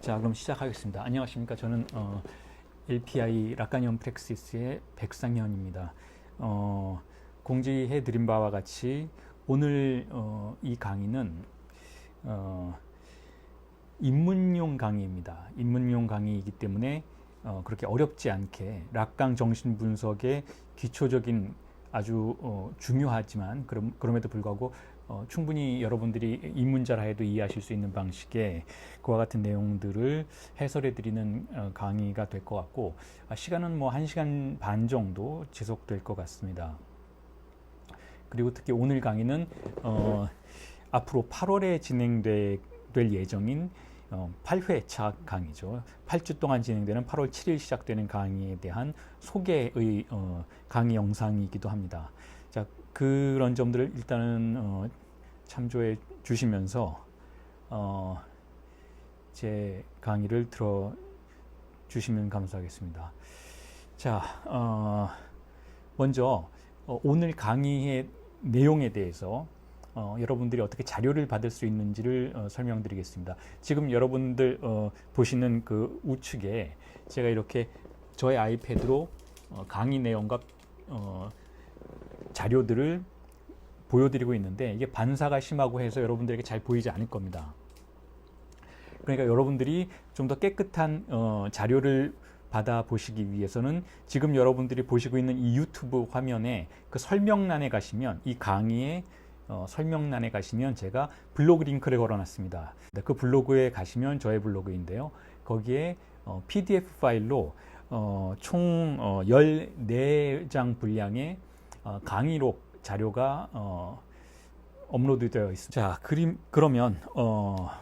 자, 그럼 시작하겠습니다. 안녕하십니까. 저는 LPI 라카니온 프랙시스의 백상현입니다. 공지해드린 바와 같이 오늘 이 강의는 입문용 강의입니다. 입문용 강의이기 때문에 그렇게 어렵지 않게 락강 정신분석의 기초적인 아주 중요하지만 그럼에도 불구하고 충분히 여러분들이 입문자라 해도 이해하실 수 있는 방식의 그와 같은 내용들을 해설해 드리는 강의가 될 것 같고, 시간은 뭐 1시간 반 정도 지속될 것 같습니다. 그리고 특히 오늘 강의는 앞으로 8월에 진행될 예정인 8회차 강의죠. 8주 동안 진행되는 8월 7일 시작되는 강의에 대한 소개의 강의 영상이기도 합니다. 자, 그런 점들을 일단은 참조해 주시면서 제 강의를 들어 주시면 감사하겠습니다. 자, 먼저 오늘 강의의 내용에 대해서 여러분들이 어떻게 자료를 받을 수 있는지를 설명드리겠습니다. 지금 여러분들 보시는 그 우측에 제가 이렇게 저의 아이패드로 강의 내용과 자료들을 보여드리고 있는데, 이게 반사가 심하고 해서 여러분들에게 잘 보이지 않을 겁니다. 그러니까 여러분들이 좀 더 깨끗한 자료를 받아 보시기 위해서는 지금 여러분들이 보시고 있는 이 유튜브 화면에 그 설명란에 가시면, 이 강의의 설명란에 가시면 제가 블로그 링크를 걸어놨습니다. 그 블로그에 가시면 저의 블로그인데요. 거기에 PDF 파일로 총 14장 분량의 강의록 자료가 업로드되어 있습니다. 자, 그러면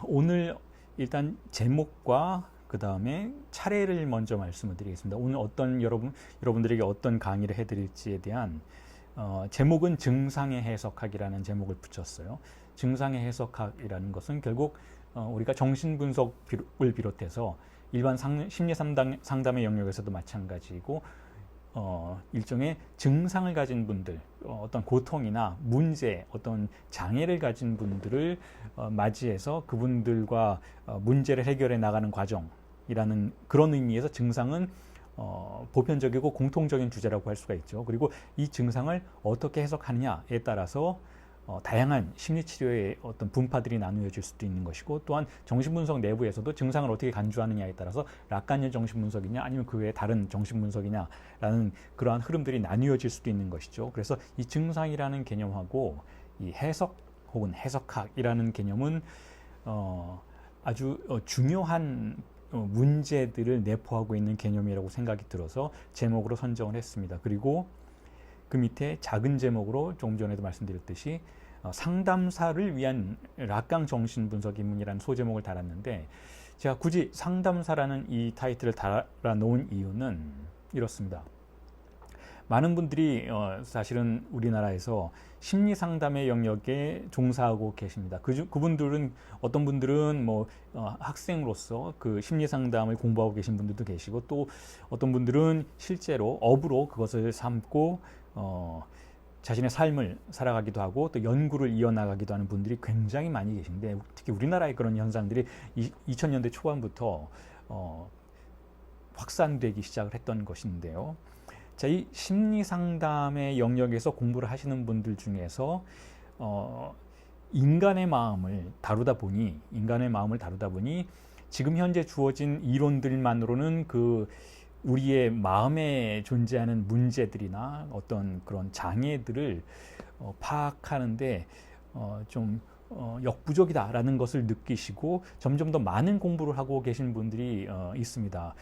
오늘 일단 제목과 그 다음에 차례를 먼저 말씀을 드리겠습니다. 오늘 여러분들에게 어떤 강의를 해드릴지에 대한 제목은 증상의 해석학이라는 제목을 붙였어요. 증상의 해석학이라는 것은 결국 우리가 정신분석을 비롯해서 일반 심리 상담의 영역에서도 마찬가지고, 일종의 증상을 가진 분들, 어떤 고통이나 문제, 어떤 장애를 가진 분들을 맞이해서 그분들과 문제를 해결해 나가는 과정이라는 그런 의미에서 증상은 보편적이고 공통적인 주제라고 할 수가 있죠. 그리고 이 증상을 어떻게 해석하느냐에 따라서 다양한 심리치료의 어떤 분파들이 나누어질 수도 있는 것이고, 또한 정신분석 내부에서도 증상을 어떻게 간주하느냐에 따라서 락간형 정신분석이냐 아니면 그 외에 다른 정신분석이냐라는 그러한 흐름들이 나누어질 수도 있는 것이죠. 그래서 이 증상이라는 개념하고 이 해석 혹은 해석학이라는 개념은 아주 중요한 문제들을 내포하고 있는 개념이라고 생각이 들어서 제목으로 선정을 했습니다. 그리고 그 밑에 작은 제목으로 조금 전에도 말씀드렸듯이 상담사를 위한 락강 정신분석 입문이라는 소제목을 달았는데, 제가 굳이 상담사라는 이 타이틀을 달아놓은 이유는 이렇습니다. 많은 분들이 사실은 우리나라에서 심리상담의 영역에 종사하고 계십니다. 그분들은 어떤 분들은 학생으로서 그 심리상담을 공부하고 계신 분들도 계시고, 또 어떤 분들은 실제로 업으로 그것을 삼고 자신의 삶을 살아가기도 하고 또 연구를 이어나가기도 하는 분들이 굉장히 많이 계신데, 특히 우리나라의 그런 현상들이 2000년대 초반부터 확산되기 시작을 했던 것인데요. 자, 이 심리상담의 영역에서 공부를 하시는 분들 중에서 인간의 마음을 다루다 보니 지금 현재 주어진 이론들만으로는 우리의 마음에 존재하는 문제들이나 어떤 그런 장애들을 파악하는데 좀 역부족이다라는 것을 느끼시고 점점 더 많은 공부를 하고 계신 분들이 있습니다.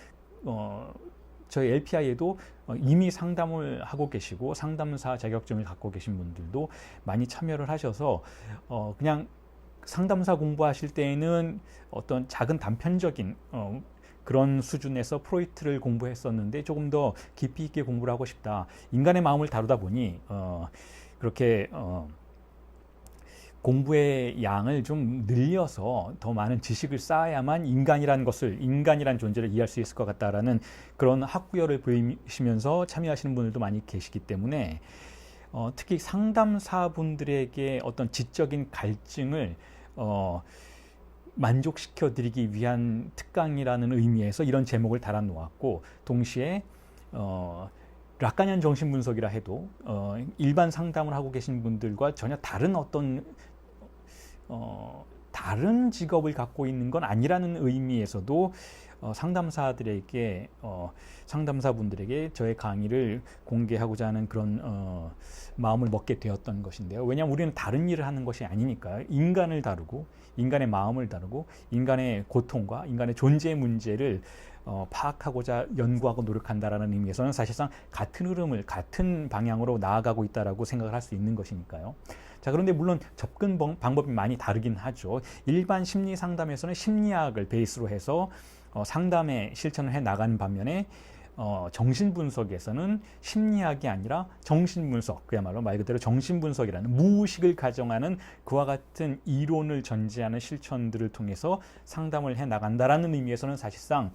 저희 LPI에도 이미 상담을 하고 계시고 상담사 자격증을 갖고 계신 분들도 많이 참여를 하셔서 그냥 상담사 공부하실 때에는 어떤 작은 단편적인 그런 수준에서 프로이트를 공부했었는데 조금 더 깊이 있게 공부를 하고 싶다. 인간의 마음을 다루다 보니 그렇게 공부의 양을 좀 늘려서 더 많은 지식을 쌓아야만 인간이란 존재를 이해할 수 있을 것 같다라는 그런 학구열을 보이시면서 참여하시는 분들도 많이 계시기 때문에 특히 상담사분들에게 어떤 지적인 갈증을 만족시켜 드리기 위한 특강이라는 의미에서 이런 제목을 달아 놓았고, 동시에 락카니안 정신분석이라 해도 일반 상담을 하고 계신 분들과 전혀 다른 어떤 다른 직업을 갖고 있는 건 아니라는 의미에서도 상담사들에게 상담사분들에게 저의 강의를 공개하고자 하는 그런 마음을 먹게 되었던 것인데요. 왜냐하면 우리는 다른 일을 하는 것이 아니니까요. 인간을 다루고 인간의 마음을 다루고 인간의 고통과 인간의 존재 문제를 파악하고자 연구하고 노력한다라는 의미에서는 사실상 같은 흐름을 같은 방향으로 나아가고 있다라고 생각을 할 수 있는 것이니까요. 자, 그런데 물론 접근 방법이 많이 다르긴 하죠. 일반 심리 상담에서는 심리학을 베이스로 해서 상담에 실천을 해 나가는 반면에 정신분석에서는 심리학이 아니라 정신분석, 그야말로 말 그대로 정신분석이라는 무의식을 가정하는 그와 같은 이론을 전제하는 실천들을 통해서 상담을 해 나간다라는 의미에서는 사실상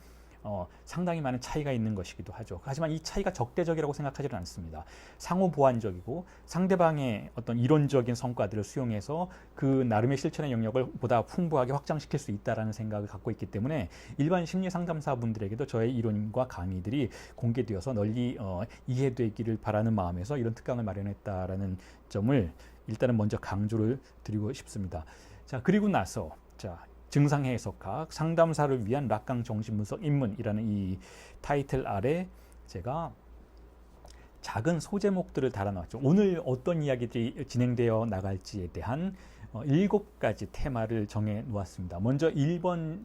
상당히 많은 차이가 있는 것이기도 하죠. 하지만 이 차이가 적대적이라고 생각하지는 않습니다. 상호 보완적이고 상대방의 어떤 이론적인 성과들을 수용해서 그 나름의 실천의 영역을 보다 풍부하게 확장시킬 수 있다라는 생각을 갖고 있기 때문에 일반 심리 상담사분들에게도 저의 이론과 강의들이 공개되어서 널리 이해되기를 바라는 마음에서 이런 특강을 마련했다라는 점을 일단은 먼저 강조를 드리고 싶습니다. 자, 그리고 나서 증상 해석학, 상담사를 위한 락강 정신분석 입문이라는 이 타이틀 아래 제가 작은 소제목들을 달아놨죠. 오늘 어떤 이야기들이 진행되어 나갈지에 대한 7가지 테마를 정해 놓았습니다. 먼저 1번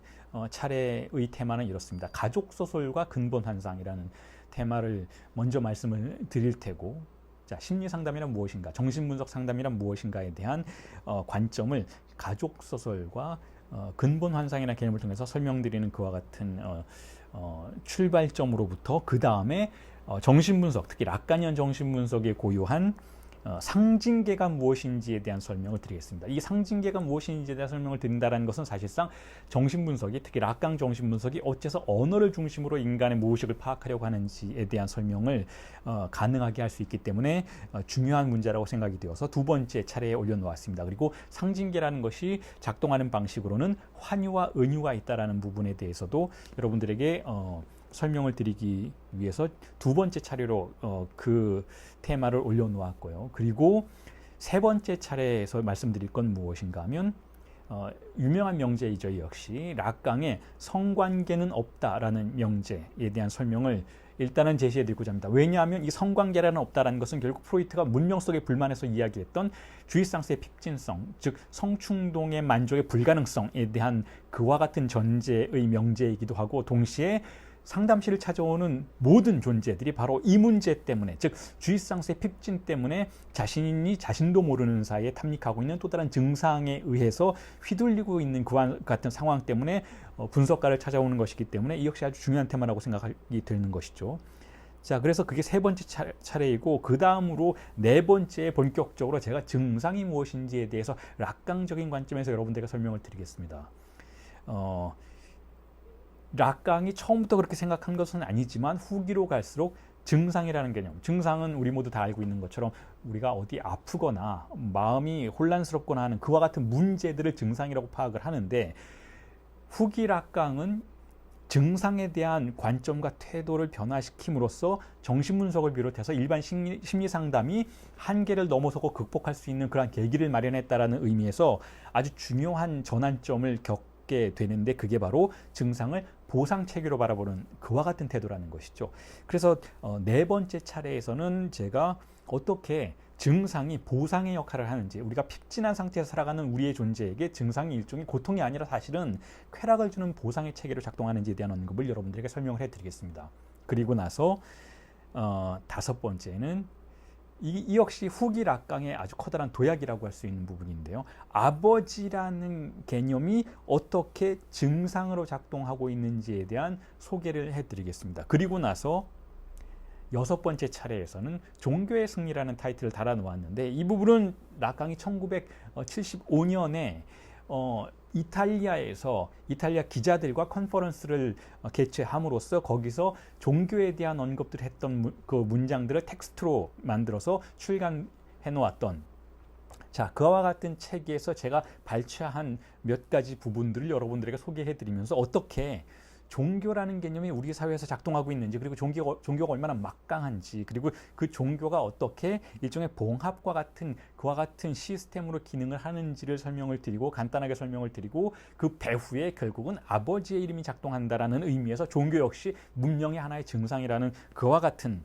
차례의 테마는 이렇습니다. 가족소설과 근본환상이라는 테마를 먼저 말씀을 드릴 테고, 자, 심리상담이란 무엇인가, 정신분석 상담이란 무엇인가에 대한 관점을 가족소설과 근본 환상이라는 개념을 통해서 설명드리는 그와 같은 출발점으로부터 그 다음에 정신분석, 특히 락카니안 정신분석에 고유한 상징계가 무엇인지에 대한 설명을 드리겠습니다. 이 상징계가 무엇인지에 대한 설명을 드린다는 것은 사실상 정신분석이, 특히 락강 정신분석이 어째서 언어를 중심으로 인간의 무의식을 파악하려고 하는지에 대한 설명을 가능하게 할 수 있기 때문에 중요한 문제라고 생각이 되어서 2번째 차례에 올려놓았습니다. 그리고 상징계라는 것이 작동하는 방식으로는 환유와 은유가 있다는 부분에 대해서도 여러분들에게 설명을 드리기 위해서 2번째 차례로 그 테마를 올려놓았고요. 그리고 3번째 차례에서 말씀드릴 건 무엇인가 하면 유명한 명제이죠. 역시 락강의 성관계는 없다라는 명제에 대한 설명을 일단은 제시해드리고자 합니다. 왜냐하면 이 성관계라는 없다라는 것은 결국 프로이트가 문명 속의 불만에서 이야기했던 주입상스의 픽진성, 즉 성충동의 만족의 불가능성에 대한 그와 같은 전제의 명제이기도 하고, 동시에 상담실을 찾아오는 모든 존재들이 바로 이 문제 때문에, 즉 주입상스의 핍진 때문에 자신이 자신도 모르는 사이에 탐닉하고 있는 또 다른 증상에 의해서 휘둘리고 있는 그와 같은 상황 때문에 분석가를 찾아오는 것이기 때문에 이 역시 아주 중요한 테마라고 생각이 되는 것이죠. 자, 그래서 그게 3번째 차례이고, 그 다음으로 4번째 본격적으로 제가 증상이 무엇인지에 대해서 락강적인 관점에서 여러분들에게 설명을 드리겠습니다. 락강이 처음부터 그렇게 생각한 것은 아니지만 후기로 갈수록 증상이라는 개념, 증상은 우리 모두 다 알고 있는 것처럼 우리가 어디 아프거나 마음이 혼란스럽거나 하는 그와 같은 문제들을 증상이라고 파악을 하는데, 후기 락강은 증상에 대한 관점과 태도를 변화시킴으로써 정신분석을 비롯해서 일반 심리 상담이 한계를 넘어서고 극복할 수 있는 그런 계기를 마련했다라는 의미에서 아주 중요한 전환점을 겪게 되는데, 그게 바로 증상을 보상체계로 바라보는 그와 같은 태도라는 것이죠. 그래서 4번째 차례에서는 제가 어떻게 증상이 보상의 역할을 하는지, 우리가 픽진한 상태에서 살아가는 우리의 존재에게 증상이 일종의 고통이 아니라 사실은 쾌락을 주는 보상의 체계로 작동하는지에 대한 언급을 여러분들에게 설명을 해드리겠습니다. 그리고 나서 5번째는 이 역시 후기 락강의 아주 커다란 도약이라고 할 수 있는 부분인데요. 아버지라는 개념이 어떻게 증상으로 작동하고 있는지에 대한 소개를 해드리겠습니다. 그리고 나서 6번째 차례에서는 종교의 승리라는 타이틀을 달아놓았는데, 이 부분은 락강이 1975년에 이탈리아에서 이탈리아 기자들과 컨퍼런스를 개최함으로써 거기서 종교에 대한 언급들을 했던 그 문장들을 텍스트로 만들어서 출간해 놓았던 자, 그와 같은 책에서 제가 발췌한 몇 가지 부분들을 여러분들에게 소개해드리면서 어떻게 종교라는 개념이 우리 사회에서 작동하고 있는지, 그리고 종교가 얼마나 막강한지, 그리고 그 종교가 어떻게 일종의 봉합과 같은 그와 같은 시스템으로 기능을 하는지를 설명을 드리고, 간단하게 설명을 드리고, 그 배후에 결국은 아버지의 이름이 작동한다라는 의미에서 종교 역시 문명의 하나의 증상이라는 그와 같은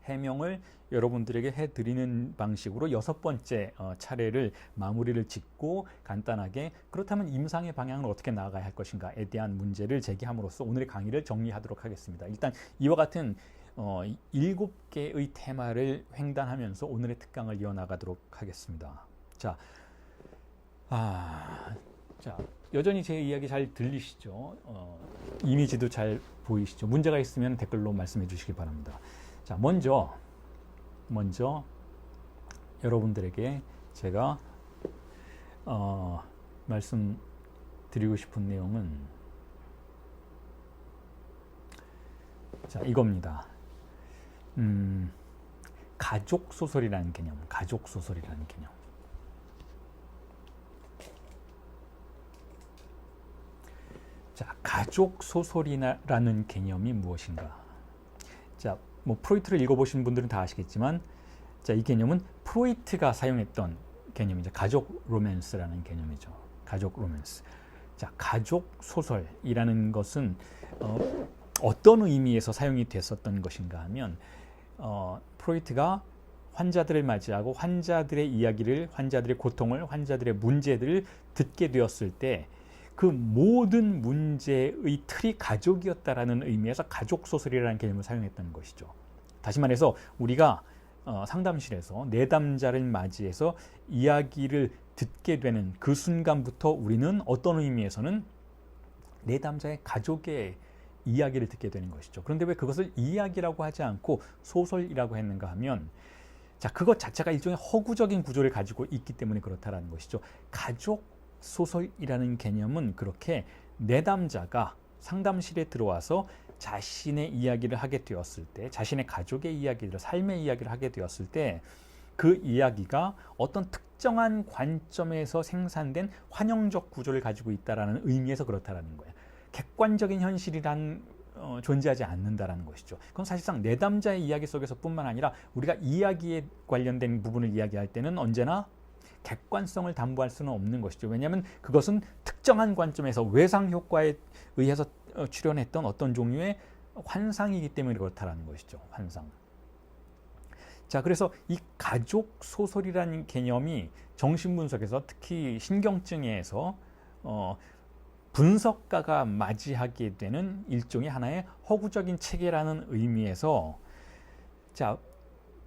해명을 여러분들에게 해드리는 방식으로 6번째 차례를 마무리를 짓고, 간단하게 그렇다면 임상의 방향을 어떻게 나아가야 할 것인가에 대한 문제를 제기함으로써 오늘의 강의를 정리하도록 하겠습니다. 일단 이와 같은 7개의 테마를 횡단하면서 오늘의 특강을 이어나가도록 하겠습니다. 자, 여전히 제 이야기 잘 들리시죠? 이미지도 잘 보이시죠? 문제가 있으면 댓글로 말씀해 주시기 바랍니다. 자, 먼저 여러분들에게 제가 말씀드리고 싶은 내용은 자, 이겁니다. 가족 소설이라는 개념. 자, 가족 소설이라는 개념이 무엇인가? 자, 프로이트를 읽어보신 분들은 다 아시겠지만, 자, 이 개념은 프로이트가 사용했던 개념이죠. 가족 로맨스라는 개념이죠. 가족 로맨스. 자, 가족 소설이라는 것은 어떤 의미에서 사용이 됐었던 것인가 하면, 프로이트가 환자들을 맞이하고 환자들의 이야기를, 환자들의 고통을, 환자들의 문제들을 듣게 되었을 때 그 모든 문제의 틀이 가족이었다라는 의미에서 가족 소설이라는 개념을 사용했다는 것이죠. 다시 말해서 우리가 상담실에서 내담자를 맞이해서 이야기를 듣게 되는 그 순간부터 우리는 어떤 의미에서는 내담자의 가족의 이야기를 듣게 되는 것이죠. 그런데 왜 그것을 이야기라고 하지 않고 소설이라고 했는가 하면, 자, 그것 자체가 일종의 허구적인 구조를 가지고 있기 때문에 그렇다라는 것이죠. 가족 소설이라는 개념은 그렇게 내담자가 상담실에 들어와서 자신의 이야기를 하게 되었을 때, 자신의 가족의 이야기를, 삶의 이야기를 하게 되었을 때 그 이야기가 어떤 특정한 관점에서 생산된 환영적 구조를 가지고 있다라는 의미에서 그렇다라는 거예요. 객관적인 현실이란 존재하지 않는다라는 것이죠. 그건 사실상 내담자의 이야기 속에서 뿐만 아니라 우리가 이야기에 관련된 부분을 이야기할 때는 언제나 객관성을 담보할 수는 없는 것이죠. 왜냐하면 그것은 특정한 관점에서 외상 효과에 의해서 출현했던 어떤 종류의 환상이기 때문에 그렇다라는 것이죠. 환상. 자, 그래서 이 가족 소설이라는 개념이 정신분석에서, 특히 신경증에서 분석가가 맞이하게 되는 일종의 하나의 허구적인 체계라는 의미에서, 자,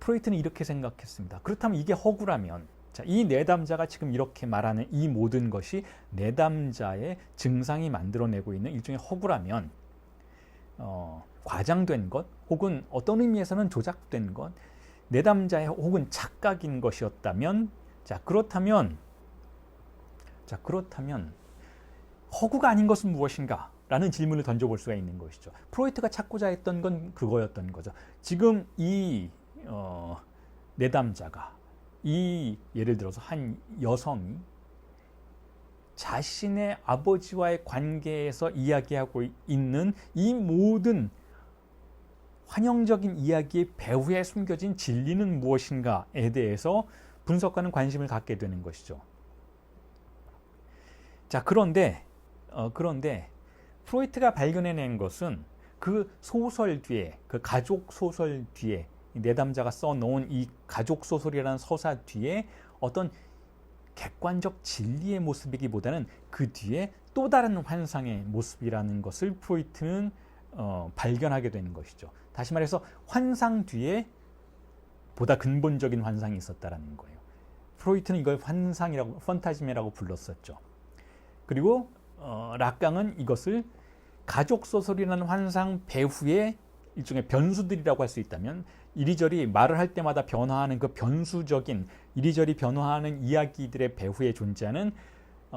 프로이트는 이렇게 생각했습니다. 그렇다면 이게 허구라면, 자, 이 내담자가 지금 이렇게 말하는 이 모든 것이 내담자의 증상이 만들어내고 있는 일종의 허구라면, 과장된 것, 혹은 어떤 의미에서는 조작된 것, 내담자의 혹은 착각인 것이었다면, 자, 그렇다면 허구가 아닌 것은 무엇인가? 라는 질문을 던져볼 수가 있는 것이죠. 프로이트가 찾고자 했던 건 그거였던 거죠. 지금 이 내담자가, 이 예를 들어서 한 여성이 자신의 아버지와의 관계에서 이야기하고 있는 이 모든 환영적인 이야기의 배후에 숨겨진 진리는 무엇인가에 대해서 분석가는 관심을 갖게 되는 것이죠. 자, 그런데 프로이트가 발견해낸 것은 그 소설 뒤에, 그 가족 소설 뒤에, 내담자가 써놓은 이 가족 소설이라는 서사 뒤에 어떤 객관적 진리의 모습이기보다는 그 뒤에 또 다른 환상의 모습이라는 것을 프로이트는 발견하게 되는 것이죠. 다시 말해서 환상 뒤에 보다 근본적인 환상이 있었다라는 거예요. 프로이트는 이걸 환상이라고, 판타지메라고 불렀었죠. 그리고 락강은 이것을 가족 소설이라는 환상 배후의 일종의 변수들이라고 할 수 있다면, 이리저리 말을 할 때마다 변화하는 그 변수적인, 이리저리 변화하는 이야기들의 배후에 존재하는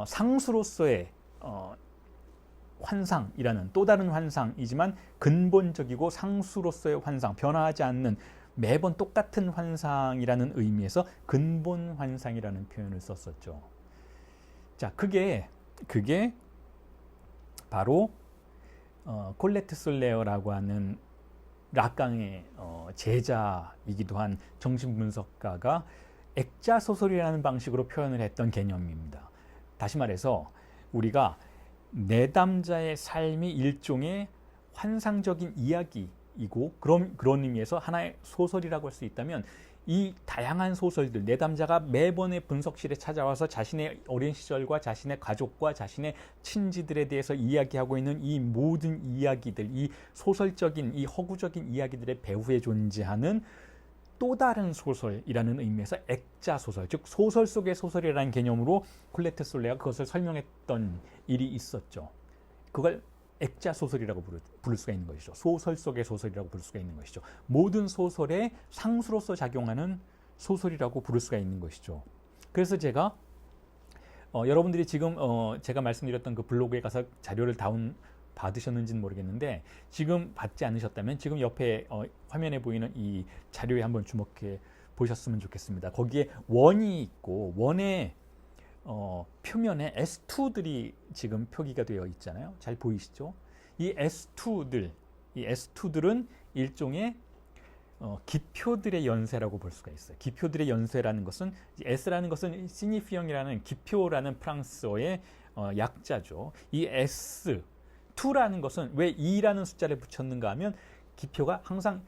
상수로서의 환상이라는 또 다른 환상이지만 근본적이고 상수로서의 환상, 변화하지 않는 매번 똑같은 환상이라는 의미에서 근본 환상이라는 표현을 썼었죠. 자, 그게 바로 콜레트 솔레어라고 하는 락강의 제자이기도 한 정신분석가가 액자 소설이라는 방식으로 표현을 했던 개념입니다. 다시 말해서 우리가 내담자의 삶이 일종의 환상적인 이야기이고 그런 의미에서 하나의 소설이라고 할 수 있다면 이 다양한 소설들, 내담자가 매번의 분석실에 찾아와서 자신의 어린 시절과 자신의 가족과 자신의 친지들에 대해서 이야기하고 있는 이 모든 이야기들, 이 소설적인, 이 허구적인 이야기들의 배후에 존재하는 또 다른 소설이라는 의미에서 액자 소설, 즉 소설 속의 소설이라는 개념으로 콜레트 솔레가 그것을 설명했던 일이 있었죠. 그걸 액자 소설이라고 부를 수가 있는 것이죠. 소설 속의 소설이라고 부를 수가 있는 것이죠. 모든 소설의 상수로서 작용하는 소설이라고 부를 수가 있는 것이죠. 그래서 제가 여러분들이 지금 제가 말씀드렸던 그 블로그에 가서 자료를 다운 받으셨는지는 모르겠는데 지금 받지 않으셨다면 지금 옆에 화면에 보이는 이 자료에 한번 주목해 보셨으면 좋겠습니다. 거기에 원이 있고 원의 표면에 S2들이 지금 표기가 되어 있잖아요. 잘 보이시죠? 이 S2들은 일종의 기표들의 연쇄라고 볼 수가 있어요. 기표들의 연쇄라는 것은 S라는 것은 시니피형이라는 기표라는 프랑스어의 약자죠. 이 S2라는 것은 왜 2라는 숫자를 붙였는가 하면 기표가 항상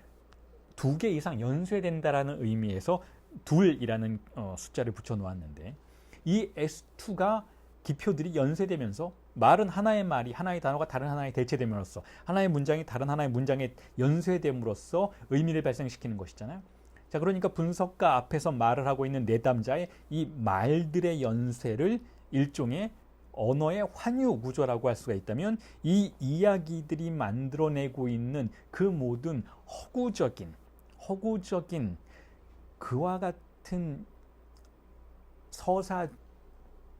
2개 이상 연쇄된다라는 의미에서 2이라는 숫자를 붙여 놓았는데 이 S2가 기표들이 연쇄되면서 말은 하나의 말이 하나의 단어가 다른 하나에 대체됨으로써 하나의 문장이 다른 하나의 문장에 연쇄됨으로써 의미를 발생시키는 것이잖아요. 자, 그러니까 분석가 앞에서 말을 하고 있는 내담자의 이 말들의 연쇄를 일종의 언어의 환유 구조라고 할 수가 있다면 이 이야기들이 만들어내고 있는 그 모든 허구적인 그와 같은 서사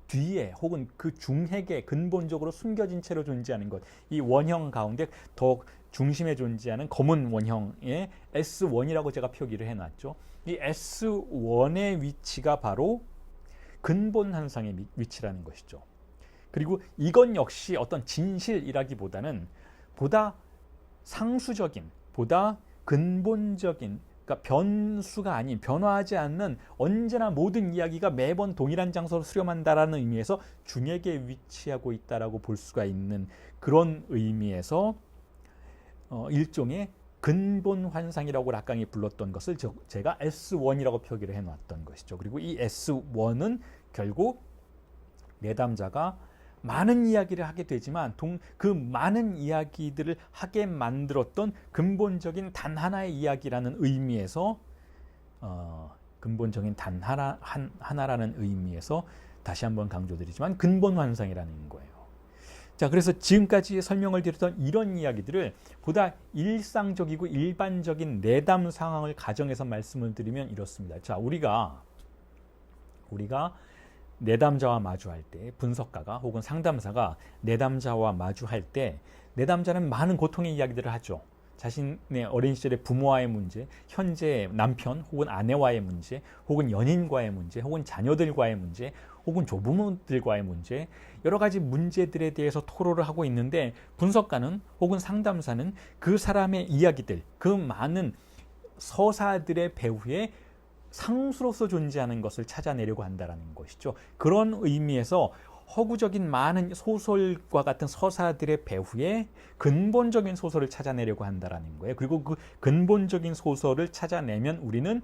뒤에 혹은 그 중핵에 근본적으로 숨겨진 채로 존재하는 것, 이 원형 가운데 더 중심에 존재하는 검은 원형의 S1이라고 제가 표기를 해놨죠. 이 S1의 위치가 바로 근본 환상의 위치라는 것이죠. 그리고 이건 역시 어떤 진실이라기보다는 보다 상수적인, 보다 근본적인, 그러니까 변수가 아닌, 변화하지 않는 언제나 모든 이야기가 매번 동일한 장소로 수렴한다라는 의미에서 중핵에 위치하고 있다라고 볼 수가 있는 그런 의미에서 일종의 근본 환상이라고 락강이 불렀던 것을 제가 S1이라고 표기를 해놨던 것이죠. 그리고 이 S1은 결국 내담자가 많은 이야기를 하게 되지만 그 많은 이야기들을 하게 만들었던 근본적인 단 하나의 이야기라는 의미에서 근본적인 단 하나라는 의미에서 다시 한번 강조드리지만 근본 환상이라는 거예요. 자, 그래서 지금까지 설명을 드렸던 이런 이야기들을 보다 일상적이고 일반적인 내담 상황을 가정해서 말씀을 드리면 이렇습니다. 자, 우리가 내담자와 마주할 때, 분석가가 혹은 상담사가 내담자와 마주할 때 내담자는 많은 고통의 이야기들을 하죠. 자신의 어린 시절의 부모와의 문제, 현재 남편 혹은 아내와의 문제, 혹은 연인과의 문제, 혹은 자녀들과의 문제, 혹은 조부모들과의 문제, 여러 가지 문제들에 대해서 토로를 하고 있는데 분석가는 혹은 상담사는 그 사람의 이야기들, 그 많은 서사들의 배후에 상수로서 존재하는 것을 찾아내려고 한다는 것이죠. 그런 의미에서 허구적인 많은 소설과 같은 서사들의 배후에 근본적인 소설을 찾아내려고 한다는 거예요. 그리고 그 근본적인 소설을 찾아내면 우리는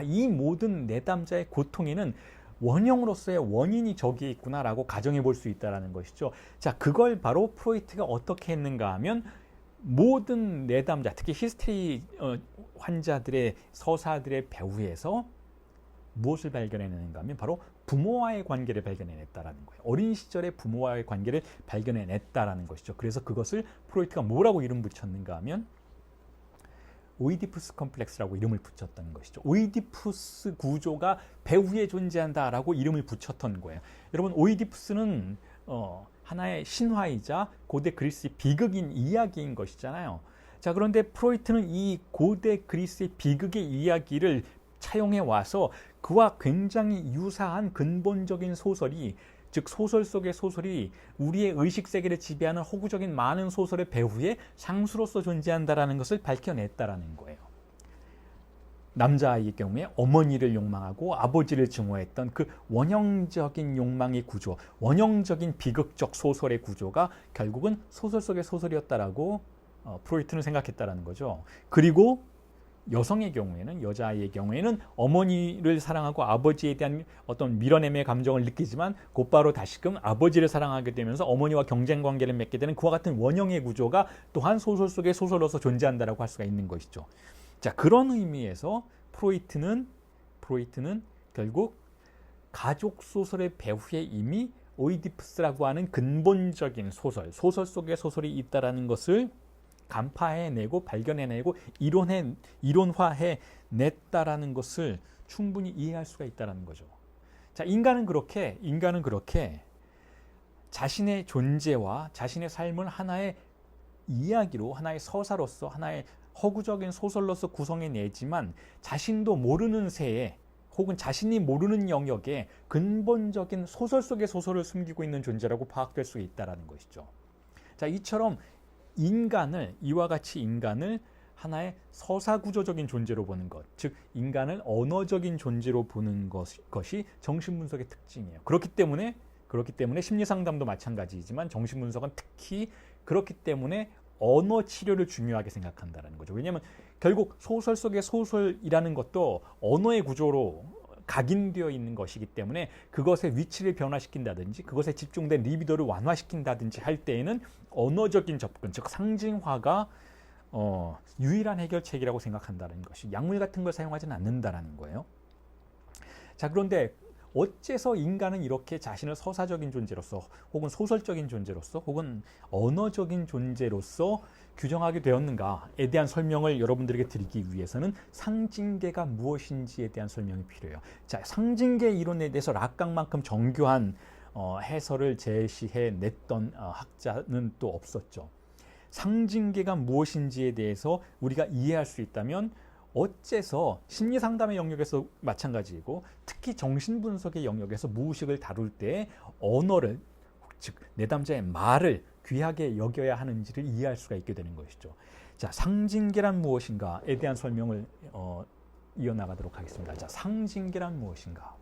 이 모든 내담자의 고통에는 원형으로서의 원인이 저기에 있구나라고 가정해 볼 수 있다는 것이죠. 자, 그걸 바로 프로이트가 어떻게 했는가 하면 모든 내담자, 특히 히스테리 환자들의 서사들의 배후에서 무엇을 발견해내는가 하면 바로 부모와의 관계를 발견해냈다라는 거예요. 어린 시절의 부모와의 관계를 발견해냈다라는 것이죠. 그래서 그것을 프로이트가 뭐라고 이름 붙였는가 하면 오이디푸스 컴플렉스라고 이름을 붙였던 것이죠. 오이디푸스 구조가 배후에 존재한다라고 이름을 붙였던 거예요. 여러분, 오이디푸스는 하나의 신화이자 고대 그리스의 비극인 이야기인 것이잖아요. 자, 그런데 프로이트는 이 고대 그리스의 비극의 이야기를 차용해 와서 그와 굉장히 유사한 근본적인 소설이, 즉 소설 속의 소설이 우리의 의식 세계를 지배하는 허구적인 많은 소설의 배후에 상수로서 존재한다라는 것을 밝혀냈다라는 거예요. 남자아이의 경우에 어머니를 욕망하고 아버지를 증오했던 그 원형적인 욕망의 구조, 원형적인 비극적 소설의 구조가 결국은 소설 속의 소설이었다라고 프로이트는 생각했다라는 거죠. 그리고 여성의 경우에는, 여자아이의 경우에는 어머니를 사랑하고 아버지에 대한 어떤 밀어냄의 감정을 느끼지만 곧바로 다시금 아버지를 사랑하게 되면서 어머니와 경쟁 관계를 맺게 되는 그와 같은 원형의 구조가 또한 소설 속의 소설로서 존재한다라고 할 수가 있는 것이죠. 자, 그런 의미에서 프로이트는 결국 가족 소설의 배후에 이미 오이디푸스라고 하는 근본적인 소설 속의 소설이 있다라는 것을 간파해내고 발견해내고 이론화해 냈다라는 것을 충분히 이해할 수가 있다라는 거죠. 자, 인간은 그렇게 자신의 존재와 자신의 삶을 하나의 이야기로, 하나의 서사로서, 하나의 허구적인 소설로서 구성해내지만 자신도 모르는 새에 혹은 자신이 모르는 영역에 근본적인 소설 속의 소설을 숨기고 있는 존재라고 파악될 수 있다는 것이죠. 자, 이처럼 이와 같이 인간을 하나의 서사구조적인 존재로 보는 것, 즉 인간을 언어적인 존재로 보는 것이 정신분석의 특징이에요. 그렇기 때문에 심리상담도 마찬가지이지만 정신분석은 특히 그렇기 때문에 언어 치료를 중요하게 생각한다는 거죠. 왜냐하면 결국 소설 속의 소설이라는 것도 언어의 구조로 각인되어 있는 것이기 때문에 그것의 위치를 변화시킨다든지 그것에 집중된 리비도를 완화시킨다든지 할 때에는 언어적인 접근, 즉 상징화가 유일한 해결책이라고 생각한다는 것이, 약물 같은 걸 사용하지는 않는다는 거예요. 자, 그런데 어째서 인간은 이렇게 자신을 서사적인 존재로서 혹은 소설적인 존재로서 혹은 언어적인 존재로서 규정하게 되었는가에 대한 설명을 여러분들에게 드리기 위해서는 상징계가 무엇인지에 대한 설명이 필요해요. 자, 상징계 이론에 대해서 락강만큼 정교한 해설을 제시해 냈던 학자는 또 없었죠. 상징계가 무엇인지에 대해서 우리가 이해할 수 있다면 어째서 심리상담의 영역에서 마찬가지이고 특히 정신분석의 영역에서 무의식을 다룰 때 언어를, 즉 내담자의 말을 귀하게 여겨야 하는지를 이해할 수가 있게 되는 것이죠. 자, 상징계란 무엇인가에 대한 설명을 이어나가도록 하겠습니다. 자, 상징계란 무엇인가?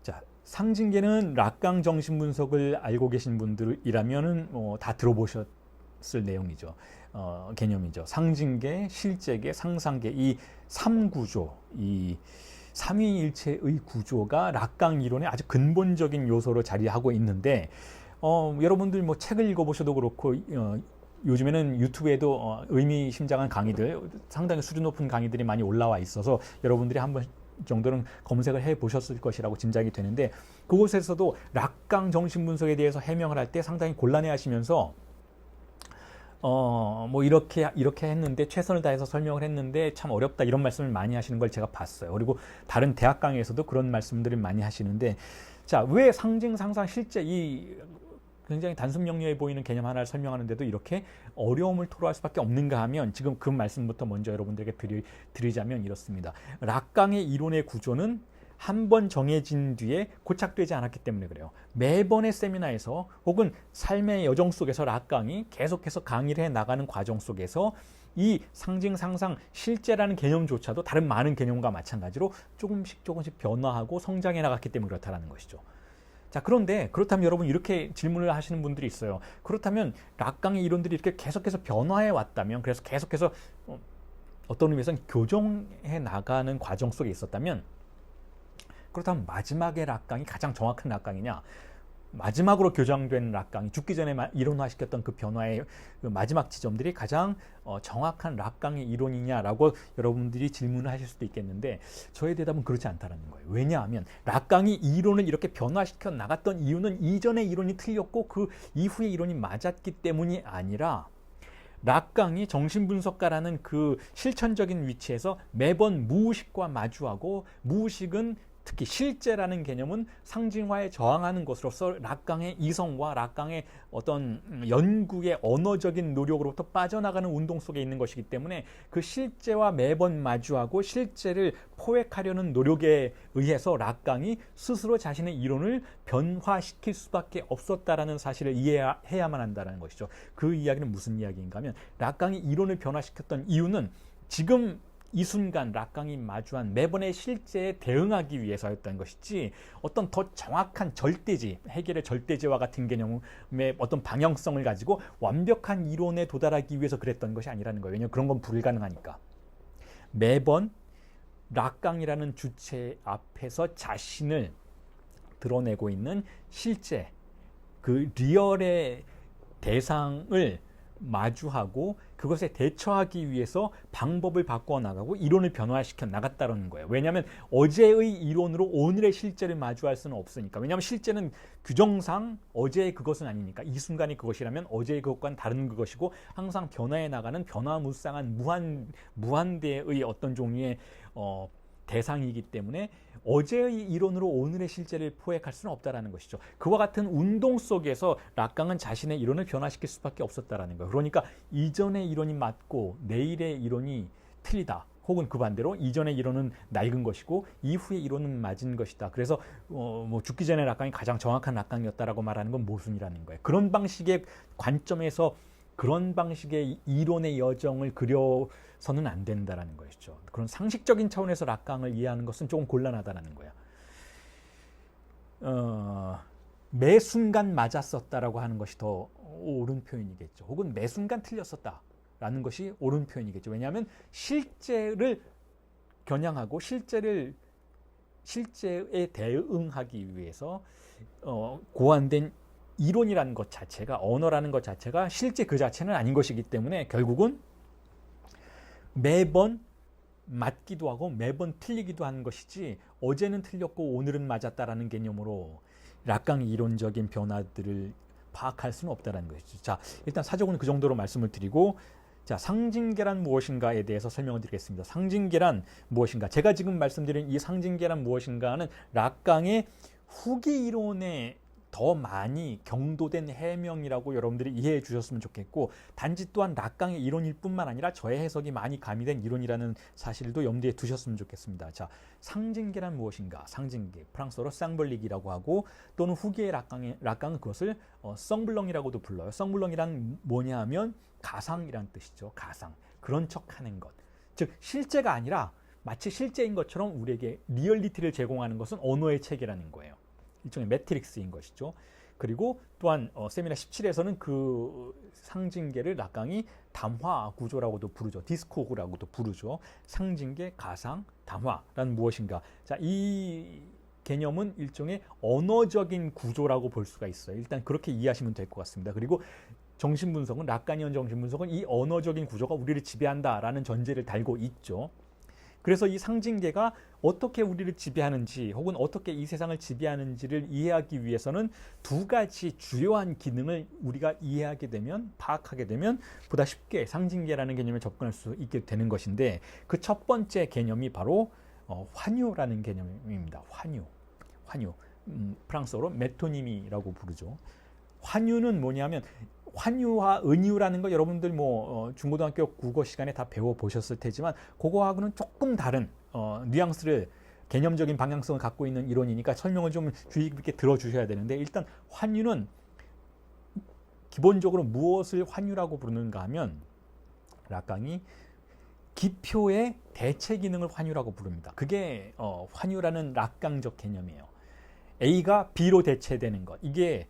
자, 상징계는 락강 정신분석을 알고 계신 분들이라면은 다 들어보셨을 내용이죠. 개념이죠. 상징계, 실제계, 상상계, 이 3구조, 이 삼위일체의 구조가 락강 이론의 아주 근본적인 요소로 자리하고 있는데 여러분들 뭐 책을 읽어보셔도 그렇고 요즘에는 유튜브에도 의미심장한 강의들, 상당히 수준 높은 강의들이 많이 올라와 있어서 여러분들이 한번 정도는 검색을 해 보셨을 것이라고 짐작이 되는데 그곳에서도 락강 정신분석에 대해서 해명을 할 때 상당히 곤란해 하시면서 뭐 이렇게 했는데 최선을 다해서 설명을 했는데 참 어렵다 이런 말씀을 많이 하시는 걸 제가 봤어요. 그리고 다른 대학 강의에서도 그런 말씀들을 많이 하시는데, 자, 왜 상징, 상상, 실제 이 굉장히 단순 명료해 보이는 개념 하나를 설명하는데도 이렇게 어려움을 토로할 수밖에 없는가 하면 지금 그 말씀부터 먼저 여러분들에게 드리자면 이렇습니다. 락강의 이론의 구조는 한 번 정해진 뒤에 고착되지 않았기 때문에 그래요. 매번의 세미나에서 혹은 삶의 여정 속에서 락강이 계속해서 강의를 해 나가는 과정 속에서 이 상징, 상상, 실제라는 개념조차도 다른 많은 개념과 마찬가지로 조금씩 변화하고 성장해 나갔기 때문에 그렇다는 것이죠. 자, 그렇다면 여러분 이렇게 질문을 하시는 분들이 있어요. 그렇다면 락강의 이론들이 이렇게 계속해서 변화해 왔다면, 그래서 계속해서 어떤 의미에서는 교정해 나가는 과정 속에 있었다면, 그렇다면 마지막의 락강이 가장 정확한 락강이냐, 마지막으로 교정된 락강이 죽기 전에 이론화시켰던 그 변화의 그 마지막 지점들이 가장 정확한 락강의 이론이냐라고 여러분들이 질문을 하실 수도 있겠는데 저의 대답은 그렇지 않다는 거예요. 왜냐하면 락강이 이론을 이렇게 변화시켜 나갔던 이유는 이전의 이론이 틀렸고 그 이후의 이론이 맞았기 때문이 아니라 락강이 정신분석가라는 그 실천적인 위치에서 매번 무의식과 마주하고 무의식은 특히 실제라는 개념은 상징화에 저항하는 것으로서 락강의 이성과 락강의 어떤 연구의 언어적인 노력으로부터 빠져나가는 운동 속에 있는 것이기 때문에 그 실제와 매번 마주하고 실제를 포획하려는 노력에 의해서 락강이 스스로 자신의 이론을 변화시킬 수밖에 없었다라는 사실을 이해해야만 한다는 것이죠. 그 이야기는 무슨 이야기인가 하면 락강이 이론을 변화시켰던 이유는 지금 이 순간 락강이 마주한 매번의 실제에 대응하기 위해서였던 것이지 어떤 더 정확한 절대지, 해겔의 절대지와 같은 개념의 어떤 방향성을 가지고 완벽한 이론에 도달하기 위해서 그랬던 것이 아니라는 거예요. 왜냐하면 그런 건 불가능하니까. 매번 락강이라는 주체 앞에서 자신을 드러내고 있는 실제, 그 리얼의 대상을 마주하고 그것에 대처하기 위해서 방법을 바꿔 나가고 이론을 변화시켜 나갔다는 거예요. 왜냐하면 어제의 이론으로 오늘의 실제를 마주할 수는 없으니까. 왜냐하면 실제는 규정상 어제의 그것은 아니니까. 이 순간이 그것이라면 어제의 그것과는 다른 그것이고 항상 변화해 나가는 변화무쌍한 무한대의 어떤 종류의 대상이기 때문에 어제의 이론으로 오늘의 실제를 포획할 수는 없다라는 것이죠. 그와 같은 운동 속에서 락강은 자신의 이론을 변화시킬 수밖에 없었다라는 거예요. 그러니까 이전의 이론이 맞고 내일의 이론이 틀리다. 혹은 그 반대로 이전의 이론은 낡은 것이고 이후의 이론은 맞은 것이다. 그래서 죽기 전에 락강이 가장 정확한 락강이었다라고 말하는 건 모순이라는 거예요. 그런 방식의 관점에서 그런 방식의 이론의 여정을 그려서는 안 된다라는 것이죠. 그런 상식적인 차원에서 락강을 이해하는 것은 조금 곤란하다는 거야. 매 순간 맞았었다라고 하는 것이 더 옳은 표현이겠죠. 혹은 매 순간 틀렸었다라는 것이 옳은 표현이겠죠. 왜냐하면 실제를 겨냥하고 실제에 대응하기 위해서 고안된 이론이라는 것 자체가, 언어라는 것 자체가 실제 그 자체는 아닌 것이기 때문에 결국은 매번 맞기도 하고 매번 틀리기도 하는 것이지 어제는 틀렸고 오늘은 맞았다라는 개념으로 락강의 이론적인 변화들을 파악할 수는 없다는 것이죠. 자, 일단 사적은 그 정도로 말씀을 드리고, 자, 상징계란 무엇인가에 대해서 설명을 드리겠습니다. 상징계란 무엇인가? 제가 지금 말씀드린 이 상징계란 무엇인가는 락강의 후기 이론에 더 많이 경도된 해명이라고 여러분들이 이해해 주셨으면 좋겠고, 단지 또한 락강의 이론일 뿐만 아니라 저의 해석이 많이 가미된 이론이라는 사실도 염두에 두셨으면 좋겠습니다. 자, 상징계란 무엇인가? 상징계, 프랑스어로 쌍블릭이라고 하고, 또는 후기의 락강은 그것을 썽블렁이라고도 불러요. 썽블렁이란 뭐냐 하면 가상이란 뜻이죠. 가상, 그런 척하는 것. 즉 실제가 아니라 마치 실제인 것처럼 우리에게 리얼리티를 제공하는 것은 언어의 체계라는 거예요. 일종의 매트릭스인 것이죠. 그리고 또한 세미나 17에서는 그 상징계를 락강이 담화 구조라고도 부르죠. 디스코그라고도 부르죠. 상징계, 가상, 담화란 무엇인가. 자, 이 개념은 일종의 언어적인 구조라고 볼 수가 있어요. 일단 그렇게 이해하시면 될 것 같습니다. 그리고 정신분석은, 락강이언 정신분석은 이 언어적인 구조가 우리를 지배한다라는 전제를 달고 있죠. 그래서 이 상징계가 어떻게 우리를 지배하는지 혹은 어떻게 이 세상을 지배하는지를 이해하기 위해서는 두 가지 주요한 기능을 우리가 이해하게 되면, 파악하게 되면 보다 쉽게 상징계라는 개념에 접근할 수 있게 되는 것인데, 그 첫 번째 개념이 바로 환유라는 개념입니다. 환유. 프랑스어로 메토니미라고 부르죠. 환유는 뭐냐면, 환유와 은유라는 거 여러분들 중고등학교 국어 시간에 다 배워보셨을 테지만 그거하고는 조금 다른 뉘앙스를, 개념적인 방향성을 갖고 있는 이론이니까 설명을 좀 주의 깊게 들어주셔야 되는데, 일단 환유는 기본적으로 무엇을 환유라고 부르는가 하면 락강이 기표의 대체 기능을 환유라고 부릅니다. 그게 환유라는 락강적 개념이에요. A가 B로 대체되는 것, 이게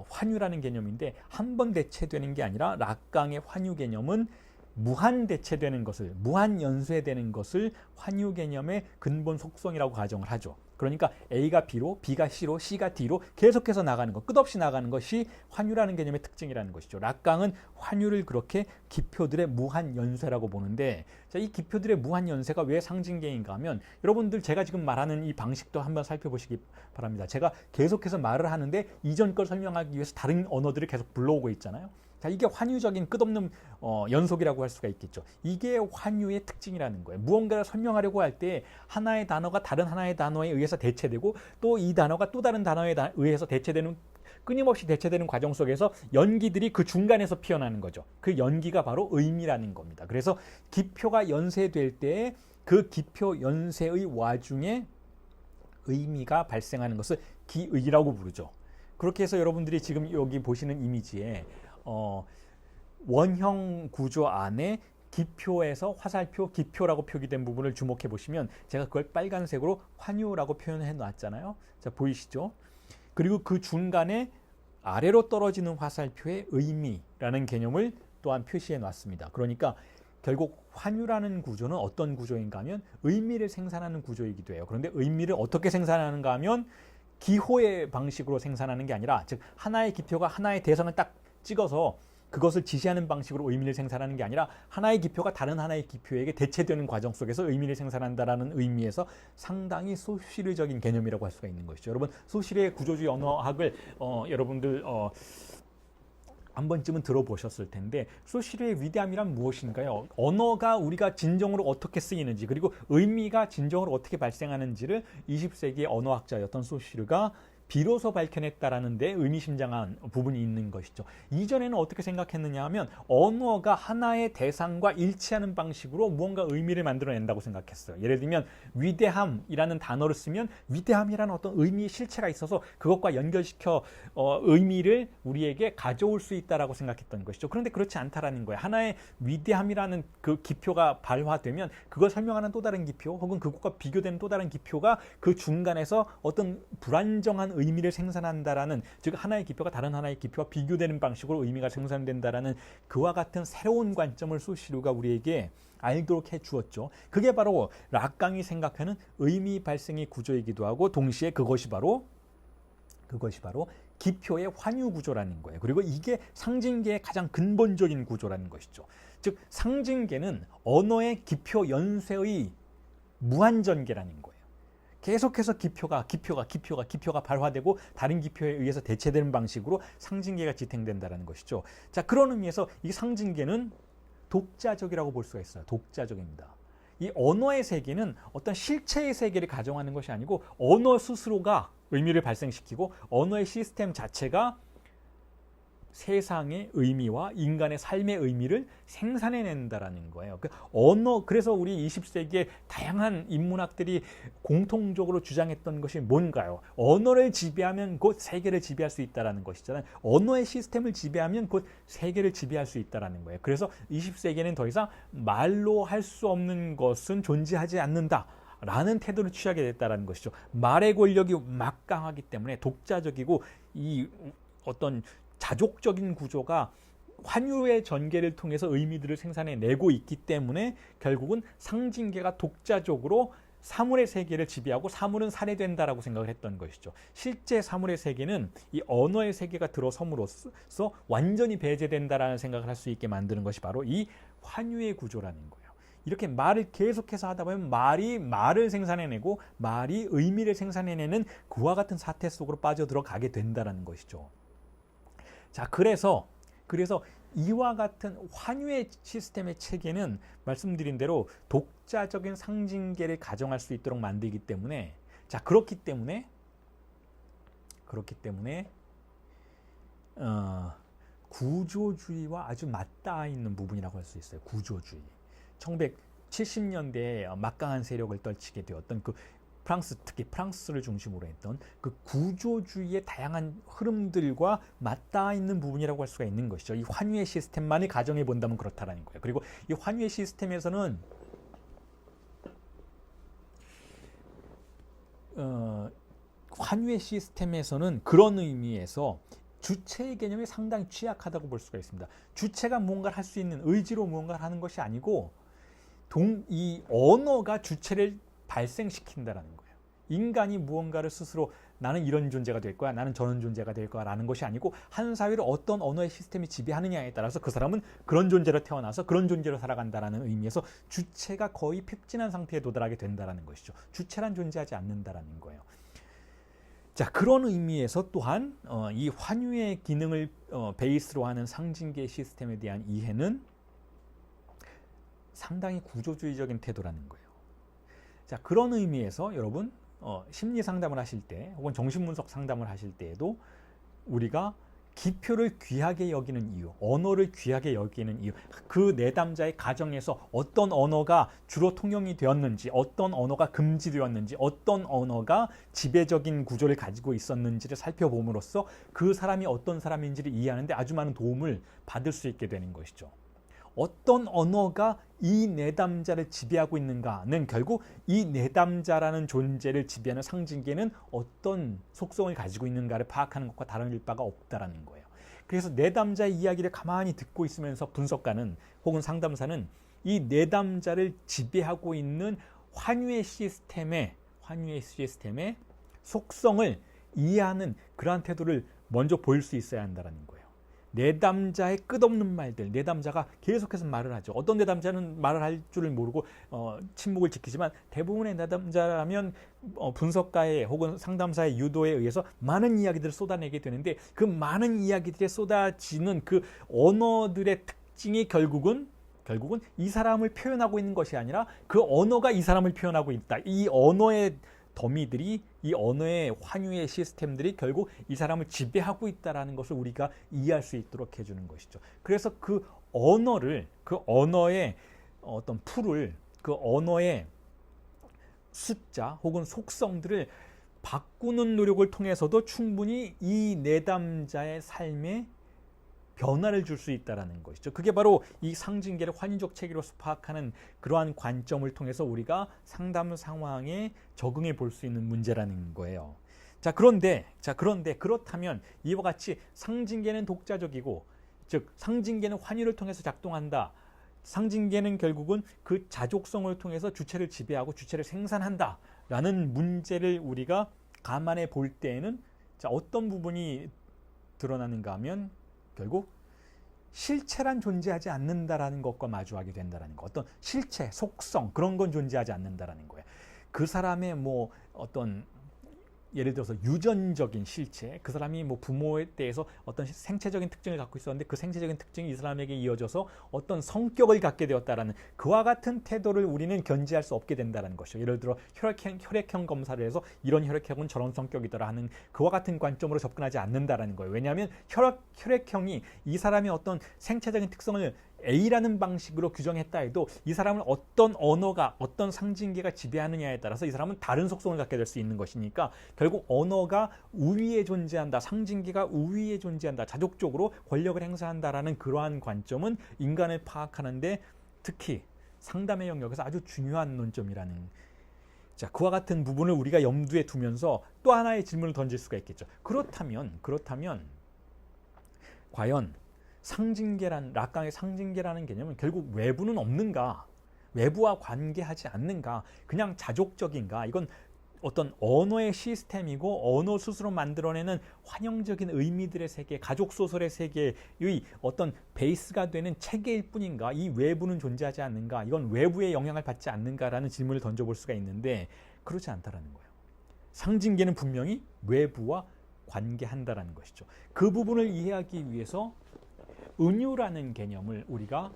환유라는 개념인데, 한 번 대체되는 게 아니라 락강의 환유 개념은 무한 대체되는 것을, 무한 연쇄되는 것을 환유 개념의 근본 속성이라고 가정을 하죠. 그러니까 A가 B로, B가 C로, C가 D로 계속해서 나가는 것, 끝없이 나가는 것이 환유라는 개념의 특징이라는 것이죠. 락강은 환유를 그렇게 기표들의 무한 연쇄라고 보는데, 자, 이 기표들의 무한 연쇄가 왜 상징계인가 하면, 여러분들 제가 지금 말하는 이 방식도 한번 살펴보시기 바랍니다. 제가 계속해서 말을 하는데 이전 걸 설명하기 위해서 다른 언어들을 계속 불러오고 있잖아요. 자, 자, 이게 환유적인 끝없는 연속이라고 할 수가 있겠죠. 이게 환유의 특징이라는 거예요. 무언가를 설명하려고 할 때 하나의 단어가 다른 하나의 단어에 의해서 대체되고 또 이 단어가 또 다른 단어에 의해서 대체되는, 끊임없이 대체되는 과정 속에서 연기들이 그 중간에서 피어나는 거죠. 그 연기가 바로 의미라는 겁니다. 그래서 기표가 연쇄될 때 그 기표 연쇄의 와중에 의미가 발생하는 것을 기의라고 부르죠. 그렇게 해서 여러분들이 지금 여기 보시는 이미지에 원형 구조 안에 기표에서 화살표, 기표라고 표기된 부분을 주목해 보시면 제가 그걸 빨간색으로 환유라고 표현해 놨잖아요. 자, 보이시죠? 그리고 그 중간에 아래로 떨어지는 화살표의 의미라는 개념을 또한 표시해 놨습니다. 그러니까 결국 환유라는 구조는 어떤 구조인가 하면 의미를 생산하는 구조이기도 해요. 그런데 의미를 어떻게 생산하는가 하면 기호의 방식으로 생산하는 게 아니라, 즉 하나의 기표가 하나의 대상을 딱 찍어서 그것을 지시하는 방식으로 의미를 생산하는 게 아니라 하나의 기표가 다른 하나의 기표에게 대체되는 과정 속에서 의미를 생산한다라는 의미에서 상당히 소시르적인 개념이라고 할 수가 있는 것이죠. 여러분, 소시르의 구조주의 언어학을 여러분들 한 번쯤은 들어보셨을 텐데, 소시르의 위대함이란 무엇인가요? 언어가 우리가 진정으로 어떻게 쓰이는지, 그리고 의미가 진정으로 어떻게 발생하는지를 20세기의 언어학자였던 소시르가 비로소 밝혀냈다라는 데 의미심장한 부분이 있는 것이죠. 이전에는 어떻게 생각했느냐 하면 언어가 하나의 대상과 일치하는 방식으로 무언가 의미를 만들어낸다고 생각했어요. 예를 들면 위대함이라는 단어를 쓰면 위대함이라는 어떤 의미의 실체가 있어서 그것과 연결시켜 의미를 우리에게 가져올 수 있다라고 생각했던 것이죠. 그런데 그렇지 않다라는 거예요. 하나의 위대함이라는 그 기표가 발화되면 그걸 설명하는 또 다른 기표, 혹은 그것과 비교되는 또 다른 기표가 그 중간에서 어떤 불안정한 의미를 생산한다라는, 즉 하나의 기표가 다른 하나의 기표와 비교되는 방식으로 의미가 생산된다라는 그와 같은 새로운 관점을 소시르가 우리에게 알도록 해주었죠. 그게 바로 락강이 생각하는 의미 발생의 구조이기도 하고, 동시에 그것이 바로 기표의 환유 구조라는 거예요. 그리고 이게 상징계의 가장 근본적인 구조라는 것이죠. 즉 상징계는 언어의 기표 연쇄의 무한전개라는 거예요. 계속해서 기표가 발화되고 다른 기표에 의해서 대체되는 방식으로 상징계가 지탱된다는 것이죠. 자, 그런 의미에서 이 상징계는 독자적이라고 볼 수가 있어요. 독자적입니다. 이 언어의 세계는 어떤 실체의 세계를 가정하는 것이 아니고 언어 스스로가 의미를 발생시키고 언어의 시스템 자체가 세상의 의미와 인간의 삶의 의미를 생산해낸다라는 거예요. 그래서 우리 20세기의 다양한 인문학들이 공통적으로 주장했던 것이 뭔가요? 언어를 지배하면 곧 세계를 지배할 수 있다는 것이잖아요. 언어의 시스템을 지배하면 곧 세계를 지배할 수 있다는 거예요. 그래서 20세기에는 더 이상 말로 할 수 없는 것은 존재하지 않는다 라는 태도를 취하게 됐다는 것이죠. 말의 권력이 막강하기 때문에 독자적이고 이 어떤 자족적인 구조가 환유의 전개를 통해서 의미들을 생산해내고 있기 때문에 결국은 상징계가 독자적으로 사물의 세계를 지배하고 사물은 살해된다라고 생각을 했던 것이죠. 실제 사물의 세계는 이 언어의 세계가 들어섬으로써 완전히 배제된다라는 생각을 할 수 있게 만드는 것이 바로 이 환유의 구조라는 거예요. 이렇게 말을 계속해서 하다 보면 말이 말을 생산해내고 말이 의미를 생산해내는 그와 같은 사태 속으로 빠져들어가게 된다는 것이죠. 자, 그래서 이와 같은 환유의 시스템의 체계는 말씀드린 대로 독자적인 상징계를 가정할 수 있도록 만들기 때문에, 자, 그렇기 때문에 구조주의와 아주 맞닿아 있는 부분이라고 할 수 있어요. 구조주의. 1970년대에 막강한 세력을 떨치게 되었던 그 프랑스, 특히 프랑스를 중심으로 했던 그 구조주의의 다양한 흐름들과 맞닿아 있는 부분이라고 할 수가 있는 것이죠. 이 환유의 시스템만을 가정해 본다면 그렇다라는 거예요. 그리고 이 환유의 시스템에서는 그런 의미에서 주체의 개념이 상당히 취약하다고 볼 수가 있습니다. 주체가 무언가를 할 수 있는 의지로 무언가를 하는 것이 아니고 이 언어가 주체를 발생시킨다는 거예요. 인간이 무언가를 스스로 나는 이런 존재가 될 거야, 나는 저런 존재가 될 거야 라는 것이 아니고 한 사회를 어떤 언어의 시스템이 지배하느냐에 따라서 그 사람은 그런 존재로 태어나서 그런 존재로 살아간다는 의미에서 주체가 거의 팽진한 상태에 도달하게 된다는 것이죠. 주체란 존재하지 않는다는 거예요. 자, 그런 의미에서 또한 이 환유의 기능을 베이스로 하는 상징계 시스템에 대한 이해는 상당히 구조주의적인 태도라는 거예요. 자, 그런 의미에서 여러분 심리 상담을 하실 때 혹은 정신분석 상담을 하실 때에도 우리가 기표를 귀하게 여기는 이유, 언어를 귀하게 여기는 이유, 그 내담자의 가정에서 어떤 언어가 주로 통용이 되었는지, 어떤 언어가 금지되었는지, 어떤 언어가 지배적인 구조를 가지고 있었는지를 살펴봄으로써 그 사람이 어떤 사람인지를 이해하는데 아주 많은 도움을 받을 수 있게 되는 것이죠. 어떤 언어가 이 내담자를 지배하고 있는가는 결국 이 내담자라는 존재를 지배하는 상징계는 어떤 속성을 가지고 있는가를 파악하는 것과 다를 바가 없다라는 거예요. 그래서 내담자의 이야기를 가만히 듣고 있으면서 분석가는 혹은 상담사는 이 내담자를 지배하고 있는 환유의 시스템의 속성을 이해하는 그러한 태도를 먼저 보일 수 있어야 한다는 거예요. 내담자의 끝없는 말들, 내담자가 계속해서 말을 하죠. 어떤 내담자는 말을 할 줄을 모르고 침묵을 지키지만 대부분의 내담자라면 분석가의 혹은 상담사의 유도에 의해서 많은 이야기들을 쏟아내게 되는데 그 많은 이야기들에 쏟아지는 그 언어들의 특징이 결국은 이 사람을 표현하고 있는 것이 아니라 그 언어가 이 사람을 표현하고 있다. 이 언어의 더미들이, 이 언어의 환유의 시스템들이 결국 이 사람을 지배하고 있다는 것을 우리가 이해할 수 있도록 해주는 것이죠. 그래서 그 언어의 어떤 풀을, 그 언어의 숫자 혹은 속성들을 바꾸는 노력을 통해서도 충분히 이 내담자의 삶에 변화를 줄 수 있다는 것이죠. 그게 바로 이 상징계를 환유적 체계로서 파악하는 그러한 관점을 통해서 우리가 상담 상황에 적응해 볼 수 있는 문제라는 거예요. 자, 그런데 그렇다면 이와 같이 상징계는 독자적이고, 즉 상징계는 환유를 통해서 작동한다. 상징계는 결국은 그 자족성을 통해서 주체를 지배하고 주체를 생산한다라는 문제를 우리가 감안해 볼 때에는 자, 어떤 부분이 드러나는가 하면 결국 실체란 존재하지 않는다라는 것과 마주하게 된다라는 거. 어떤 실체, 속성 그런 건 존재하지 않는다라는 거예요. 그 사람의 뭐 어떤 예를 들어서 유전적인 실체, 그 사람이 뭐 부모에 대해서 어떤 생체적인 특징을 갖고 있었는데 그 생체적인 특징이 이 사람에게 이어져서 어떤 성격을 갖게 되었다라는 그와 같은 태도를 우리는 견지할 수 없게 된다는 것이죠. 예를 들어 혈액형 검사를 해서 이런 혈액형은 저런 성격이더라 하는 그와 같은 관점으로 접근하지 않는다라는 거예요. 왜냐하면 혈액형이 이 사람의 어떤 생체적인 특성을 A라는 방식으로 규정했다 해도 이 사람을 어떤 언어가, 어떤 상징계가 지배하느냐에 따라서 이 사람은 다른 속성을 갖게 될 수 있는 것이니까 결국 언어가 우위에 존재한다, 상징계가 우위에 존재한다, 자족적으로 권력을 행사한다라는 그러한 관점은 인간을 파악하는데 특히 상담의 영역에서 아주 중요한 논점이라는, 자, 그와 같은 부분을 우리가 염두에 두면서 또 하나의 질문을 던질 수가 있겠죠. 그렇다면 과연 락강의 상징계라는 개념은 결국 외부는 없는가? 외부와 관계하지 않는가? 그냥 자족적인가? 이건 어떤 언어의 시스템이고 언어 스스로 만들어내는 환영적인 의미들의 세계, 가족소설의 세계의 어떤 베이스가 되는 체계일 뿐인가? 이 외부는 존재하지 않는가? 이건 외부의 영향을 받지 않는가라는 질문을 던져볼 수가 있는데 그렇지 않다라는 거예요. 상징계는 분명히 외부와 관계한다라는 것이죠. 그 부분을 이해하기 위해서 은유라는 개념을 우리가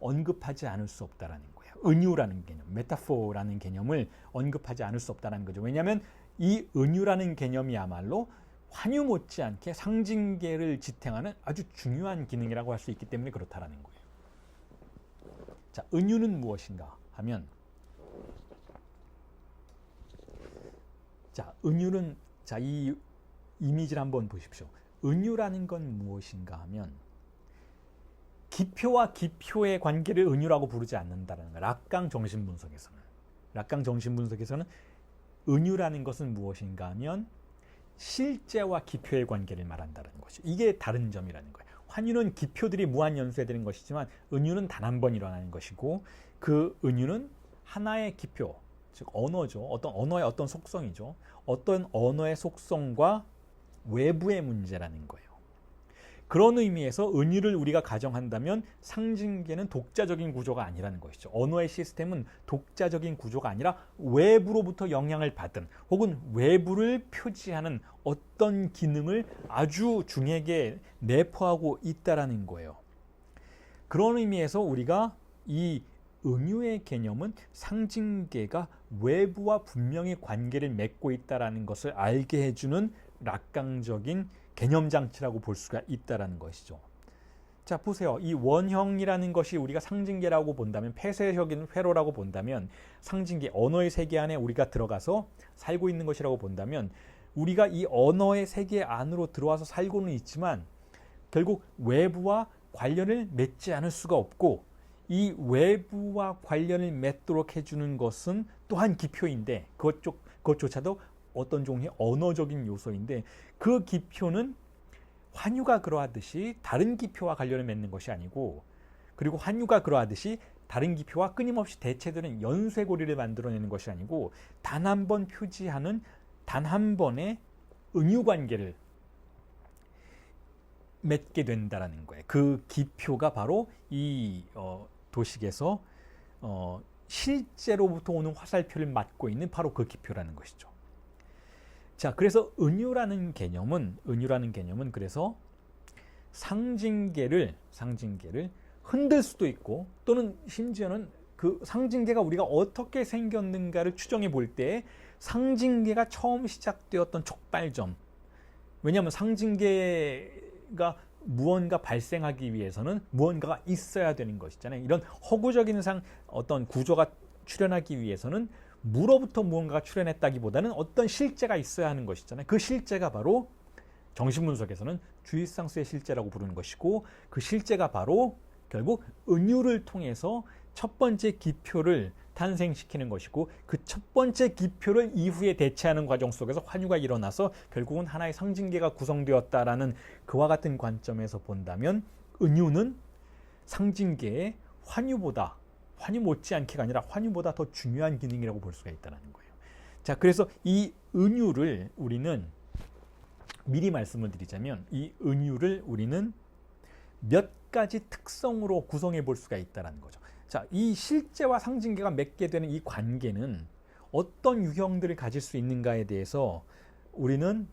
언급하지 않을 수 없다라는 거예요. 은유라는 개념, 메타포라는 개념을 언급하지 않을 수 없다는 거죠. 왜냐하면 이 은유라는 개념이야말로 환유 못지않게 상징계를 지탱하는 아주 중요한 기능이라고 할 수 있기 때문에 그렇다라는 거예요. 자, 은유는 무엇인가 하면, 자, 은유는, 자, 이 이미지를 한번 보십시오. 은유라는 건 무엇인가 하면 기표와 기표의 관계를 은유라고 부르지 않는다는 거예요. 락강 정신분석에서는 은유라는 것은 무엇인가 하면 실제와 기표의 관계를 말한다는 것이죠. 이게 다른 점이라는 거예요. 환유는 기표들이 무한 연쇄되는 것이지만 은유는 단 한 번 일어나는 것이고 그 은유는 하나의 기표, 즉 언어죠. 어떤 언어의 어떤 속성이죠. 어떤 언어의 속성과 외부의 문제라는 거예요. 그런 의미에서 은유를 우리가 가정한다면 상징계는 독자적인 구조가 아니라는 것이죠. 언어의 시스템은 독자적인 구조가 아니라 외부로부터 영향을 받은 혹은 외부를 표지하는 어떤 기능을 아주 중요하게 내포하고 있다라는 거예요. 그런 의미에서 우리가 이 은유의 개념은 상징계가 외부와 분명히 관계를 맺고 있다는 것을 알게 해주는 락강적인 개념장치라고 볼 수가 있다는 것이죠. 자, 보세요. 이 원형이라는 것이 우리가 상징계라고 본다면, 폐쇄적인 회로라고 본다면, 상징계, 언어의 세계 안에 우리가 들어가서 살고 있는 것이라고 본다면, 우리가 이 언어의 세계 안으로 들어와서 살고는 있지만 결국 외부와 관련을 맺지 않을 수가 없고, 이 외부와 관련을 맺도록 해주는 것은 또한 기표인데, 그것조차도 어떤 종류의 언어적인 요소인데, 그 기표는 환유가 그러하듯이 다른 기표와 관련을 맺는 것이 아니고, 그리고 환유가 그러하듯이 다른 기표와 끊임없이 대체되는 연쇄고리를 만들어내는 것이 아니고, 단 한 번 표지하는 단 한 번의 은유관계를 맺게 된다는 거예요. 그 기표가 바로 이 도식에서 실제로부터 오는 화살표를 맞고 있는 바로 그 기표라는 것이죠. 자, 그래서 은유라는 개념은 그래서 상징계를 흔들 수도 있고, 또는 심지어는 그 상징계가 우리가 어떻게 생겼는가를 추정해 볼 때 상징계가 처음 시작되었던 촉발점, 왜냐하면 상징계가 무언가 발생하기 위해서는 무언가가 있어야 되는 것이잖아요. 이런 허구적인 어떤 구조가 출현하기 위해서는 무로부터 무언가가 출현했다기보다는 어떤 실제가 있어야 하는 것이잖아요. 그 실제가 바로 정신분석에서는 주입상수의 실제라고 부르는 것이고, 그 실제가 바로 결국 은유를 통해서 첫 번째 기표를 탄생시키는 것이고, 그 첫 번째 기표를 이후에 대체하는 과정 속에서 환유가 일어나서 결국은 하나의 상징계가 구성되었다라는 그와 같은 관점에서 본다면, 은유는 상징계의 환유 못지않게가 아니라 환유보다 더 중요한 기능이라고 볼 수가 있다는 거예요. 자, 그래서 이 은유를 우리는 미리 말씀을 드리자면, 이 은유를 우리는 몇 가지 특성으로 구성해 볼 수가 있다는 거죠. 자, 이 실제와 상징계가 맺게 되는 이 관계는 어떤 유형들을 가질 수 있는가에 대해서 우리는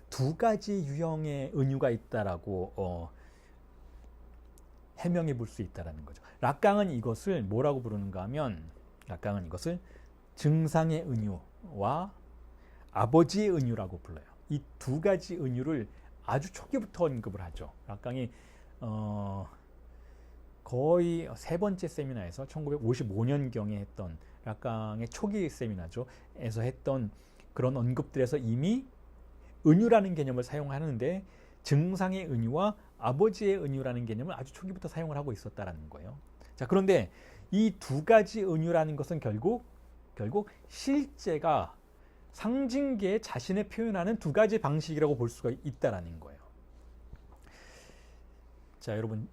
두 가지 유형의 은유가 있다라고 해명해 볼 수 있다는 거죠. 락강은 이것을 뭐라고 부르는가 하면, 락강은 이것을 증상의 은유와 아버지의 은유라고 불러요. 이 두 가지 은유를 아주 초기부터 언급을 하죠. 락강이 거의 세 번째 세미나에서 1955년경에 했던 락강의 초기 세미나죠. 에서 했던 그런 언급들에서 이미 은유라는 개념을 사용하는데, 증상의 은유와 아버지의 은유라는 개념을 아주 초기부터 사용을 하고 있었다라는 거예요. 자, 그런데 이 두 가지 은유라는 것은 결국 실제가 상징계에 자신을 표현하는 두 가지 방식이라고 볼 수가 있다라는 거예요. 자, 여러분,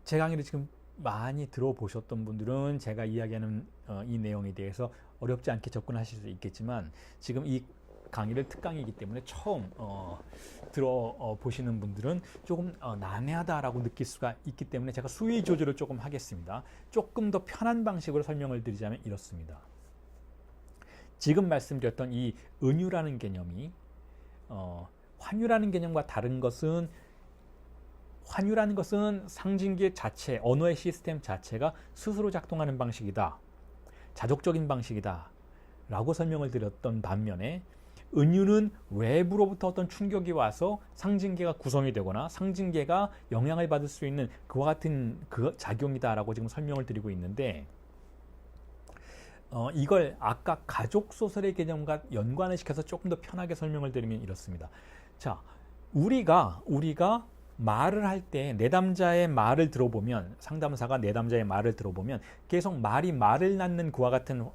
제 강의를 지금 많이 들어보셨던 분들은 제가 이야기하는 이 내용에 대해서 어렵지 않게 접근하실 수 있겠지만, 지금 이 강의를 특강이기 때문에 처음 들어보시는 분들은 조금 난해하다라고 느낄 수가 있기 때문에 제가 수위 조절을 조금 하겠습니다. 조금 더 편한 방식으로 설명을 드리자면 이렇습니다. 지금 말씀드렸던 이 은유라는 개념이 환유라는 개념과 다른 것은, 환유라는 것은 상징계 자체, 언어의 시스템 자체가 스스로 작동하는 방식이다, 자족적인 방식이다 라고 설명을 드렸던 반면에, 은유는 외부로부터 어떤 충격이 와서 상징계가 구성이 되거나 상징계가 영향을 받을 수 있는 그와 같은 그 작용이다라고 지금 설명을 드리고 있는데, 이걸 아까 가족소설의 개념과 연관을 시켜서 조금 더 편하게 설명을 드리면 이렇습니다. 자, 우리가 말을 할 때 내담자의 말을 들어보면, 상담사가 내담자의 말을 들어보면 계속 말을 낳는 그와 같은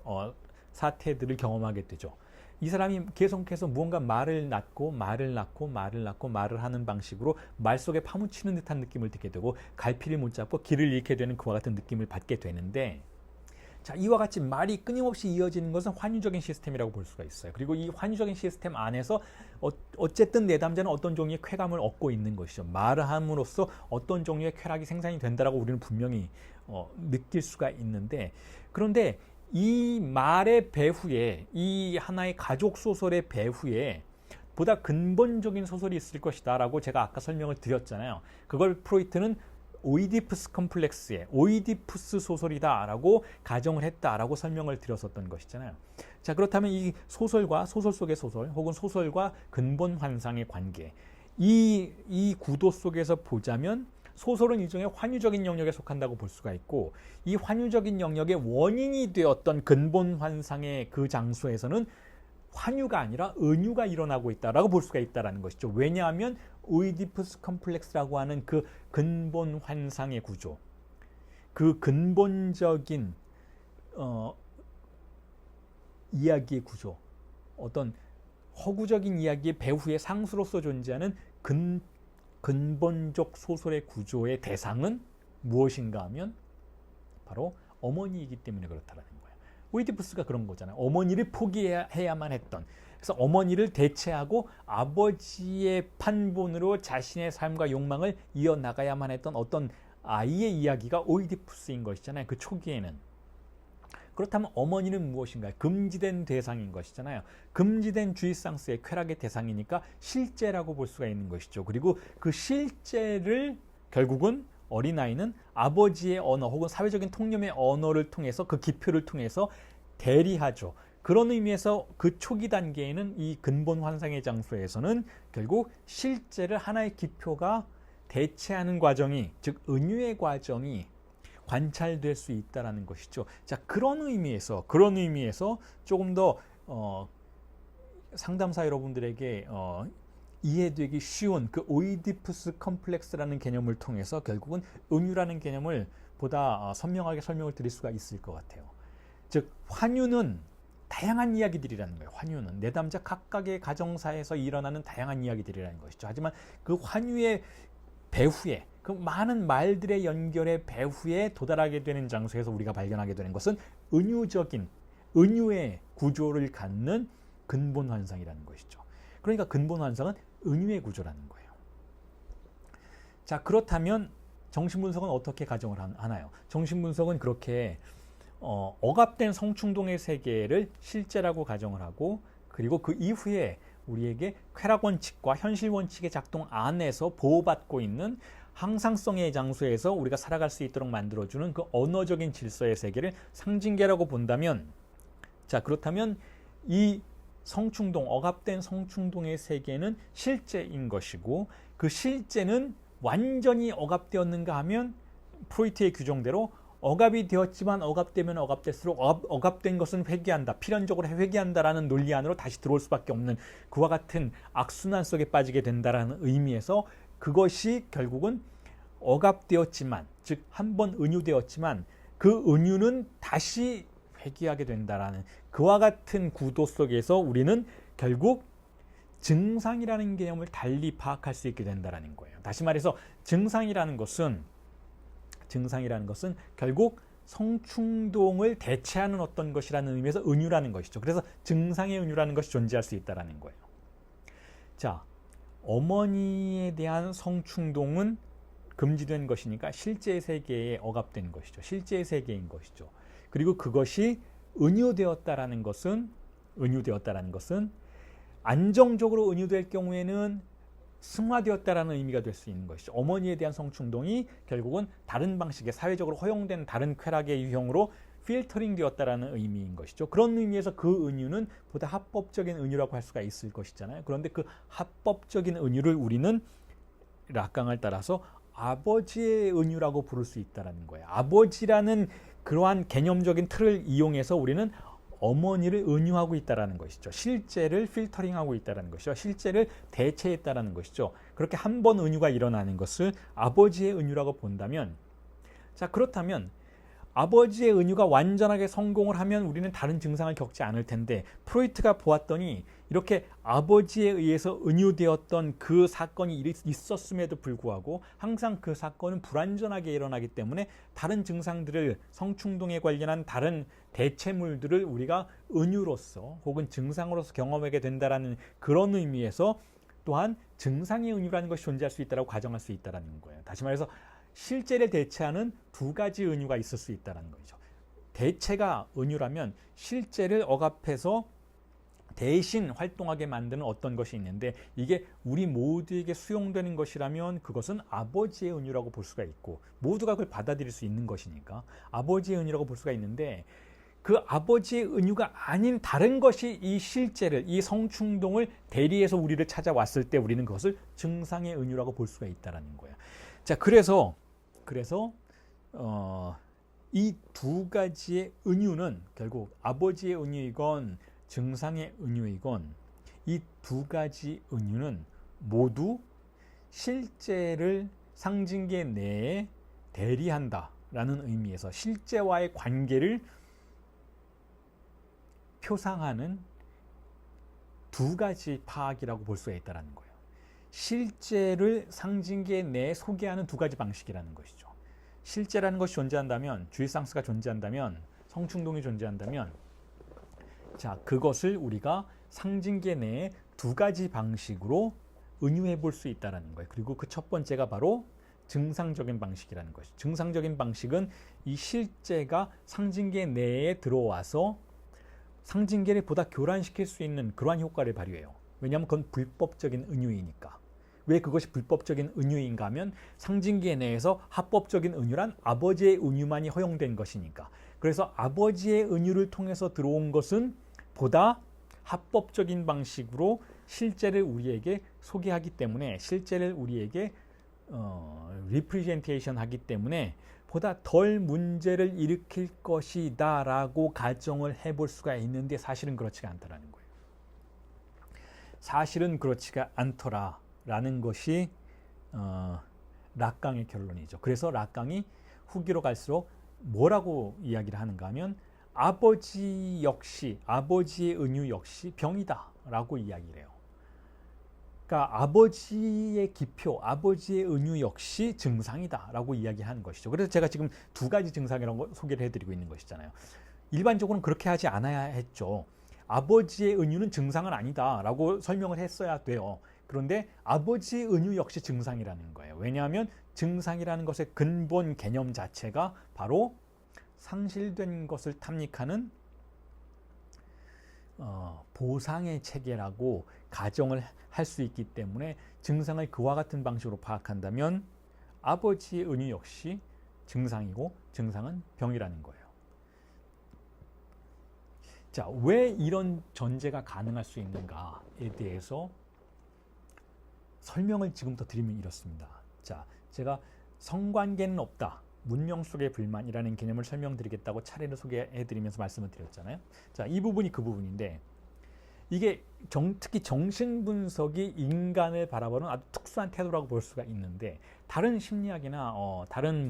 사태들을 경험하게 되죠. 이 사람이 계속해서 무언가 말을 낳고 말을 하는 방식으로 말 속에 파묻히는 듯한 느낌을 듣게 되고, 갈피를 못 잡고 길을 잃게 되는 그와 같은 느낌을 받게 되는데, 자, 이와 같이 말이 끊임없이 이어지는 것은 환유적인 시스템이라고 볼 수가 있어요. 그리고 이 환유적인 시스템 안에서 어쨌든 내담자는 어떤 종류의 쾌감을 얻고 있는 것이죠. 말을 함으로써 어떤 종류의 쾌락이 생산이 된다라고 우리는 분명히 느낄 수가 있는데, 그런데 이 말의 배후에, 이 하나의 가족 소설의 배후에 보다 근본적인 소설이 있을 것이다 라고 제가 아까 설명을 드렸잖아요. 그걸 프로이트는 오이디푸스 컴플렉스의 오이디푸스 소설이다 라고 가정을 했다 라고 설명을 드렸었던 것이잖아요. 자, 그렇다면 이 소설과 소설 속의 소설, 혹은 소설과 근본 환상의 관계, 이 구도 속에서 보자면 소설은 일종의 환유적인 영역에 속한다고 볼 수가 있고, 이 환유적인 영역의 원인이 되었던 근본 환상의 그 장소에서는 환유가 아니라 은유가 일어나고 있다라고 볼 수가 있다는 것이죠. 왜냐하면 오이디푸스 컴플렉스라고 하는 그 근본 환상의 구조, 그 근본적인 이야기의 구조, 어떤 허구적인 이야기의 배후의 상수로서 존재하는 근본적 소설의 구조의 대상은 무엇인가 하면 바로 어머니이기 때문에 그렇다라는 거예요. 오이디푸스가 그런 거잖아요. 어머니를 포기해야만 했던, 그래서 어머니를 대체하고 아버지의 판본으로 자신의 삶과 욕망을 이어나가야만 했던 어떤 아이의 이야기가 오이디푸스인 것이잖아요. 그 초기에는. 그렇다면 어머니는 무엇인가요? 금지된 대상인 것이잖아요. 금지된 주이상스의 쾌락의 대상이니까 실제라고 볼 수가 있는 것이죠. 그리고 그 실제를 결국은 어린아이는 아버지의 언어 혹은 사회적인 통념의 언어를 통해서, 그 기표를 통해서 대리하죠. 그런 의미에서 그 초기 단계에는 이 근본 환상의 장소에서는 결국 실제를 하나의 기표가 대체하는 과정이, 즉 은유의 과정이 관찰될 수 있다는 것이죠. 자, 그런 의미에서 조금 더 상담사 여러분들에게 이해되기 쉬운 그 오이디푸스 컴플렉스라는 개념을 통해서 결국은 은유라는 개념을 보다 선명하게 설명을 드릴 수가 있을 것 같아요. 즉, 환유는 다양한 이야기들이라는 거예요. 환유는 내담자 각각의 가정사에서 일어나는 다양한 이야기들이라는 것이죠. 하지만 그 환유의 배후에, 그 많은 말들의 연결의 배후에 도달하게 되는 장소에서 우리가 발견하게 되는 것은 은유적인, 은유의 구조를 갖는 근본 환상이라는 것이죠. 그러니까 근본 환상은 은유의 구조라는 거예요. 자, 그렇다면 정신분석은 어떻게 가정을 하나요? 정신분석은 그렇게 억압된 성충동의 세계를 실제라고 가정을 하고, 그리고 그 이후에 우리에게 쾌락 원칙과 현실 원칙의 작동 안에서 보호받고 있는 항상성의 장소에서 우리가 살아갈 수 있도록 만들어주는 그 언어적인 질서의 세계를 상징계라고 본다면, 자, 그렇다면 이 성충동, 억압된 성충동의 세계는 실제인 것이고, 그 실제는 완전히 억압되었는가 하면 프로이트의 규정대로 억압이 되었지만 억압되면 억압될수록 억압된 것은 회귀한다, 필연적으로 회귀한다라는 논리 안으로 다시 들어올 수밖에 없는 그와 같은 악순환 속에 빠지게 된다라는 의미에서 그것이 결국은 억압되었지만, 즉 한 번 은유되었지만 그 은유는 다시 회귀하게 된다라는 그와 같은 구도 속에서 우리는 결국 증상이라는 개념을 달리 파악할 수 있게 된다라는 거예요. 다시 말해서 증상이라는 것은 결국 성충동을 대체하는 어떤 것이라는 의미에서 은유라는 것이죠. 그래서 증상의 은유라는 것이 존재할 수 있다라는 거예요. 자, 어머니에 대한 성충동은 금지된 것이니까 실제 세계에 억압된 것이죠. 실제 세계인 것이죠. 그리고 그것이 은유되었다라는 것은 안정적으로 은유될 경우에는 승화되었다라는 의미가 될 수 있는 것이죠. 어머니에 대한 성충동이 결국은 다른 방식의 사회적으로 허용된 다른 쾌락의 유형으로 필터링 되었다라는 의미인 것이죠. 그런 의미에서 그 은유는 보다 합법적인 은유라고 할 수가 있을 것이잖아요. 그런데 그 합법적인 은유를 우리는 락강을 따라서 아버지의 은유라고 부를 수 있다는 거예요. 아버지라는 그러한 개념적인 틀을 이용해서 우리는 어머니를 은유하고 있다는 것이죠. 실제를 필터링하고 있다는 것이죠. 실제를 대체했다는 것이죠. 그렇게 한 번 은유가 일어나는 것을 아버지의 은유라고 본다면, 자, 그렇다면 아버지의 은유가 완전하게 성공을 하면 우리는 다른 증상을 겪지 않을 텐데, 프로이트가 보았더니 이렇게 아버지에 의해서 은유되었던 그 사건이 있었음에도 불구하고 항상 그 사건은 불완전하게 일어나기 때문에 다른 증상들을, 성충동에 관련한 다른 대체물들을 우리가 은유로서 혹은 증상으로서 경험하게 된다라는 그런 의미에서 또한 증상의 은유라는 것이 존재할 수 있다고 가정할 수 있다는 거예요. 다시 말해서 실제를 대체하는 두 가지 은유가 있을 수 있다는 거죠. 대체가 은유라면 실제를 억압해서 대신 활동하게 만드는 어떤 것이 있는데, 이게 우리 모두에게 수용되는 것이라면 그것은 아버지의 은유라고 볼 수가 있고, 모두가 그걸 받아들일 수 있는 것이니까 아버지의 은유라고 볼 수가 있는데, 그 아버지의 은유가 아닌 다른 것이 이 실제를, 이 성충동을 대리해서 우리를 찾아왔을 때 우리는 그것을 증상의 은유라고 볼 수가 있다는 거예요. 자, 그래서 이 두 가지의 은유는 결국 아버지의 은유이건 증상의 은유이건, 이 두 가지 은유는 모두 실제를 상징계 내에 대리한다라는 의미에서 실제와의 관계를 표상하는 두 가지 파악이라고 볼 수가 있다는 거예요. 실제를 상징계 내에 소개하는 두 가지 방식이라는 것이죠. 실제라는 것이 존재한다면, 주의상스가 존재한다면, 성충동이 존재한다면, 자, 그것을 우리가 상징계 내에 두 가지 방식으로 은유해 볼 수 있다는 거예요. 그리고 그 첫 번째가 바로 증상적인 방식이라는 것이죠. 증상적인 방식은 이 실제가 상징계 내에 들어와서 상징계를 보다 교란시킬 수 있는 그러한 효과를 발휘해요. 왜냐하면 그건 불법적인 은유이니까. 왜 그것이 불법적인 은유인가 하면 상징계 내에서 합법적인 은유란 아버지의 은유만이 허용된 것이니까. 그래서 아버지의 은유를 통해서 들어온 것은 보다 합법적인 방식으로 실제를 우리에게 소개하기 때문에, 실제를 우리에게 리프레젠테이션 하기 때문에 보다 덜 문제를 일으킬 것이다 라고 가정을 해볼 수가 있는데, 사실은 그렇지가 않다라는 거예요. 사실은 그렇지가 않더라 라는 것이 락강의 결론이죠. 그래서 락강이 후기로 갈수록 뭐라고 이야기를 하는가 하면, 아버지 역시, 아버지의 은유 역시 병이다 라고 이야기를 해요. 그러니까 아버지의 기표, 아버지의 은유 역시 증상이다 라고 이야기하는 것이죠. 그래서 제가 지금 두 가지 증상이라는 걸 소개를 해드리고 있는 것이잖아요. 일반적으로는 그렇게 하지 않아야 했죠. 아버지의 은유는 증상은 아니다 라고 설명을 했어야 돼요. 그런데 아버지의 은유 역시 증상이라는 거예요. 왜냐하면 증상이라는 것의 근본 개념 자체가 바로 상실된 것을 탐닉하는 보상의 체계라고 가정을 할 수 있기 때문에, 증상을 그와 같은 방식으로 파악한다면 아버지의 은유 역시 증상이고 증상은 병이라는 거예요. 자, 왜 이런 전제가 가능할 수 있는가에 대해서 설명을 지금부터 드리면 이렇습니다. 자, 제가 성관계는 없다, 문명 속의 불만이라는 개념을 설명드리겠다고 차례를 소개해드리면서 말씀을 드렸잖아요. 자, 이 부분이 그 부분인데, 이게 특히 정신분석이 인간을 바라보는 아주 특수한 태도라고 볼 수가 있는데, 다른 심리학이나 다른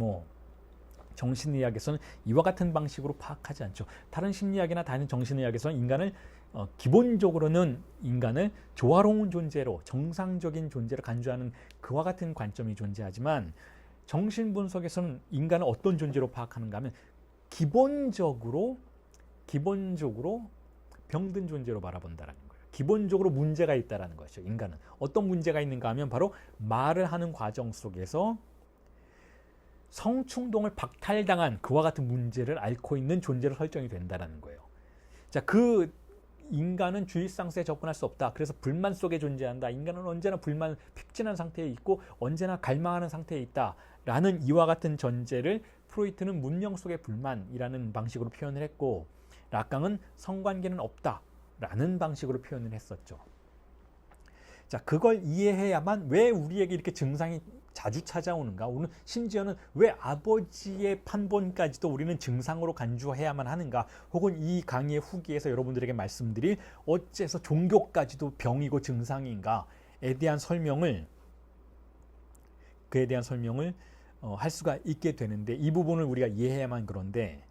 정신의학에서는 이와 같은 방식으로 파악하지 않죠. 다른 심리학이나 다른 정신의학에서는 인간을 기본적으로는 인간을 조화로운 존재로, 정상적인 존재로 간주하는 그와 같은 관점이 존재하지만, 정신분석에서는 인간을 어떤 존재로 파악하는가 하면 기본적으로 병든 존재로 바라본다는 거예요. 기본적으로 문제가 있다는 것이죠. 인간은 어떤 문제가 있는가 하면 바로 말을 하는 과정 속에서 성충동을 박탈당한 그와 같은 문제를 앓고 있는 존재로 설정이 된다는 거예요. 자, 그 인간은 주의상스에 접근할 수 없다. 그래서 불만 속에 존재한다. 인간은 언제나 픽진한 상태에 있고 언제나 갈망하는 상태에 있다. 라는 이와 같은 전제를 프로이트는 문명 속의 불만이라는 방식으로 표현을 했고, 락강은 성관계는 없다 라는 방식으로 표현을 했었죠. 자, 그걸 이해해야만 왜 우리에게 이렇게 증상이 자주 찾아오는가, 오늘 심지어는 왜 아버지의 판본까지도 우리는 증상으로 간주해야만 하는가, 혹은 이 강의의 후기에서 여러분들에게 말씀드릴 어째서 종교까지도 병이고 증상인가에 대한 설명을, 그에 대한 설명을 할 수가 있게 되는데 이 부분을 우리가 이해해야만 그런데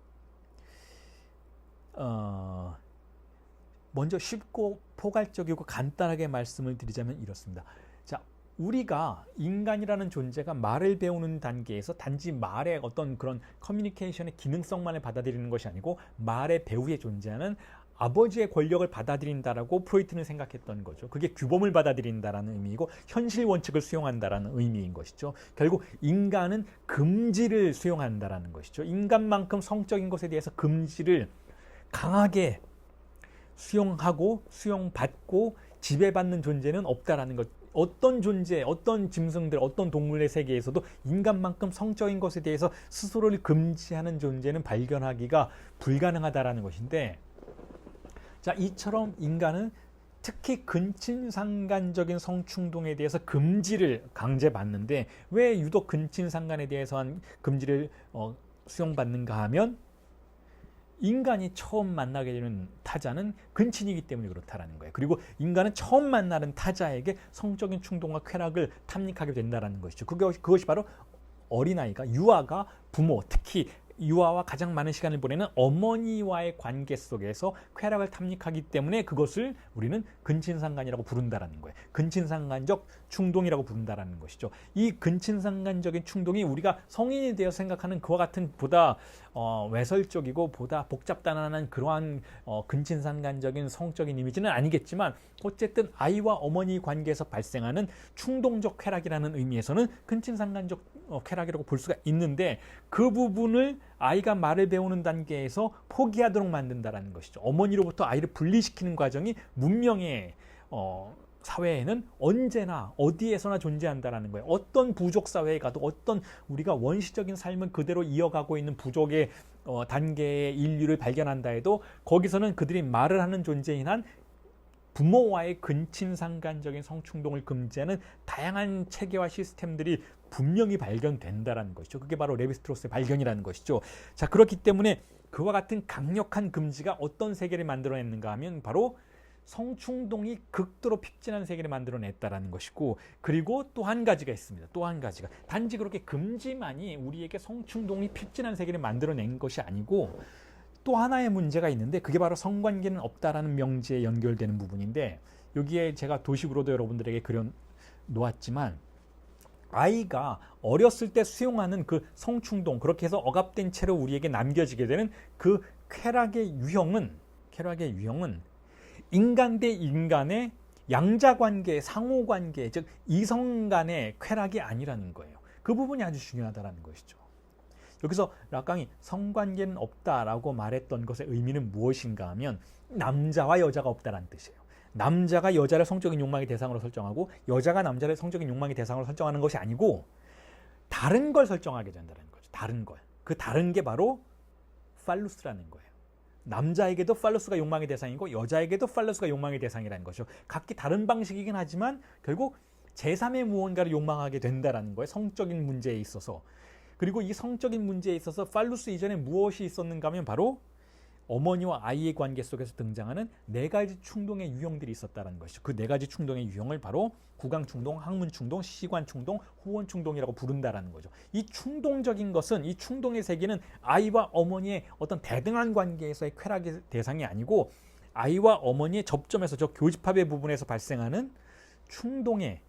먼저 쉽고 포괄적이고 간단하게 말씀을 드리자면 이렇습니다. 자, 우리가 인간이라는 존재가 말을 배우는 단계에서 단지 말의 어떤 그런 커뮤니케이션의 기능성만을 받아들이는 것이 아니고 말의 배후에 존재하는 아버지의 권력을 받아들인다라고 프로이트는 생각했던 거죠. 그게 규범을 받아들인다라는 의미이고 현실 원칙을 수용한다라는 의미인 것이죠. 결국 인간은 금지를 수용한다라는 것이죠. 인간만큼 성적인 것에 대해서 금지를 강하게 수용하고 수용받고 지배받는 존재는 없다라는 것. 어떤 존재, 어떤 짐승들, 어떤 동물의 세계에서도 인간만큼 성적인 것에 대해서 스스로를 금지하는 존재는 발견하기가 불가능하다라는 것인데, 자, 이처럼 인간은 특히 근친상간적인 성충동에 대해서 금지를 강제받는데 왜 유독 근친상간에 대해서 한 금지를 수용받는가 하면 인간이 처음 만나게 되는 타자는 근친이기 때문에 그렇다라는 거예요. 그리고 인간은 처음 만나는 타자에게 성적인 충동과 쾌락을 탐닉하게 된다는 것이죠. 그것이 바로 어린아이가, 유아가 부모, 특히 유아와 가장 많은 시간을 보내는 어머니와의 관계 속에서 쾌락을 탐닉하기 때문에 그것을 우리는 근친상간이라고 부른다라는 거예요. 근친상간적 충동이라고 부른다라는 것이죠. 이 근친상간적인 충동이 우리가 성인이 되어 생각하는 그와 같은 보다 외설적이고 보다 복잡단단한 그러한 근친상간적인 성적인 이미지는 아니겠지만 어쨌든 아이와 어머니 관계에서 발생하는 충동적 쾌락이라는 의미에서는 근친상간적 쾌락이라고 볼 수가 있는데 그 부분을 아이가 말을 배우는 단계에서 포기하도록 만든다는 것이죠. 어머니로부터 아이를 분리시키는 과정이 문명의 사회에는 언제나 어디에서나 존재한다는 거예요. 어떤 부족 사회에 가도 어떤 우리가 원시적인 삶을 그대로 이어가고 있는 부족의 단계의 인류를 발견한다 해도 거기서는 그들이 말을 하는 존재인 한 부모와의 근친상간적인 성충동을 금지하는 다양한 체계와 시스템들이 분명히 발견된다는 것이죠. 그게 바로 레비스트로스의 발견이라는 것이죠. 자, 그렇기 때문에 그와 같은 강력한 금지가 어떤 세계를 만들어냈는가 하면 바로 성충동이 극도로 픽진한 세계를 만들어냈다라는 것이고, 그리고 또 한 가지가 있습니다. 또 한 가지가 단지 그렇게 금지만이 우리에게 성충동이 픽진한 세계를 만들어낸 것이 아니고 또 하나의 문제가 있는데 그게 바로 성관계는 없다라는 명제에 연결되는 부분인데, 여기에 제가 도식으로도 여러분들에게 그려 놓았지만 아이가 어렸을 때 수용하는 그 성충동, 그렇게 해서 억압된 채로 우리에게 남겨지게 되는 그 쾌락의 유형은 인간 대 인간의 양자관계, 상호관계, 즉 이성 간의 쾌락이 아니라는 거예요. 그 부분이 아주 중요하다는 것이죠. 여기서 락강이 성관계는 없다라고 말했던 것의 의미는 무엇인가 하면 남자와 여자가 없다라는 뜻이에요. 남자가 여자를 성적인 욕망의 대상으로 설정하고 여자가 남자를 성적인 욕망의 대상으로 설정하는 것이 아니고 다른 걸 설정하게 된다는 거죠. 다른 걸. 그 다른 게 바로 팔루스라는 거예요. 남자에게도 팔루스가 욕망의 대상이고 여자에게도 팔루스가 욕망의 대상이라는 것이죠. 각기 다른 방식이긴 하지만 결국 제3의 무언가를 욕망하게 된다는 거예요. 성적인 문제에 있어서. 그리고 이 성적인 문제에 있어서 팔루스 이전에 무엇이 있었는가 하면 바로 어머니와 아이의 관계 속에서 등장하는 네 가지 충동의 유형들이 있었다는 것이죠. 그 네 가지 충동의 유형을 바로 구강충동, 항문충동, 시관충동, 호원충동이라고 부른다라는 거죠. 이 충동적인 것은, 이 충동의 세계는 아이와 어머니의 어떤 대등한 관계에서의 쾌락의 대상이 아니고 아이와 어머니의 접점에서, 저 교집합의 부분에서 발생하는 충동의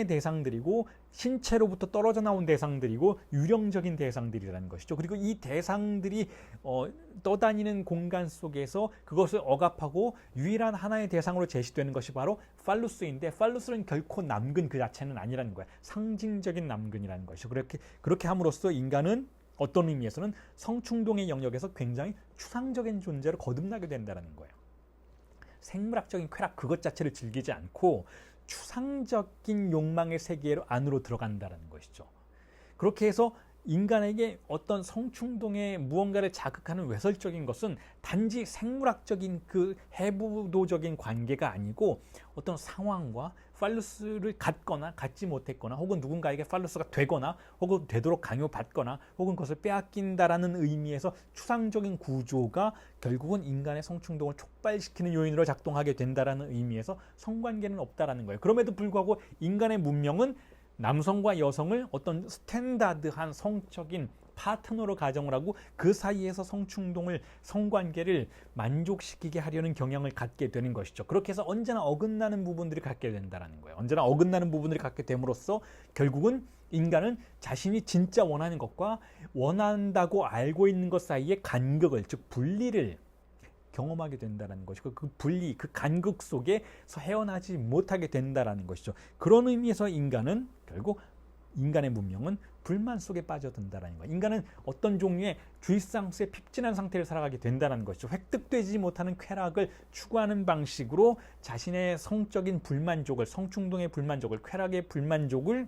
대상들이고 신체로부터 떨어져 나온 대상들이고 유령적인 대상들이라는 것이죠. 그리고 이 대상들이 떠다니는 공간 속에서 그것을 억압하고 유일한 하나의 대상으로 제시되는 것이 바로 팔루스인데, 팔루스는 결코 남근 그 자체는 아니라는 거야. 상징적인 남근이라는 것이죠. 그렇게 함으로써 인간은 어떤 의미에서는 성충동의 영역에서 굉장히 추상적인 존재로 거듭나게 된다는 거예요. 생물학적인 쾌락 그것 자체를 즐기지 않고 추상적인 욕망의 세계 안으로 들어간다는 것이죠. 그렇게 해서 인간에게 어떤 성충동의 무언가를 자극하는 외설적인 것은 단지 생물학적인 그 해부도적인 관계가 아니고 어떤 상황과 팔루스를 갖거나 갖지 못했거나 혹은 누군가에게 팔루스가 되거나 혹은 되도록 강요받거나 혹은 그것을 빼앗긴다라는 의미에서 추상적인 구조가 결국은 인간의 성충동을 촉발시키는 요인으로 작동하게 된다라는 의미에서 성관계는 없다라는 거예요. 그럼에도 불구하고 인간의 문명은 남성과 여성을 어떤 스탠다드한 성적인 파트너로 가정을 하고 그 사이에서 성충동을, 성관계를 만족시키게 하려는 경향을 갖게 되는 것이죠. 그렇게 해서 언제나 어긋나는 부분들이 갖게 된다는 거예요. 언제나 어긋나는 부분들이 갖게 됨으로써 결국은 인간은 자신이 진짜 원하는 것과 원한다고 알고 있는 것 사이의 간극을, 즉 분리를 경험하게 된다는 것이고, 그 분리, 그 간극 속에서 헤어나지 못하게 된다는 것이죠. 그런 의미에서 인간은 결국 인간의 문명은 불만 속에 빠져든다는 거예요. 인간은 어떤 종류의 주입상수에 핍진한 상태를 살아가게 된다는 것이죠. 획득되지 못하는 쾌락을 추구하는 방식으로 자신의 성적인 불만족을, 성충동의 불만족을, 쾌락의 불만족을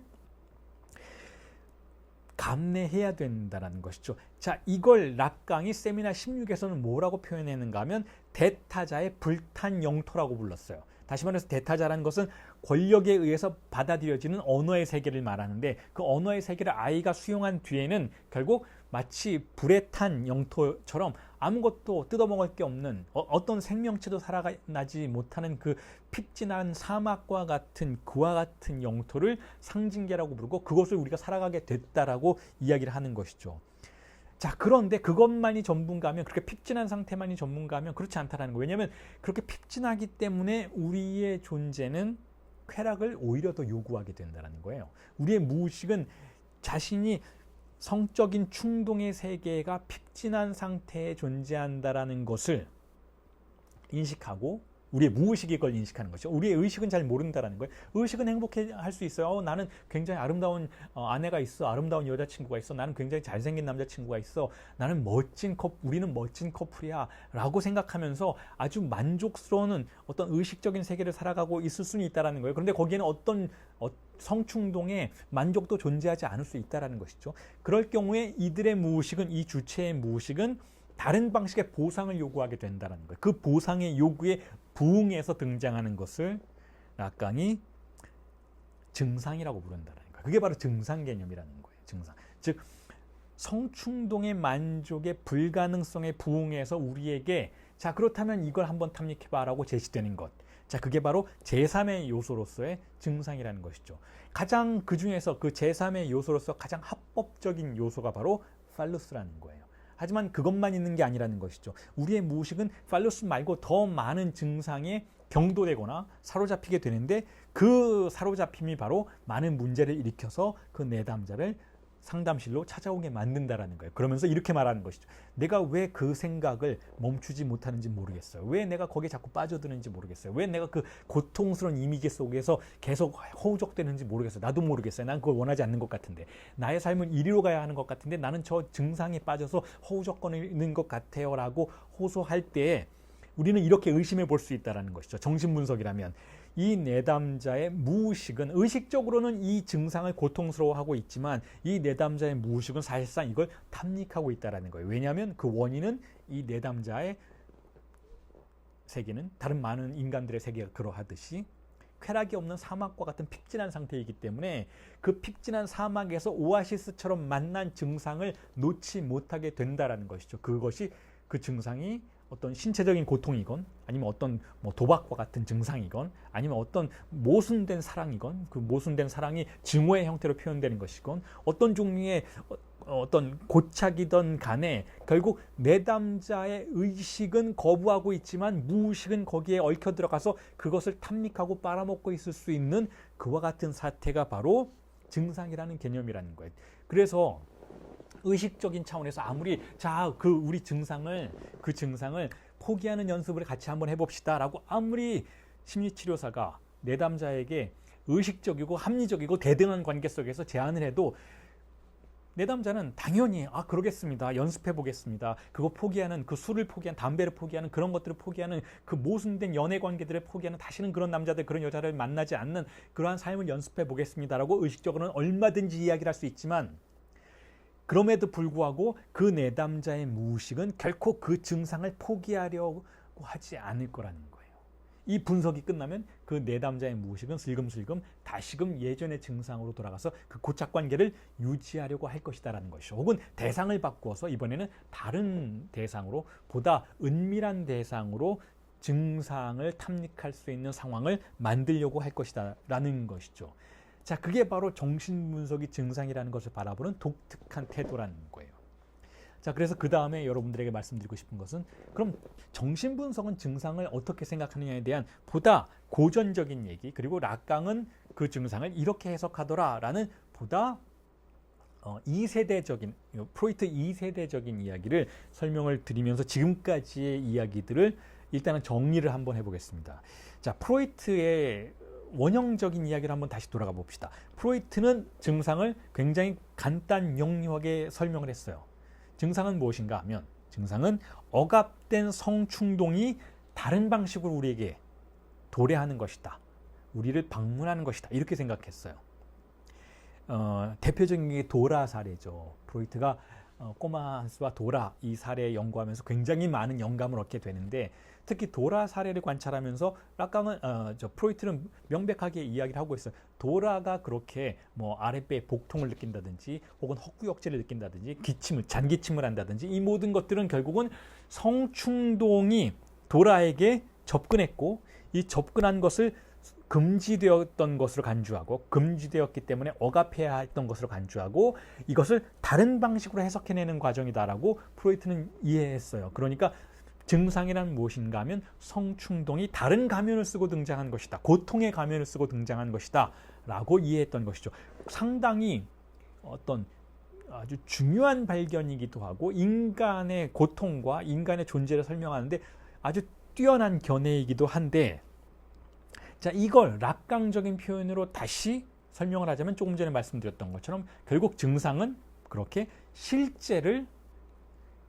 감내해야 된다는 것이죠. 자, 이걸 락강이 세미나 16에서는 뭐라고 표현했는가 하면 대타자의 불탄 영토라고 불렀어요. 다시 말해서 대타자라는 것은 권력에 의해서 받아들여지는 언어의 세계를 말하는데, 그 언어의 세계를 아이가 수용한 뒤에는 결국 마치 불에 탄 영토처럼 아무것도 뜯어먹을 게 없는, 어떤 생명체도 살아나지 못하는 그 핍진한 사막과 같은, 그와 같은 영토를 상징계라고 부르고, 그것을 우리가 살아가게 됐다라고 이야기를 하는 것이죠. 자, 그런데 그것만이 전부인가 하면, 그렇게 핍진한 상태만이 전부인가 하면 그렇지 않다는 거예요. 왜냐하면 그렇게 핍진하기 때문에 우리의 존재는 쾌락을 오히려 더 요구하게 된다는 거예요. 우리의 무의식은 자신이 성적인 충동의 세계가 핍진한 상태에 존재한다라는 것을 인식하고, 우리의 무의식이 그걸 인식하는 것이죠. 우리의 의식은 잘 모른다는 거예요. 의식은 행복해 할 수 있어요. 나는 굉장히 아름다운 아내가 있어. 아름다운 여자친구가 있어. 나는 굉장히 잘생긴 남자친구가 있어. 나는 우리는 멋진 커플이야. 라고 생각하면서 아주 만족스러운 어떤 의식적인 세계를 살아가고 있을 수는 있다는 거예요. 그런데 거기에는 어떤 성충동의 만족도 존재하지 않을 수 있다는 것이죠. 그럴 경우에 이들의 무의식은, 이 주체의 무의식은 다른 방식의 보상을 요구하게 된다는 거예요. 그 보상의 요구에 부응해서 등장하는 것을 락강이 증상이라고 부른다는 거예요. 그게 바로 증상 개념이라는 거예요. 증상. 즉 성충동의 만족의 불가능성에 부응해서 우리에게, 자, 그렇다면 이걸 한번 탐닉해봐라고 제시되는 것. 자, 그게 바로 제3의 요소로서의 증상이라는 것이죠. 가장 그 중에서 그 제3의 요소로서 가장 합법적인 요소가 바로 팔루스라는 거예요. 하지만 그것만 있는 게 아니라는 것이죠. 우리의 무의식은 팔루스 말고 더 많은 증상에 경도되거나 사로잡히게 되는데, 그 사로잡힘이 바로 많은 문제를 일으켜서 그 내담자를 상담실로 찾아오게 만든다라는 거예요. 그러면서 이렇게 말하는 것이죠. 내가 왜 그 생각을 멈추지 못하는지 모르겠어요. 왜 내가 거기에 자꾸 빠져드는지 모르겠어요. 왜 내가 그 고통스러운 이미지 속에서 계속 허우적대는지 모르겠어요. 나도 모르겠어요. 난 그걸 원하지 않는 것 같은데, 나의 삶은 이리로 가야 하는 것 같은데 나는 저 증상에 빠져서 허우적거리는 것 같아요 라고 호소할 때 우리는 이렇게 의심해 볼 수 있다는 것이죠. 정신분석이라면 이 내담자의 무의식은, 의식적으로는 이 증상을 고통스러워하고 있지만 이 내담자의 무의식은 사실상 이걸 탐닉하고 있다는 거예요. 왜냐하면 그 원인은 이 내담자의 세계는 다른 많은 인간들의 세계가 그러하듯이 쾌락이 없는 사막과 같은 핍진한 상태이기 때문에 그 핍진한 사막에서 오아시스처럼 만난 증상을 놓지 못하게 된다는 것이죠. 그것이, 그 증상이 어떤 신체적인 고통이건, 아니면 어떤 도박과 같은 증상이건, 아니면 어떤 모순된 사랑이건, 그 모순된 사랑이 증오의 형태로 표현되는 것이건, 어떤 종류의 어떤 고착이든 간에 결국 내담자의 의식은 거부하고 있지만 무의식은 거기에 얽혀 들어가서 그것을 탐닉하고 빨아먹고 있을 수 있는 그와 같은 사태가 바로 증상이라는 개념이라는 거예요. 그래서 의식적인 차원에서 아무리, 자, 우리 증상을 포기하는 연습을 같이 한번 해봅시다 라고 아무리 심리치료사가 내담자에게 의식적이고 합리적이고 대등한 관계 속에서 제안을 해도 내담자는 당연히 그러겠습니다. 연습해 보겠습니다. 그거 포기하는, 그 술을 포기한, 담배를 포기하는, 그런 것들을 포기하는, 그 모순된 연애 관계들을 포기하는, 다시는 그런 남자들, 그런 여자를 만나지 않는 그러한 삶을 연습해 보겠습니다라고 의식적으로는 얼마든지 이야기를 할 수 있지만, 그럼에도 불구하고 그 내담자의 무의식은 결코 그 증상을 포기하려고 하지 않을 거라는 거예요. 이 분석이 끝나면 그 내담자의 무의식은 슬금슬금 다시금 예전의 증상으로 돌아가서 그 고착관계를 유지하려고 할 것이다라는 것이죠. 혹은 대상을 바꾸어서 이번에는 다른 대상으로, 보다 은밀한 대상으로 증상을 탐닉할 수 있는 상황을 만들려고 할 것이다라는 것이죠. 자, 그게 바로 정신분석의 증상이라는 것을 바라보는 독특한 태도라는 거예요. 자, 그래서 그 다음에 여러분들에게 말씀드리고 싶은 것은 그럼 정신분석은 증상을 어떻게 생각하느냐에 대한 보다 고전적인 얘기, 그리고 락강은 그 증상을 이렇게 해석하더라라는 보다 2세대적인, 프로이트 2세대적인 이야기를 설명을 드리면서 지금까지의 이야기들을 일단은 정리를 한번 해보겠습니다. 자, 프로이트의 원형적인 이야기를 한번 다시 돌아가 봅시다. 프로이트는 증상을 굉장히 간단 명료하게 설명을 했어요. 증상은 무엇인가 하면 증상은 억압된 성충동이 다른 방식으로 우리에게 도래하는 것이다. 우리를 방문하는 것이다. 이렇게 생각했어요. 대표적인 게 도라 사례죠. 프로이트가 꼬마 한스와 도라 이 사례 연구하면서 굉장히 많은 영감을 얻게 되는데, 특히 도라 사례를 관찰하면서 락강은 프로이트는 명백하게 이야기를 하고 있어요. 도라가 그렇게 뭐 아랫배에 복통을 느낀다든지 혹은 헛구역질을 느낀다든지 잔기침을 한다든지 이 모든 것들은 결국은 성충동이 도라에게 접근했고, 이 접근한 것을 금지되었던 것으로 간주하고, 금지되었기 때문에 억압해야 했던 것으로 간주하고, 이것을 다른 방식으로 해석해내는 과정이다라고 프로이트는 이해했어요. 그러니까 증상이란 무엇인가 하면 성충동이 다른 가면을 쓰고 등장한 것이다. 고통의 가면을 쓰고 등장한 것이다 라고 이해했던 것이죠. 상당히 어떤 아주 중요한 발견이기도 하고, 인간의 고통과 인간의 존재를 설명하는데 아주 뛰어난 견해이기도 한데, 자, 이걸 락강적인 표현으로 다시 설명을 하자면 조금 전에 말씀드렸던 것처럼 결국 증상은 그렇게 실제를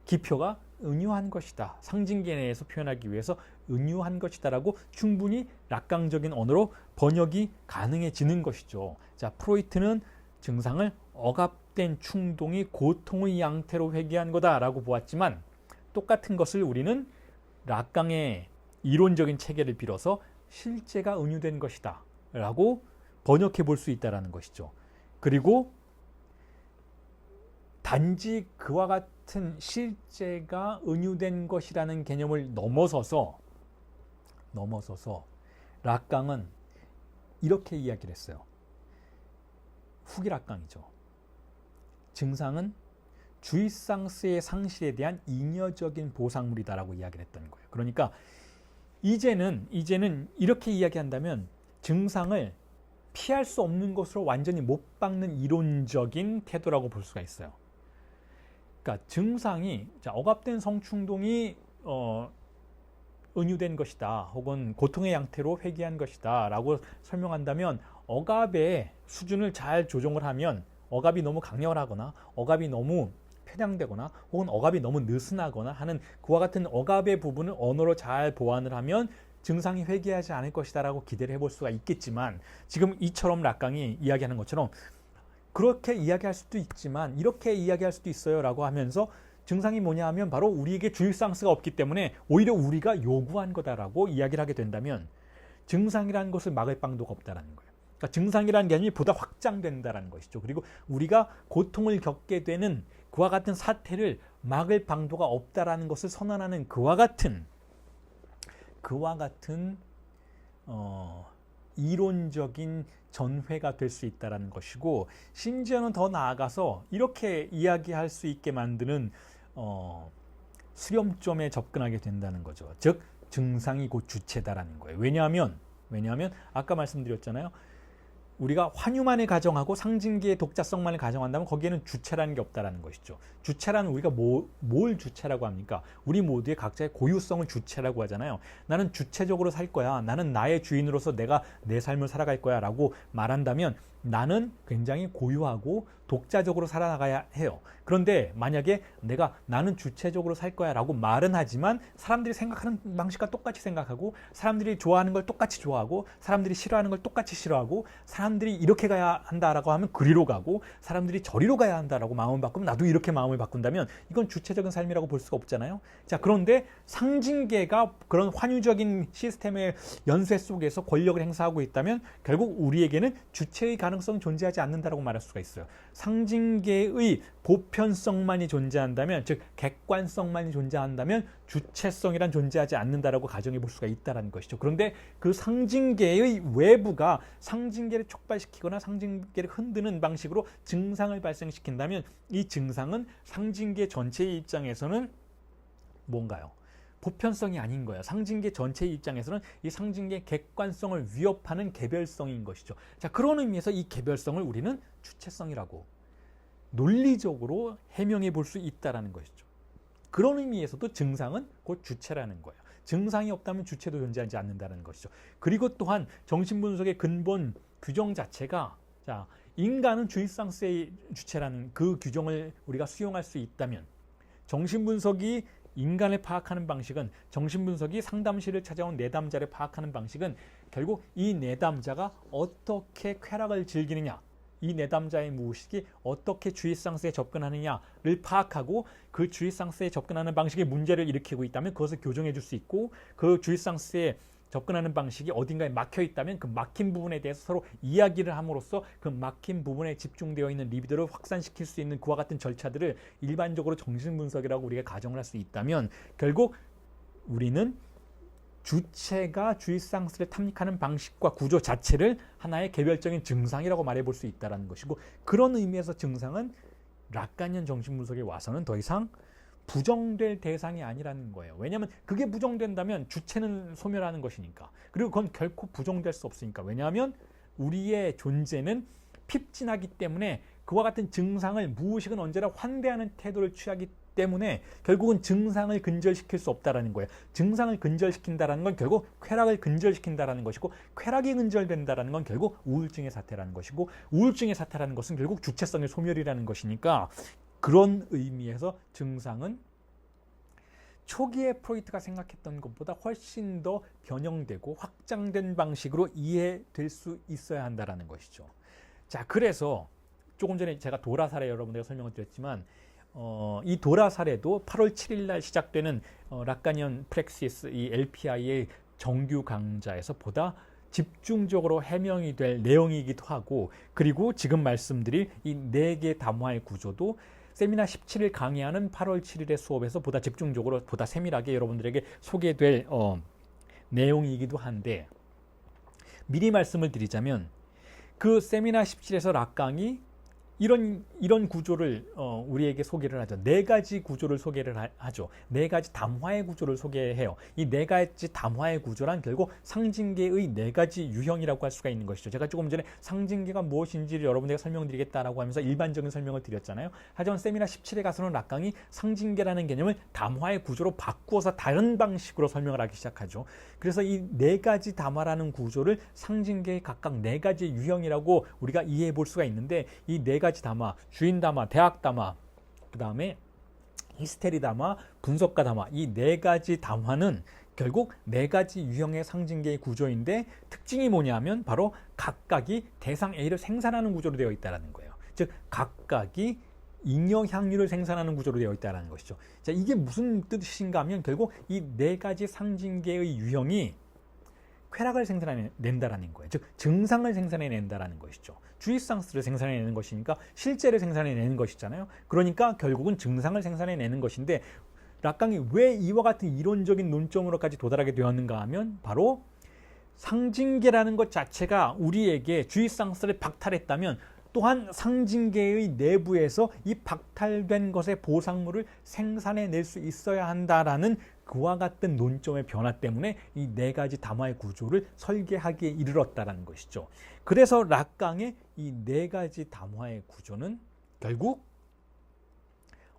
기표가 은유한 것이다. 상징계 내에서 표현하기 위해서 은유한 것이다 라고 충분히 락강적인 언어로 번역이 가능해지는 것이죠. 자, 프로이트는 증상을 억압된 충동이 고통의 양태로 회귀한 거다라고 보았지만, 똑같은 것을 우리는 락강의 이론적인 체계를 빌어서 실제가 은유된 것이다 라고 번역해 볼 수 있다는 것이죠. 그리고 단지 그와 같은 실제가 은유된 것이라는 개념을 넘어서서 락강은 이렇게 이야기를 했어요. 후기 락강이죠. 증상은 주입상스의 상실에 대한 잉여적인 보상물이다라고 이야기를 했던 거예요. 그러니까 이제는 이렇게 이야기한다면 증상을 피할 수 없는 것으로 완전히 못 박는 이론적인 태도라고 볼 수가 있어요. 그러니까 증상이 억압된 성충동이 은유된 것이다, 혹은 고통의 양태로 회귀한 것이다 라고 설명한다면, 억압의 수준을 잘 조정을 하면 억압이 너무 강렬하거나 억압이 너무 편향되거나 혹은 억압이 너무 느슨하거나 하는 그와 같은 억압의 부분을 언어로 잘 보완을 하면 증상이 회귀하지 않을 것이다 라고 기대를 해볼 수가 있겠지만, 지금 이처럼 락강이 이야기하는 것처럼 그렇게 이야기할 수도 있지만 이렇게 이야기할 수도 있어요 라고 하면서, 증상이 뭐냐 하면 바로 우리에게 주입상스가 없기 때문에 오히려 우리가 요구한 거다라고 이야기를 하게 된다면 증상이라는 것을 막을 방도가 없다라는 거예요. 그러니까 증상이라는 개념이 보다 확장된다라는 것이죠. 그리고 우리가 고통을 겪게 되는 그와 같은 사태를 막을 방도가 없다라는 것을 선언하는 그와 같은 이론적인 전회가 될 수 있다는 것이고, 심지어는 더 나아가서 이렇게 이야기할 수 있게 만드는 수렴점에 접근하게 된다는 거죠. 즉 증상이 곧 주체다라는 거예요. 왜냐하면 아까 말씀드렸잖아요. 우리가 환유만을 가정하고 상징계의 독자성만을 가정한다면 거기에는 주체라는 게 없다라는 것이죠. 주체라는 우리가 뭘 주체라고 합니까? 우리 모두의 각자의 고유성을 주체라고 하잖아요. 나는 주체적으로 살 거야. 나는 나의 주인으로서 내가 내 삶을 살아갈 거야 라고 말한다면 나는 굉장히 고유하고 독자적으로 살아나가야 해요. 그런데 만약에 나는 주체적으로 살 거야 라고 말은 하지만 사람들이 생각하는 방식과 똑같이 생각하고, 사람들이 좋아하는 걸 똑같이 좋아하고, 사람들이 싫어하는 걸 똑같이 싫어하고, 사람들이 이렇게 가야 한다라고 하면 그리로 가고, 사람들이 저리로 가야 한다라고 마음을 바꾸면 나도 이렇게 마음을 바꾼다면 이건 주체적인 삶이라고 볼 수가 없잖아요. 자, 그런데 상징계가 그런 환유적인 시스템의 연쇄 속에서 권력을 행사하고 있다면 결국 우리에게는 주체의 가능성은 존재하지 않는다라고 말할 수가 있어요. 상징계의 보편성만이 존재한다면, 즉 객관성만이 존재한다면 주체성이란 존재하지 않는다라고 가정해 볼 수가 있다는 것이죠. 그런데 그 상징계의 외부가 상징계를 촉발시키거나 상징계를 흔드는 방식으로 증상을 발생시킨다면 이 증상은 상징계 전체의 입장에서는 뭔가요? 보편성이 아닌 거예요. 상징계 전체의 입장에서는 이 상징계 객관성을 위협하는 개별성인 것이죠. 자, 그런 의미에서 이 개별성을 우리는 주체성이라고 논리적으로 해명해 볼 수 있다는 것이죠. 그런 의미에서도 증상은 곧 주체라는 거예요. 증상이 없다면 주체도 존재하지 않는다는 것이죠. 그리고 또한 정신분석의 근본 규정 자체가, 자, 인간은 주입상세의 주체라는 그 규정을 우리가 수용할 수 있다면, 정신분석이 인간을 파악하는 방식은, 정신분석이 상담실을 찾아온 내담자를 파악하는 방식은 결국 이 내담자가 어떻게 쾌락을 즐기느냐, 이 내담자의 무의식이 어떻게 주입상세에 접근하느냐를 파악하고 그 주입상세에 접근하는 방식이 문제를 일으키고 있다면 그것을 교정해 줄 수 있고, 그 주입상세에 접근하는 방식이 어딘가에 막혀 있다면 그 막힌 부분에 대해서 서로 이야기를 함으로써 그 막힌 부분에 집중되어 있는 리비도를 확산시킬 수 있는 그와 같은 절차들을 일반적으로 정신분석이라고 우리가 가정을 할 수 있다면, 결국 우리는 주체가 주입상세를 탐닉하는 방식과 구조 자체를 하나의 개별적인 증상이라고 말해볼 수 있다는 것이고, 그런 의미에서 증상은 락간이언 정신분석에 와서는 더 이상 부정될 대상이 아니라는 거예요. 왜냐하면 그게 부정된다면 주체는 소멸하는 것이니까. 그리고 그건 결코 부정될 수 없으니까. 왜냐하면 우리의 존재는 핍진하기 때문에 그와 같은 증상을 무의식은 언제나 환대하는 태도를 취하기 때문에 결국은 증상을 근절시킬 수 없다라는 거예요. 증상을 근절시킨다라는 건 결국 쾌락을 근절시킨다라는 것이고, 쾌락이 근절된다라는 건 결국 우울증의 사태라는 것이고, 우울증의 사태라는 것은 결국 주체성의 소멸이라는 것이니까, 그런 의미에서 증상은 초기에 프로이트가 생각했던 것보다 훨씬 더 변형되고 확장된 방식으로 이해될 수 있어야 한다는 것이죠. 자, 그래서 조금 전에 제가 도라 사례 여러분들에게 설명을 드렸지만, 이 도라 사례도 8월 7일 날 시작되는 락간이언 프랙시스, 이 LPI의 정규 강좌에서 보다 집중적으로 해명이 될 내용이기도 하고, 그리고 지금 말씀드릴 이 4개 담화의 구조도 세미나 17일 강의하는 8월 7일의 수업에서 보다 집중적으로, 보다 세밀하게 여러분들에게 소개될 내용이기도 한데, 미리 말씀을 드리자면 그 세미나 17에서 락강이 이런 구조를 우리에게 소개를 하죠. 4가지 구조를 소개를 하죠. 4가지 담화의 구조를 소개해요. 이 4가지 담화의 구조란 결국 상징계의 4가지 유형이라고 할 수가 있는 것이죠. 제가 조금 전에 상징계가 무엇인지를 여러분에게 설명드리겠다라고 하면서 일반적인 설명을 드렸잖아요. 하지만 세미나 17에 가서는 락강이 상징계라는 개념을 담화의 구조로 바꾸어서 다른 방식으로 설명을 하기 시작하죠. 그래서 이 4가지 담화라는 구조를 상징계의 각각 4가지 유형이라고 우리가 이해해 볼 수가 있는데, 이 4가지 담화, 주인 담화, 대학 담화, 그 다음에 히스테리 담화, 분석가 담화, 이 4가지 담화는 결국 4가지 유형의 상징계의 구조인데, 특징이 뭐냐면 바로 각각이 대상 A를 생산하는 구조로 되어 있다는 거예요. 즉 각각이 잉여 향유를 생산하는 구조로 되어 있다는 것이죠. 자, 이게 무슨 뜻인가 하면 결국 이 4가지 상징계의 유형이 쾌락을 생산해낸다라는 거예요. 즉 증상을 생산해낸다라는 것이죠. 주입상스를 생산해내는 것이니까 실제를 생산해내는 것이잖아요. 그러니까 결국은 증상을 생산해내는 것인데, 락강이 왜 이와 같은 이론적인 논점으로까지 도달하게 되었는가 하면 바로 상징계라는 것 자체가 우리에게 주입상스를 박탈했다면, 또한 상징계의 내부에서 이 박탈된 것의 보상물을 생산해낼 수 있어야 한다라는 그와 같은 논점의 변화 때문에 이 4가지 담화의 구조를 설계하기에 이르렀다는 것이죠. 그래서 락강의 이 4가지 담화의 구조는 결국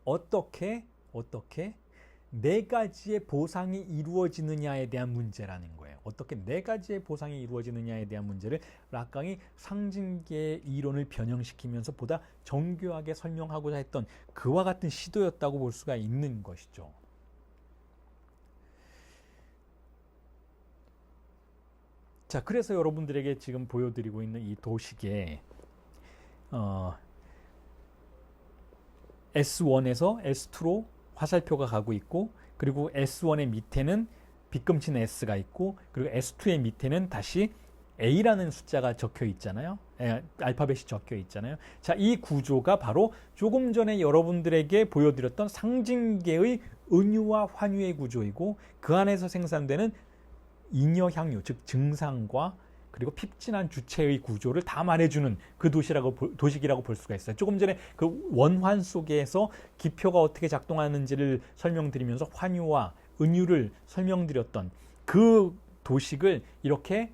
어떻게 4가지의 보상이 이루어지느냐에 대한 문제라는 거예요. 어떻게 4가지의 보상이 이루어지느냐에 대한 문제를 락강이 상징계의 이론을 변형시키면서 보다 정교하게 설명하고자 했던 그와 같은 시도였다고 볼 수가 있는 것이죠. 자, 그래서 여러분들에게 지금 보여드리고 있는 이 도식에 S1에서 S2로 화살표가 가고 있고, 그리고 S1의 밑에는 빗금치는 S가 있고, 그리고 S2의 밑에는 다시 A라는 숫자가 적혀 있잖아요. 알파벳이 적혀 있잖아요. 자, 이 구조가 바로 조금 전에 여러분들에게 보여드렸던 상징계의 은유와 환유의 구조이고 그 안에서 생산되는 잉여 향유, 즉 증상과 그리고 핍진한 주체의 구조를 다 말해주는 그 도식이라고 볼 수가 있어요. 조금 전에 그 원환 속에서 기표가 어떻게 작동하는지를 설명드리면서 환유와 은유를 설명드렸던 그 도식을 이렇게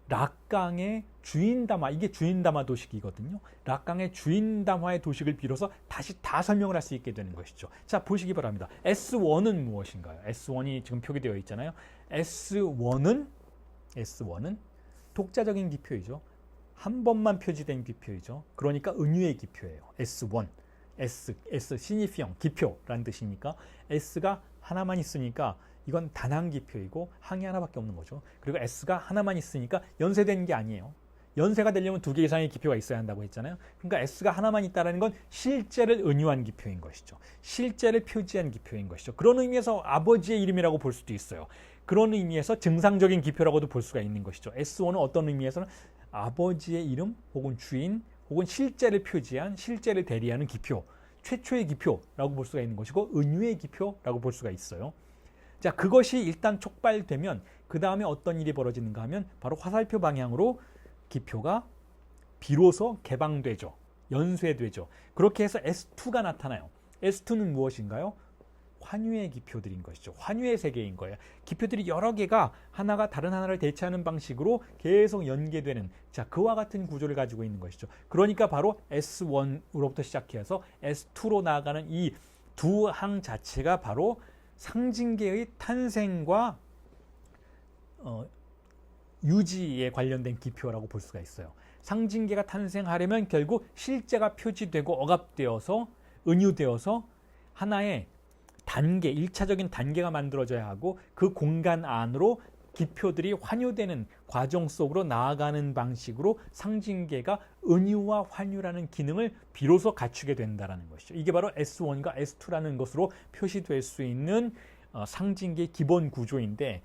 락강의 주인담화, 이게 주인담화 도식이거든요. 락강의 주인담화의 도식을 빌어서 다시 다 설명을 할 수 있게 되는 것이죠. 자, 보시기 바랍니다. S1은 무엇인가요? S1이 지금 표기되어 있잖아요. S1은 독자적인 기표이죠. 한 번만 표지된 기표이죠. 그러니까 은유의 기표예요. S1. S 시니피형, 기표라는 뜻이니까 S가 하나만 있으니까 이건 단한 기표이고 항이 하나밖에 없는 거죠. 그리고 S가 하나만 있으니까 연쇄된 게 아니에요. 연쇄가 되려면 2개 이상의 기표가 있어야 한다고 했잖아요. 그러니까 S가 하나만 있다는 건 실제를 은유한 기표인 것이죠. 실제를 표지한 기표인 것이죠. 그런 의미에서 아버지의 이름이라고 볼 수도 있어요. 그런 의미에서 증상적인 기표라고도 볼 수가 있는 것이죠. S1은 어떤 의미에서는 아버지의 이름 혹은 주인 혹은 실제를 표지한, 실제를 대리하는 기표, 최초의 기표라고 볼 수가 있는 것이고 은유의 기표라고 볼 수가 있어요. 자, 그것이 일단 촉발되면 그 다음에 어떤 일이 벌어지는가 하면 바로 화살표 방향으로 기표가 비로소 개방되죠. 연쇄되죠. 그렇게 해서 S2가 나타나요. S2는 무엇인가요? 환유의 기표들인 것이죠. 환유의 세계인 거예요. 기표들이 여러 개가 하나가 다른 하나를 대체하는 방식으로 계속 연계되는, 자, 그와 같은 구조를 가지고 있는 것이죠. 그러니까 바로 S1으로부터 시작해서 S2로 나아가는 이 두 항 자체가 바로 상징계의 탄생과 유지에 관련된 기표라고 볼 수가 있어요. 상징계가 탄생하려면 결국 실제가 표지되고 억압되어서 은유되어서 하나의 단계, 1차적인 단계가 만들어져야 하고 그 공간 안으로 기표들이 환유되는 과정 속으로 나아가는 방식으로 상징계가 은유와 환유라는 기능을 비로소 갖추게 된다는 것이죠. 이게 바로 S1과 S2라는 것으로 표시될 수 있는 상징계의 기본 구조인데,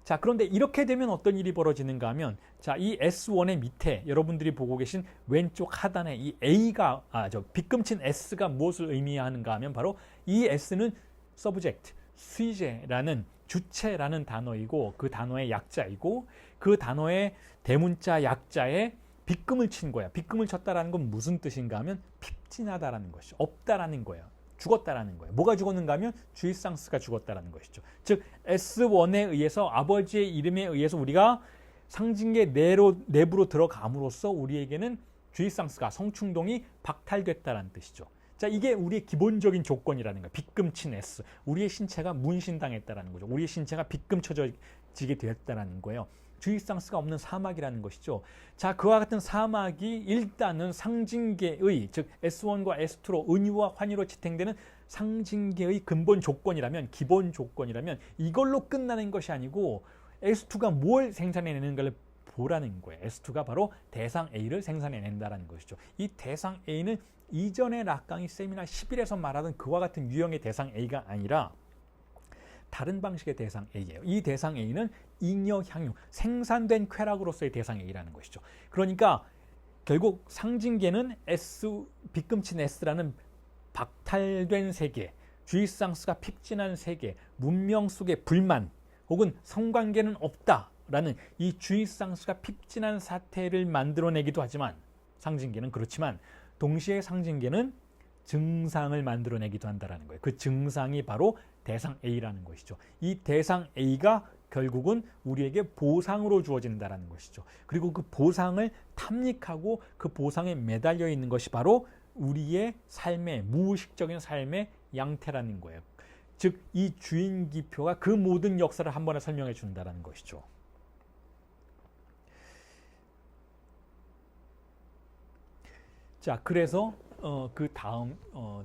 자, 그런데 이렇게 되면 어떤 일이 벌어지는가 하면, 자, 이 S1의 밑에 여러분들이 보고 계신 왼쪽 하단에 이 A가, 빗금친 S가 무엇을 의미하는가 하면 바로 이 S는 subject, 수의제라는 주체라는 단어이고 그 단어의 약자이고 그 단어의 대문자 약자에 빗금을 친 거야. 빗금을 쳤다라는 건 무슨 뜻인가 하면 핍진하다라는 것이죠. 없다라는 거예요. 죽었다라는 거예요. 뭐가 죽었는가 하면 주이상스가 죽었다라는 것이죠. 즉 S1에 의해서 아버지의 이름에 의해서 우리가 상징계 내부로 들어감으로써 우리에게는 주이상스가 성충동이 박탈됐다라는 뜻이죠. 자, 이게 우리의 기본적인 조건이라는 거예요. 빗금친 S. 우리의 신체가 문신당했다라는 거죠. 우리의 신체가 빗금쳐지게 되었다라는 거예요. 주이상스가 없는 사막이라는 것이죠. 자, 그와 같은 사막이 일단은 상징계의, 즉 S1과 S2로 은유와 환유로 지탱되는 상징계의 근본 조건이라면, 기본 조건이라면 이걸로 끝나는 것이 아니고 S2가 뭘 생산해내는가를 보라는 거예요. S2가 바로 대상 A를 생산해낸다는 것이죠. 이 대상 A는 이전에 락강이 세미나 11에서 말하던 그와 같은 유형의 대상 A가 아니라 다른 방식의 대상 A예요. 이 대상 A는 잉여 향유, 생산된 쾌락으로서의 대상 A라는 것이죠. 그러니까 결국 상징계는 S, 빗금친 S라는 박탈된 세계, 주이상스가 핍진한 세계, 문명 속의 불만 혹은 성관계는 없다라는 이 주이상스가 핍진한 사태를 만들어내기도 하지만, 상징계는 그렇지만 동시에 상징계는 증상을 만들어내기도 한다는 거예요. 그 증상이 바로 대상 A라는 것이죠. 이 대상 A가 결국은 우리에게 보상으로 주어진다는 것이죠. 그리고 그 보상을 탐닉하고 그 보상에 매달려 있는 것이 바로 우리의 삶의, 무의식적인 삶의 양태라는 거예요. 즉, 이 주인기표가 그 모든 역사를 한 번에 설명해 준다는 것이죠. 자, 그래서 그 다음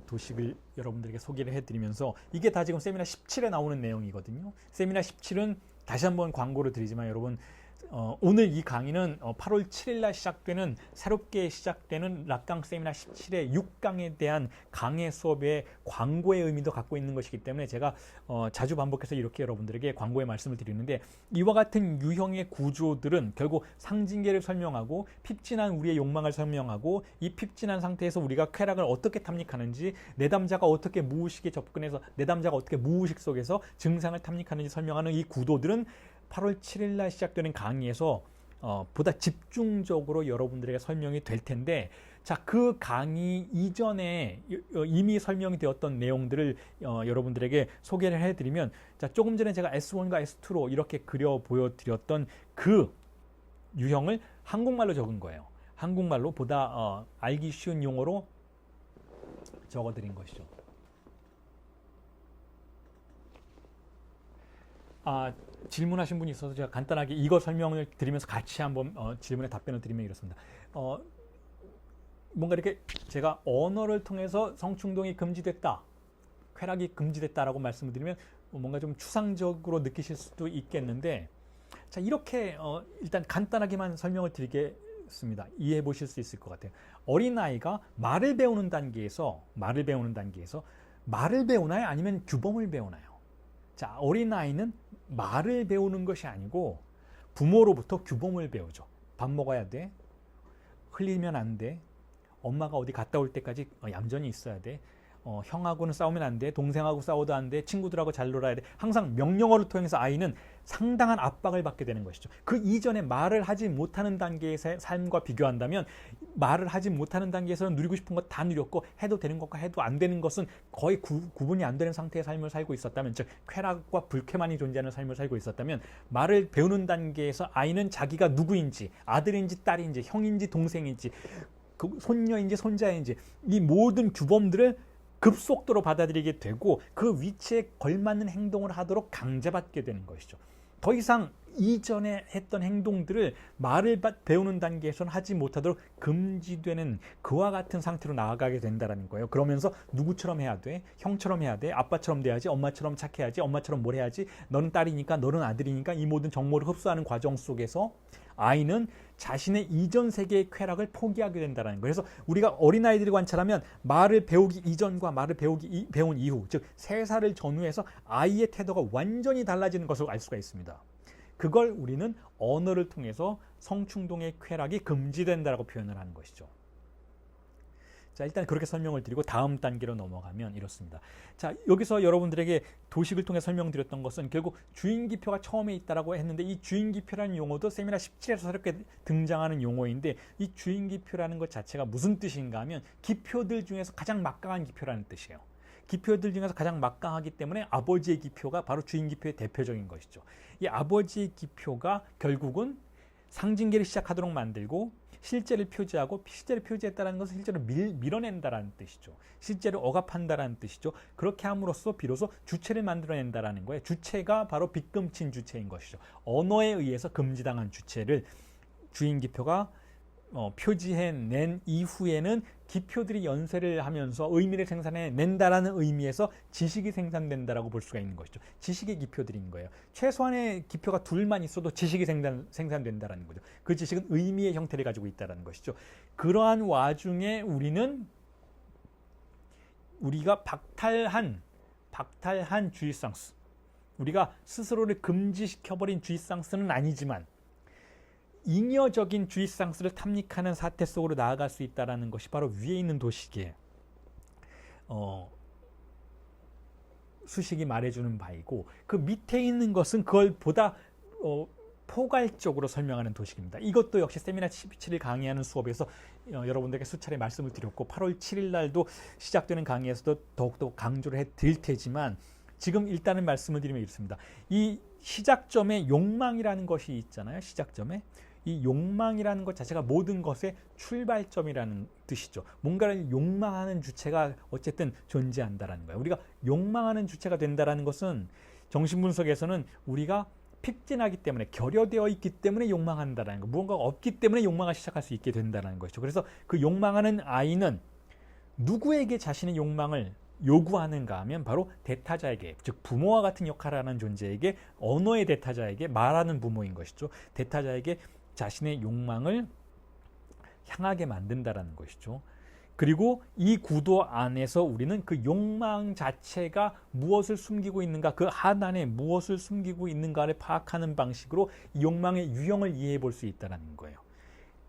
도식을 여러분들에게 소개를 해드리면서, 이게 다 지금 세미나 17에 나오는 내용이거든요. 세미나 17은 다시 한번 광고를 드리지만 여러분, 오늘 이 강의는 8월 7일 날 시작되는 새롭게 시작되는 락강 세미나 17의 6강에 대한 강의 수업의 광고의 의미도 갖고 있는 것이기 때문에 제가 자주 반복해서 이렇게 여러분들에게 광고의 말씀을 드리는데, 이와 같은 유형의 구조들은 결국 상징계를 설명하고 핍진한 우리의 욕망을 설명하고, 이 핍진한 상태에서 우리가 쾌락을 어떻게 탐닉하는지, 내담자가 어떻게 무의식에 접근해서 내담자가 어떻게 무의식 속에서 증상을 탐닉하는지 설명하는 이 구도들은 8월 7일 날 시작되는 강의에서 보다 집중적으로 여러분들에게 설명이 될 텐데, 자, 그 강의 이전에 이미 설명이 되었던 내용들을 여러분들에게 소개를 해드리면, 자, 조금 전에 제가 S1과 S2로 이렇게 그려 보여드렸던 그 유형을 한국말로 적은 거예요. 한국말로 보다 알기 쉬운 용어로 적어드린 것이죠. 질문하신 분이 있어서 제가 간단하게 이거 설명을 드리면서 같이 한번 질문에 답변을 드리면 이렇습니다. 뭔가 이렇게 제가 언어를 통해서 성충동이 금지됐다, 쾌락이 금지됐다라고 말씀을 드리면 뭔가 좀 추상적으로 느끼실 수도 있겠는데, 자, 이렇게 일단 간단하게만 설명을 드리겠습니다. 이해해 보실 수 있을 것 같아요. 어린아이가 말을 배우는 단계에서 말을 배우나요? 아니면 규범을 배우나요? 자, 어린아이는 말을 배우는 것이 아니고 부모로부터 규범을 배우죠. 밥 먹어야 돼. 흘리면 안 돼. 엄마가 어디 갔다 올 때까지 얌전히 있어야 돼. 형하고는 싸우면 안 돼. 동생하고 싸워도 안 돼. 친구들하고 잘 놀아야 돼. 항상 명령어를 통해서 아이는 상당한 압박을 받게 되는 것이죠. 그 이전에 말을 하지 못하는 단계의 삶과 비교한다면, 말을 하지 못하는 단계에서는 누리고 싶은 것 다 누렸고, 해도 되는 것과 해도 안 되는 것은 거의 구분이 안 되는 상태의 삶을 살고 있었다면, 즉 쾌락과 불쾌만이 존재하는 삶을 살고 있었다면, 말을 배우는 단계에서 아이는 자기가 누구인지, 아들인지 딸인지, 형인지 동생인지, 손녀인지 손자인지, 이 모든 규범들을 급속도로 받아들이게 되고 그 위치에 걸맞는 행동을 하도록 강제받게 되는 것이죠. 더 이상 이전에 했던 행동들을 말을 배우는 단계에서는 하지 못하도록 금지되는 그와 같은 상태로 나아가게 된다는 거예요. 그러면서 누구처럼 해야 돼? 형처럼 해야 돼? 아빠처럼 돼야지? 엄마처럼 착해야지? 엄마처럼 뭘 해야지? 너는 딸이니까, 너는 아들이니까, 이 모든 정보를 흡수하는 과정 속에서 아이는 자신의 이전 세계의 쾌락을 포기하게 된다는 거예요. 그래서 우리가 어린아이들을 관찰하면 말을 배우기 이전과 말을 배운 이후, 즉 3살을 전후해서 아이의 태도가 완전히 달라지는 것을 알 수가 있습니다. 그걸 우리는 언어를 통해서 성충동의 쾌락이 금지된다라고 표현을 하는 것이죠. 자, 일단 그렇게 설명을 드리고 다음 단계로 넘어가면 이렇습니다. 자, 여기서 여러분들에게 도식을 통해 설명드렸던 것은 결국 주인기표가 처음에 있다라고 했는데, 이 주인기표라는 용어도 세미나 17에서 새롭게 등장하는 용어인데, 이 주인기표라는 것 자체가 무슨 뜻인가 하면 기표들 중에서 가장 막강한 기표라는 뜻이에요. 기표들 중에서 가장 막강하기 때문에 아버지의 기표가 바로 주인기표의 대표적인 것이죠. 이 아버지의 기표가 결국은 상징계를 시작하도록 만들고, 실제를 표지하고, 실제를 표지했다는 것은 실제로 밀어낸다라는 뜻이죠. 실제로 억압한다라는 뜻이죠. 그렇게 함으로써 비로소 주체를 만들어낸다라는 거예요. 주체가 바로 빗금친 주체인 것이죠. 언어에 의해서 금지당한 주체를 주인기표가 표지해낸 이후에는 기표들이 연쇄를 하면서 의미를 생산해낸다라는 의미에서 지식이 생산된다라고 볼 수가 있는 것이죠. 지식의 기표들인 거예요. 최소한의 기표가 둘만 있어도 지식이 생산된다라는 거죠. 그 지식은 의미의 형태를 가지고 있다는 것이죠. 그러한 와중에 우리가 박탈한 주의상스, 우리가 스스로를 금지시켜버린 주의상스는 아니지만 잉여적인 주의상스를 탐닉하는 사태 속으로 나아갈 수 있다는 것이 바로 위에 있는 도식의 수식이 말해주는 바이고, 그 밑에 있는 것은 그걸 보다 포괄적으로 설명하는 도식입니다. 이것도 역시 세미나 17일 강의하는 수업에서 여러분들에게 수차례 말씀을 드렸고, 8월 7일 날도 시작되는 강의에서도 더욱더 강조를 해드릴 테지만, 지금 일단은 말씀을 드리면 이렇습니다. 이 시작점에 욕망이라는 것이 있잖아요. 시작점에. 이 욕망이라는 것 자체가 모든 것의 출발점이라는 뜻이죠. 뭔가를 욕망하는 주체가 어쨌든 존재한다라는 거예요. 우리가 욕망하는 주체가 된다라는 것은 정신분석에서는 우리가 핍진하기 때문에, 결여되어 있기 때문에 욕망한다라는 거, 무언가가 없기 때문에 욕망을 시작할 수 있게 된다는 것이죠. 그래서 그 욕망하는 아이는 누구에게 자신의 욕망을 요구하는가 하면 바로 대타자에게, 즉 부모와 같은 역할을 하는 존재에게, 언어의 대타자에게, 말하는 부모인 것이죠. 대타자에게 자신의 욕망을 향하게 만든다라는 것이죠. 그리고 이 구도 안에서 우리는 그 욕망 자체가 무엇을 숨기고 있는가, 그 하단에 무엇을 숨기고 있는가를 파악하는 방식으로 이 욕망의 유형을 이해해 볼 수 있다는 거예요.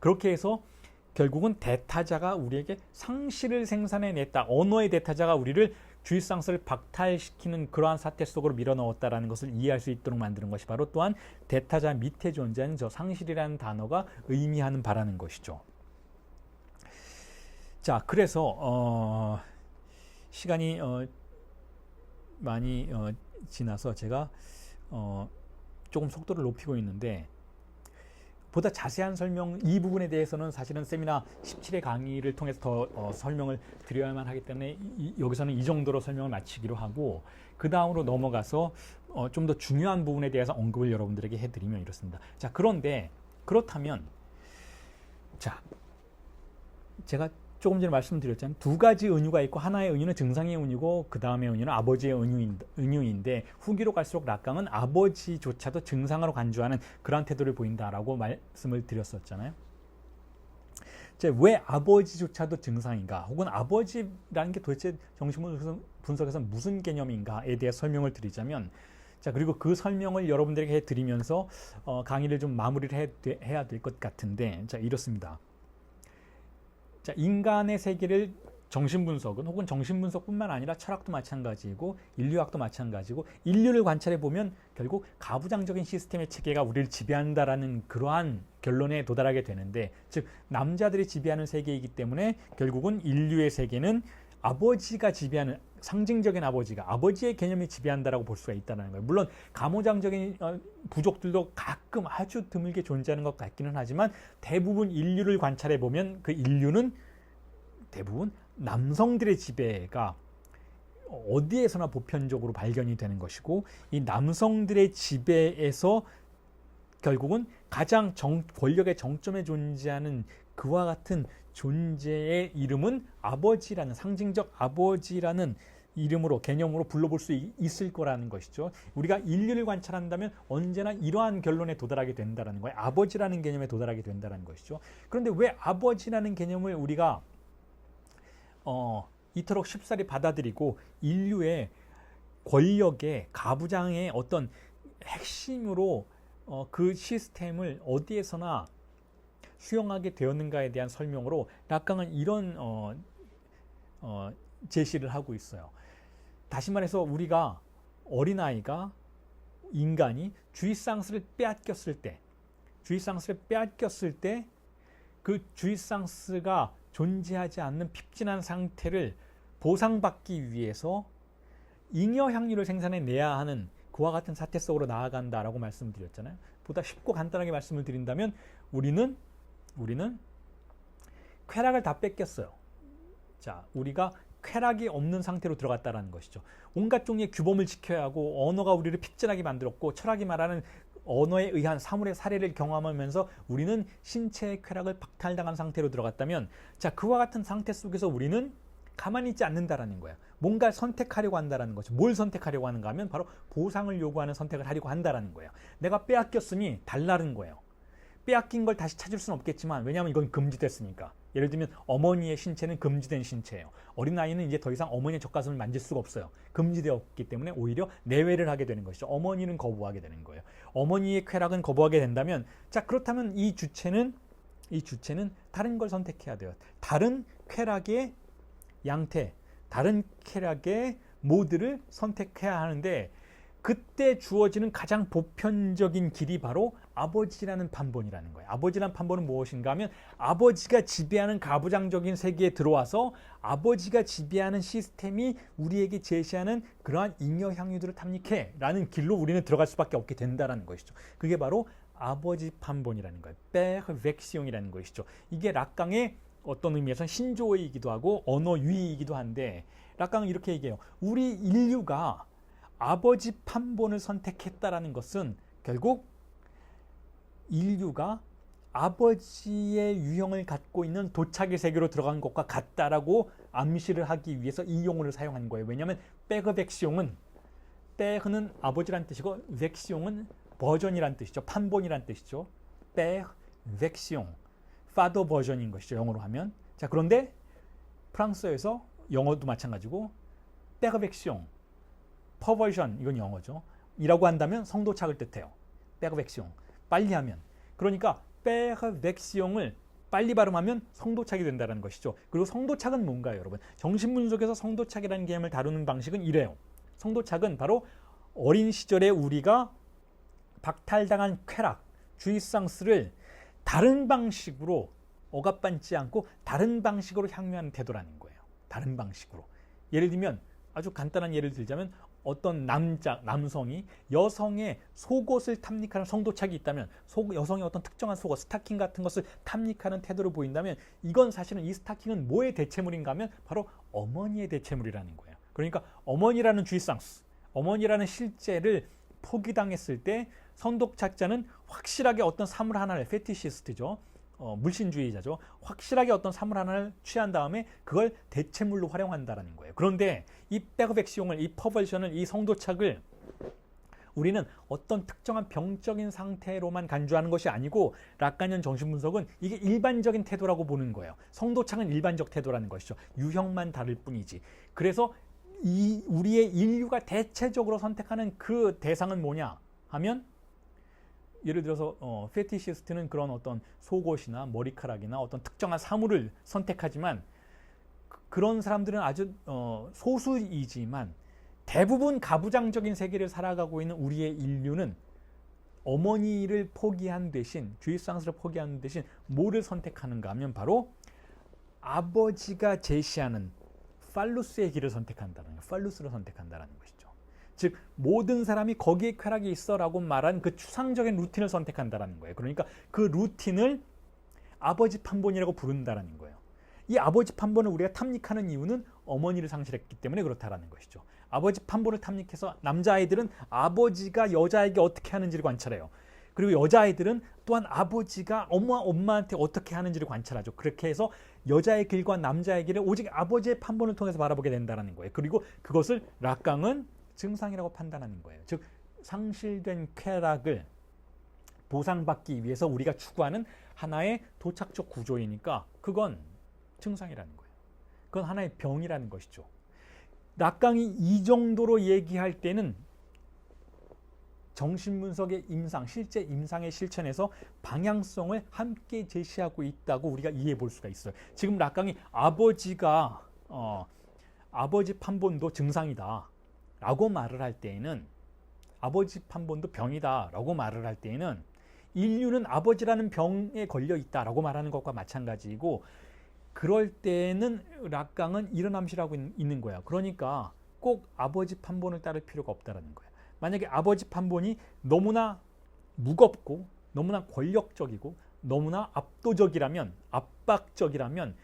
그렇게 해서 결국은 대타자가 우리에게 상실을 생산해냈다. 언어의 대타자가 우리를 주입상실을 박탈시키는 그러한 사태 속으로 밀어넣었다라는 것을 이해할 수 있도록 만드는 것이 바로 또한 대타자 밑에 존재하는 저 상실이라는 단어가 의미하는 바라는 것이죠. 자, 그래서 시간이 많이 지나서 제가 조금 속도를 높이고 있는데, 보다 자세한 설명, 이 부분에 대해서는 사실은 세미나 17회 강의를 통해서 더 설명을 드려야만 하기 때문에 여기서는 이 정도로 설명을 마치기로 하고, 그 다음으로 넘어가서 좀 더 중요한 부분에 대해서 언급을 여러분들에게 해드리면 이렇습니다. 자, 그런데 그렇다면, 자, 제가 조금 전에 말씀드렸잖아요. 두 가지 은유가 있고, 하나의 은유는 증상의 은유고 그 다음의 은유는 아버지의 은유인데, 후기로 갈수록 락강은 아버지조차도 증상으로 간주하는 그러한 태도를 보인다라고 말씀을 드렸었잖아요. 왜 아버지조차도 증상인가, 혹은 아버지라는 게 도대체 정신분석에서 무슨 개념인가에 대해 설명을 드리자면, 자, 그리고 그 설명을 여러분들에게 해드리면서 강의를 좀 마무리를 해야 될 것 같은데, 자, 이렇습니다. 자, 인간의 세계를 정신분석은, 혹은 정신분석뿐만 아니라 철학도 마찬가지고 인류학도 마찬가지고, 인류를 관찰해 보면 결국 가부장적인 시스템의 체계가 우리를 지배한다라는 그러한 결론에 도달하게 되는데, 즉 남자들이 지배하는 세계이기 때문에 결국은 인류의 세계는 아버지가 지배하는, 상징적인 아버지의 개념이 지배한다라고 볼 수가 있다는 거예요. 물론 가모장적인 부족들도 가끔 아주 드물게 존재하는 것 같기는 하지만, 대부분 인류를 관찰해 보면 그 인류는 대부분 남성들의 지배가 어디에서나 보편적으로 발견이 되는 것이고, 이 남성들의 지배에서 결국은 가장 권력의 정점에 존재하는 그와 같은 존재의 이름은 아버지라는, 상징적 아버지라는 이름으로, 개념으로 불러볼 수 있을 거라는 것이죠. 우리가 인류를 관찰한다면 언제나 이러한 결론에 도달하게 된다는 거예요. 아버지라는 개념에 도달하게 된다는 것이죠. 그런데 왜 아버지라는 개념을 우리가 이토록 쉽사리 받아들이고 인류의 권력의 가부장의 어떤 핵심으로 그 시스템을 어디에서나 수용하게 되었는가에 대한 설명으로 락강은 이런 제시를 하고 있어요. 다시 말해서 우리가, 어린아이가, 인간이 주입상실을 빼앗겼을 때 그 주입상실가 존재하지 않는 핍진한 상태를 보상받기 위해서 잉여 향유를 생산해내야 하는 그와 같은 사태 속으로 나아간다라고 말씀드렸잖아요. 보다 쉽고 간단하게 말씀을 드린다면, 우리는 쾌락을 다 뺏겼어요. 자, 우리가 쾌락이 없는 상태로 들어갔다라는 것이죠. 온갖 종류의 규범을 지켜야 하고, 언어가 우리를 핍진하게 만들었고, 철학이 말하는 언어에 의한 사물의 사례를 경험하면서 우리는 신체의 쾌락을 박탈당한 상태로 들어갔다면, 자, 그와 같은 상태 속에서 우리는 가만히 있지 않는다라는 거야. 뭔가 선택하려고 한다라는 거죠. 뭘 선택하려고 하는가 하면 바로 보상을 요구하는 선택을 하려고 한다라는 거예요. 내가 빼앗겼으니 달라는 거예요. 빼앗긴 걸 다시 찾을 수는 없겠지만, 왜냐하면 이건 금지됐으니까. 예를 들면 어머니의 신체는 금지된 신체예요. 어린아이는 이제 더 이상 어머니의 젖가슴을 만질 수가 없어요. 금지되었기 때문에 오히려 내외를 하게 되는 것이죠. 어머니는 거부하게 되는 거예요. 어머니의 쾌락은 거부하게 된다면, 자, 그렇다면 이 주체는 다른 걸 선택해야 돼요. 다른 쾌락의 양태, 다른 쾌락의 모드를 선택해야 하는데, 그때 주어지는 가장 보편적인 길이 바로 아버지라는 판본이라는 거예요. 아버지라는 판본은 무엇인가 하면, 아버지가 지배하는 가부장적인 세계에 들어와서 아버지가 지배하는 시스템이 우리에게 제시하는 그러한 잉여 향유들을 탐닉해 라는 길로 우리는 들어갈 수밖에 없게 된다는 것이죠. 그게 바로 아버지 판본이라는 거예요. 페르벡시옹이라는 것이죠. 이게 락강의 어떤 의미에서 신조어이기도 하고 언어 유희이기도 한데, 락강은 이렇게 얘기해요. 우리 인류가 아버지 판본을 선택했다라는 것은 결국 인류가 아버지의 유형을 갖고 있는 도착의 세계로 들어간 것과 같다라고 암시를 하기 위해서 이 용어를 사용한 거예요. 왜냐하면 백어벡시용은 백은 아버지란 뜻이고 벡시용은 버전이란 뜻이죠. 판본이란 뜻이죠. 백벡시용, 파더 버전인 것이죠. 영어로 하면. 자, 그런데 프랑스어에서 영어도 마찬가지고 백어벡시용, 퍼버전 이건 영어죠. 이라고 한다면 성도착을 뜻해요. 백어벡시용, 빨리 하면. 그러니까 백어벡시용을 빨리 발음하면 성도착이 된다는 것이죠. 그리고 성도착은 뭔가요, 여러분? 정신분석에서 성도착이라는 개념을 다루는 방식은 이래요. 성도착은 바로 어린 시절에 우리가 박탈당한 쾌락, 주의상스를 다른 방식으로 억압받지 않고 다른 방식으로 향유하는 태도라는 거예요. 다른 방식으로. 예를 들면 아주 간단한 예를 들자면 어떤 남성이 여성의 속옷을 탐닉하는 성도착이 있다면 여성의 어떤 특정한 속옷, 스타킹 같은 것을 탐닉하는 태도를 보인다면 이건 사실은 이 스타킹은 뭐의 대체물인가 하면 바로 어머니의 대체물이라는 거예요. 그러니까 어머니라는 주의상스, 어머니라는 실제를 포기당했을 때 성도착자는 확실하게 어떤 사물 하나를, 페티시스트죠. 물신주의자죠. 확실하게 어떤 사물 하나를 취한 다음에 그걸 대체물로 활용한다라는 거예요. 그런데 이 백어벡시용을, 이 퍼버전을, 이 성도착을 우리는 어떤 특정한 병적인 상태로만 간주하는 것이 아니고 락간형 정신분석은 이게 일반적인 태도라고 보는 거예요. 성도착은 일반적 태도라는 것이죠. 유형만 다를 뿐이지. 그래서 우리의 인류가 대체적으로 선택하는 그 대상은 뭐냐 하면 예를 들어서 페티시스트는 그런 어떤 속옷이나 머리카락이나 어떤 특정한 사물을 선택하지만 그런 사람들은 아주 소수이지만 대부분 가부장적인 세계를 살아가고 있는 우리의 인류는 어머니를 포기한 대신, 주입상스를 포기하는 대신 뭐를 선택하는가 하면 바로 아버지가 제시하는 팔루스의 길을 선택한다는 거예요. 팔루스를 선택한다는 것이죠. 즉 모든 사람이 거기에 쾌락이 있어라고 말한 그 추상적인 루틴을 선택한다는 거예요. 그러니까 그 루틴을 아버지 판본이라고 부른다는 거예요. 이 아버지 판본을 우리가 탐닉하는 이유는 어머니를 상실했기 때문에 그렇다는 것이죠. 아버지 판본을 탐닉해서 남자아이들은 아버지가 여자에게 어떻게 하는지를 관찰해요. 그리고 여자아이들은 또한 아버지가 엄마한테 어떻게 하는지를 관찰하죠. 그렇게 해서 여자의 길과 남자의 길을 오직 아버지의 판본을 통해서 바라보게 된다는 거예요. 그리고 그것을 락강은 증상이라고 판단하는 거예요. 즉 상실된 쾌락을 보상받기 위해서 우리가 추구하는 하나의 도착적 구조이니까 그건 증상이라는 거예요. 그건 하나의 병이라는 것이죠. 락강이 이 정도로 얘기할 때는 정신분석의 임상, 실제 임상의 실천에서 방향성을 함께 제시하고 있다고 우리가 이해해 볼 수가 있어요. 지금 락강이 아버지 판본도 증상이다 라고 말을 할 때에는, 아버지 판본도 병이다 라고 말을 할 때에는 인류는 아버지라는 병에 걸려 있다 라고 말하는 것과 마찬가지이고, 그럴 때는 락강은 이런 암시를 하고 있는 거야. 그러니까 꼭 아버지 판본을 따를 필요가 없다라는 거야. 만약에 아버지 판본이 너무나 무겁고 너무나 권력적이고 너무나 압도적이라면, 압박적이라면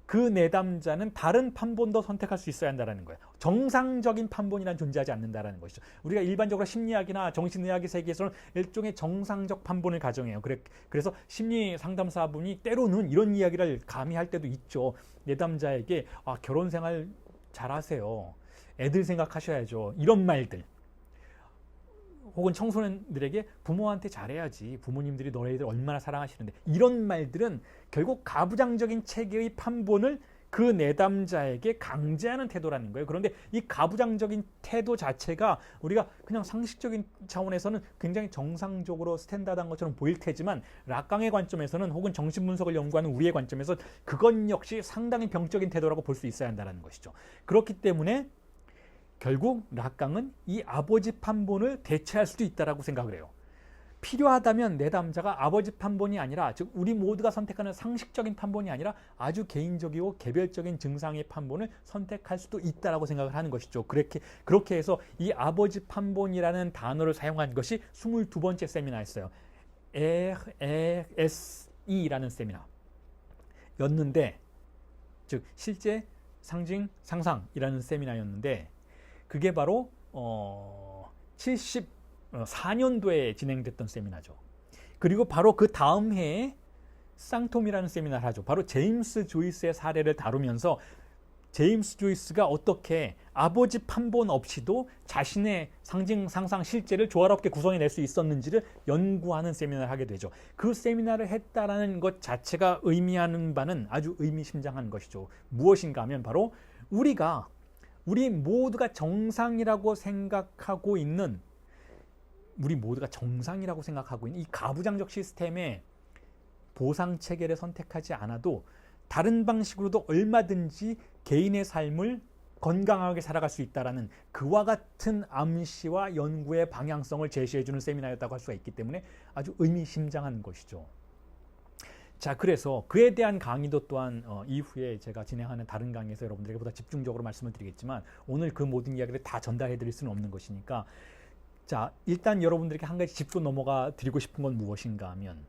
그 내담자는 다른 판본도 선택할 수 있어야 한다는 거예요. 정상적인 판본이란 존재하지 않는다는 것이죠. 우리가 일반적으로 심리학이나 정신의학의 세계에서는 일종의 정상적 판본을 가정해요. 그래서 심리 상담사분이 때로는 이런 이야기를 감히 할 때도 있죠. 내담자에게 결혼 생활 잘하세요. 애들 생각하셔야죠. 이런 말들. 혹은 청소년들에게 부모한테 잘해야지. 부모님들이 너희들 얼마나 사랑하시는데. 이런 말들은 결국 가부장적인 체계의 판본을 그 내담자에게 강제하는 태도라는 거예요. 그런데 이 가부장적인 태도 자체가 우리가 그냥 상식적인 차원에서는 굉장히 정상적으로 스탠다드한 것처럼 보일 테지만 락강의 관점에서는 혹은 정신분석을 연구하는 우리의 관점에서 그건 역시 상당히 병적인 태도라고 볼 수 있어야 한다는 것이죠. 그렇기 때문에 결국 락강은 이 아버지 판본을 대체할 수도 있다라고 생각을 해요. 필요하다면 내담자가 아버지 판본이 아니라, 즉 우리 모두가 선택하는 상식적인 판본이 아니라 아주 개인적이고 개별적인 증상의 판본을 선택할 수도 있다라고 생각을 하는 것이죠. 그렇게 해서 이 아버지 판본이라는 단어를 사용한 것이 22번째 세미나였어요. RSE라는 세미나였는데, 즉 실제 상징 상상이라는 세미나였는데, 그게 바로 74년도에 진행됐던 세미나죠. 그리고 바로 그 다음 해에 쌍톰이라는 세미나를 하죠. 바로 제임스 조이스의 사례를 다루면서 제임스 조이스가 어떻게 아버지 판본 없이도 자신의 상징, 상상, 실제를 조화롭게 구성해낼 수 있었는지를 연구하는 세미나를 하게 되죠. 그 세미나를 했다라는 것 자체가 의미하는 바는 아주 의미심장한 것이죠. 무엇인가 하면 바로 우리 모두가 정상이라고 생각하고 있는 이 가부장적 시스템의 보상 체계를 선택하지 않아도 다른 방식으로도 얼마든지 개인의 삶을 건강하게 살아갈 수 있다라는 그와 같은 암시와 연구의 방향성을 제시해주는 세미나였다고 할 수가 있기 때문에 아주 의미심장한 것이죠. 자, 그래서 그에 대한 강의도 또한 이후에 제가 진행하는 다른 강의에서 여러분들에게 보다 집중적으로 말씀을 드리겠지만 오늘 그 모든 이야기를 다 전달해 드릴 수는 없는 것이니까, 자, 일단 여러분들에게 한 가지 짚고 넘어가 드리고 싶은 건 무엇인가 하면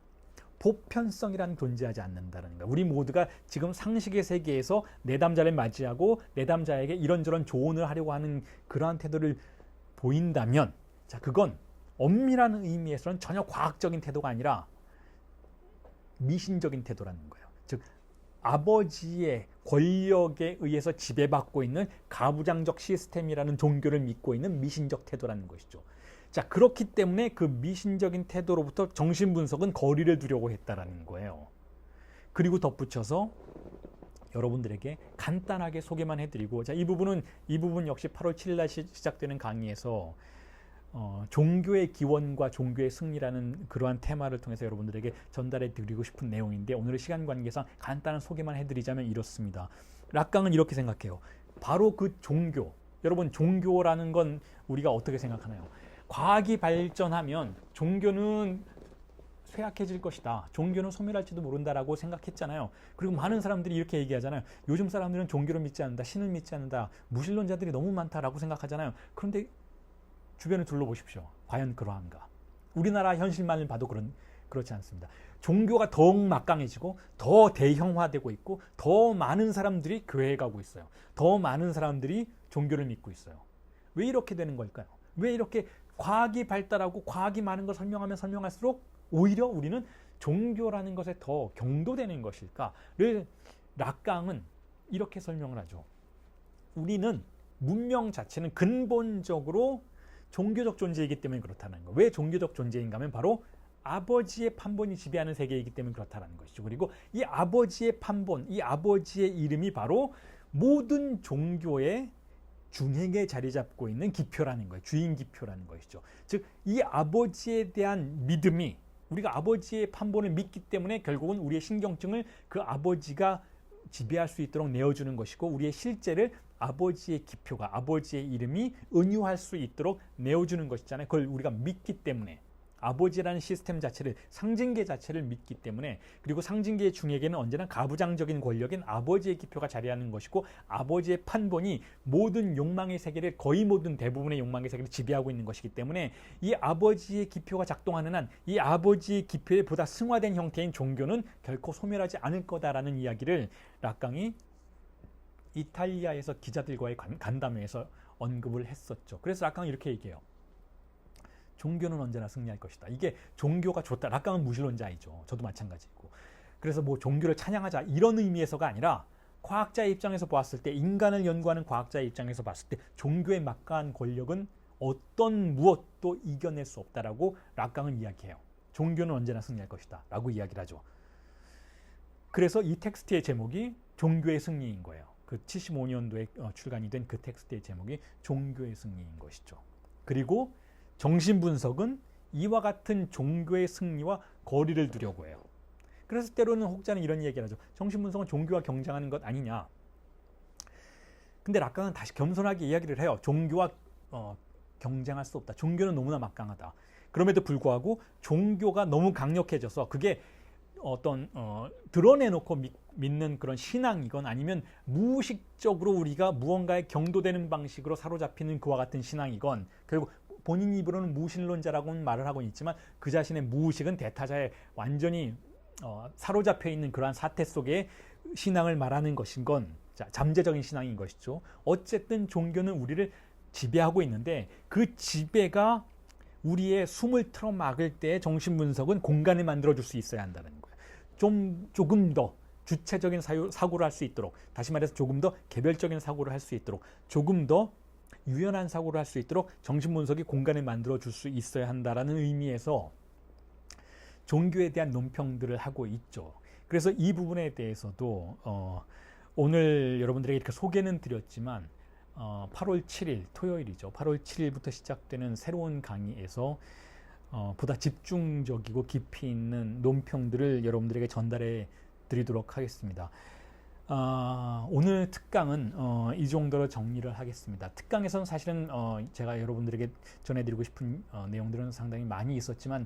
보편성이란 존재하지 않는다는 거예요. 우리 모두가 지금 상식의 세계에서 내담자를 맞이하고 내담자에게 이런저런 조언을 하려고 하는 그러한 태도를 보인다면, 자, 그건 엄밀한 의미에서는 전혀 과학적인 태도가 아니라 미신적인 태도라는 거예요. 즉, 아버지의 권력에 의해서 지배받고 있는 가부장적 시스템이라는 종교를 믿고 있는 미신적 태도라는 것이죠. 자, 그렇기 때문에 그 미신적인 태도로부터 정신분석은 거리를 두려고 했다라는 거예요. 그리고 덧붙여서 여러분들에게 간단하게 소개만 해드리고, 자, 이 부분 역시 8월 7일 날 시작되는 강의에서 종교의 기원과 종교의 승리라는 그러한 테마를 통해서 여러분들에게 전달해 드리고 싶은 내용인데, 오늘의 시간 관계상 간단한 소개만 해드리자면 이렇습니다. 락강은 이렇게 생각해요. 바로 그 종교, 여러분, 종교라는 건 우리가 어떻게 생각하나요? 과학이 발전하면 종교는 쇠약해질 것이다. 종교는 소멸할지도 모른다라고 생각했잖아요. 그리고 많은 사람들이 이렇게 얘기하잖아요. 요즘 사람들은 종교를 믿지 않는다. 신을 믿지 않는다. 무신론자들이 너무 많다라고 생각하잖아요. 그런데 주변을 둘러보십시오. 과연 그러한가? 우리나라 현실만을 봐도 그렇지 않습니다. 종교가 더욱 막강해지고 더 대형화되고 있고 더 많은 사람들이 교회에 가고 있어요. 더 많은 사람들이 종교를 믿고 있어요. 왜 이렇게 되는 걸까요? 왜 이렇게 과학이 발달하고 과학이 많은 걸 설명하면 설명할수록 오히려 우리는 종교라는 것에 더 경도되는 것일까를 락강은 이렇게 설명을 하죠. 우리는 문명 자체는 근본적으로 종교적 존재이기 때문에 그렇다는 거예요. 왜 종교적 존재인가 하면 바로 아버지의 판본이 지배하는 세계이기 때문에 그렇다는 것이죠. 그리고 이 아버지의 판본, 이 아버지의 이름이 바로 모든 종교의 중핵에 자리 잡고 있는 기표라는 거예요. 주인 기표라는 것이죠. 즉, 이 아버지에 대한 믿음이, 우리가 아버지의 판본을 믿기 때문에 결국은 우리의 신경증을 그 아버지가 지배할 수 있도록 내어주는 것이고, 우리의 실제를 아버지의 기표가, 아버지의 이름이 은유할 수 있도록 내어주는 것이잖아요. 그걸 우리가 믿기 때문에, 아버지라는 시스템 자체를, 상징계 자체를 믿기 때문에, 그리고 상징계의 중에게는 언제나 가부장적인 권력인 아버지의 기표가 자리하는 것이고, 아버지의 판본이 모든 욕망의 세계를, 거의 모든 대부분의 욕망의 세계를 지배하고 있는 것이기 때문에 이 아버지의 기표가 작동하는 한 이 아버지의 기표에 보다 승화된 형태인 종교는 결코 소멸하지 않을 거다라는 이야기를 락강이 이탈리아에서 기자들과의 간담회에서 언급을 했었죠. 그래서 락강은 이렇게 얘기해요. 종교는 언제나 승리할 것이다. 이게 종교가 좋다. 락강은 무신론자이죠. 저도 마찬가지고. 그래서 뭐 종교를 찬양하자 이런 의미에서가 아니라 과학자의 입장에서 보았을 때, 인간을 연구하는 과학자의 입장에서 봤을 때 종교의 막강한 권력은 어떤 무엇도 이겨낼 수 없다라고 락강은 이야기해요. 종교는 언제나 승리할 것이다 라고 이야기를 하죠. 그래서 이 텍스트의 제목이 종교의 승리인 거예요. 그 75년도에 출간이 된 그 텍스트의 제목이 종교의 승리인 것이죠. 그리고 정신분석은 이와 같은 종교의 승리와 거리를 두려고 해요. 그래서 때로는 혹자는 이런 얘기를 하죠. 정신분석은 종교와 경쟁하는 것 아니냐. 근데 락강은 다시 겸손하게 이야기를 해요. 종교와 경쟁할 수 없다. 종교는 너무나 막강하다. 그럼에도 불구하고 종교가 너무 강력해져서 그게 어떤 드러내놓고 믿는 그런 신앙이건 아니면 무의식적으로 우리가 무언가에 경도되는 방식으로 사로잡히는 그와 같은 신앙이건, 결국 본인 입으로는 무신론자라고는 말을 하고 있지만 그 자신의 무의식은 대타자에 완전히 사로잡혀 있는 그러한 사태 속에 신앙을 말하는 것인 건, 잠재적인 신앙인 것이죠. 어쨌든 종교는 우리를 지배하고 있는데 그 지배가 우리의 숨을 틀어막을 때 정신분석은 공간을 만들어줄 수 있어야 한다는 거예요. 조금 더 주체적인 사고를 할 수 있도록, 다시 말해서 조금 더 개별적인 사고를 할 수 있도록, 조금 더 유연한 사고를 할 수 있도록 정신분석이 공간을 만들어 줄 수 있어야 한다라는 의미에서 종교에 대한 논평들을 하고 있죠. 그래서 이 부분에 대해서도 오늘 여러분들에게 이렇게 소개는 드렸지만 8월 7일 토요일이죠. 8월 7일부터 시작되는 새로운 강의에서 보다 집중적이고 깊이 있는 논평들을 여러분들에게 전달해 드리도록 하겠습니다. 오늘 특강은 이 정도로 정리를 하겠습니다. 특강에서는 사실은 제가 여러분들에게 전해드리고 싶은 내용들은 상당히 많이 있었지만,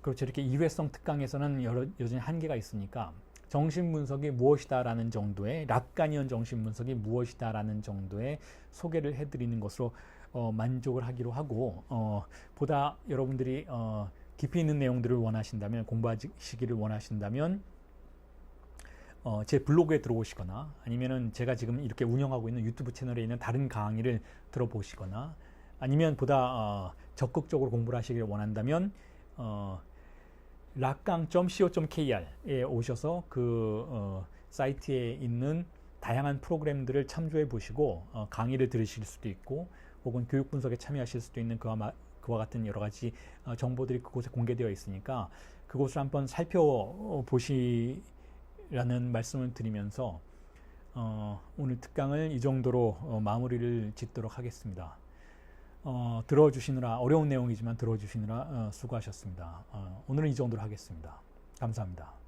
그렇죠, 이렇게 일회성 특강에서는 여전히 한계가 있으니까 정신분석이 무엇이다라는 정도의, 락가니언 정신분석이 무엇이다라는 정도의 소개를 해드리는 것으로 만족을 하기로 하고, 보다 여러분들이 깊이 있는 내용들을 원하신다면, 공부하시기를 원하신다면 제 블로그에 들어오시거나, 아니면은 제가 지금 이렇게 운영하고 있는 유튜브 채널에 있는 다른 강의를 들어보시거나, 아니면 보다 적극적으로 공부를 하시기를 원한다면 락강.co.kr에 오셔서 그 사이트에 있는 다양한 프로그램들을 참조해 보시고 강의를 들으실 수도 있고, 혹은 교육 분석에 참여하실 수도 있는 그와 같은 여러 가지 정보들이 그곳에 공개되어 있으니까 그곳을 한번 살펴보시라는 말씀을 드리면서 오늘 특강을 이 정도로 마무리를 짓도록 하겠습니다. 들어주시느라, 어려운 내용이지만 들어주시느라 수고하셨습니다. 오늘은 이 정도로 하겠습니다. 감사합니다.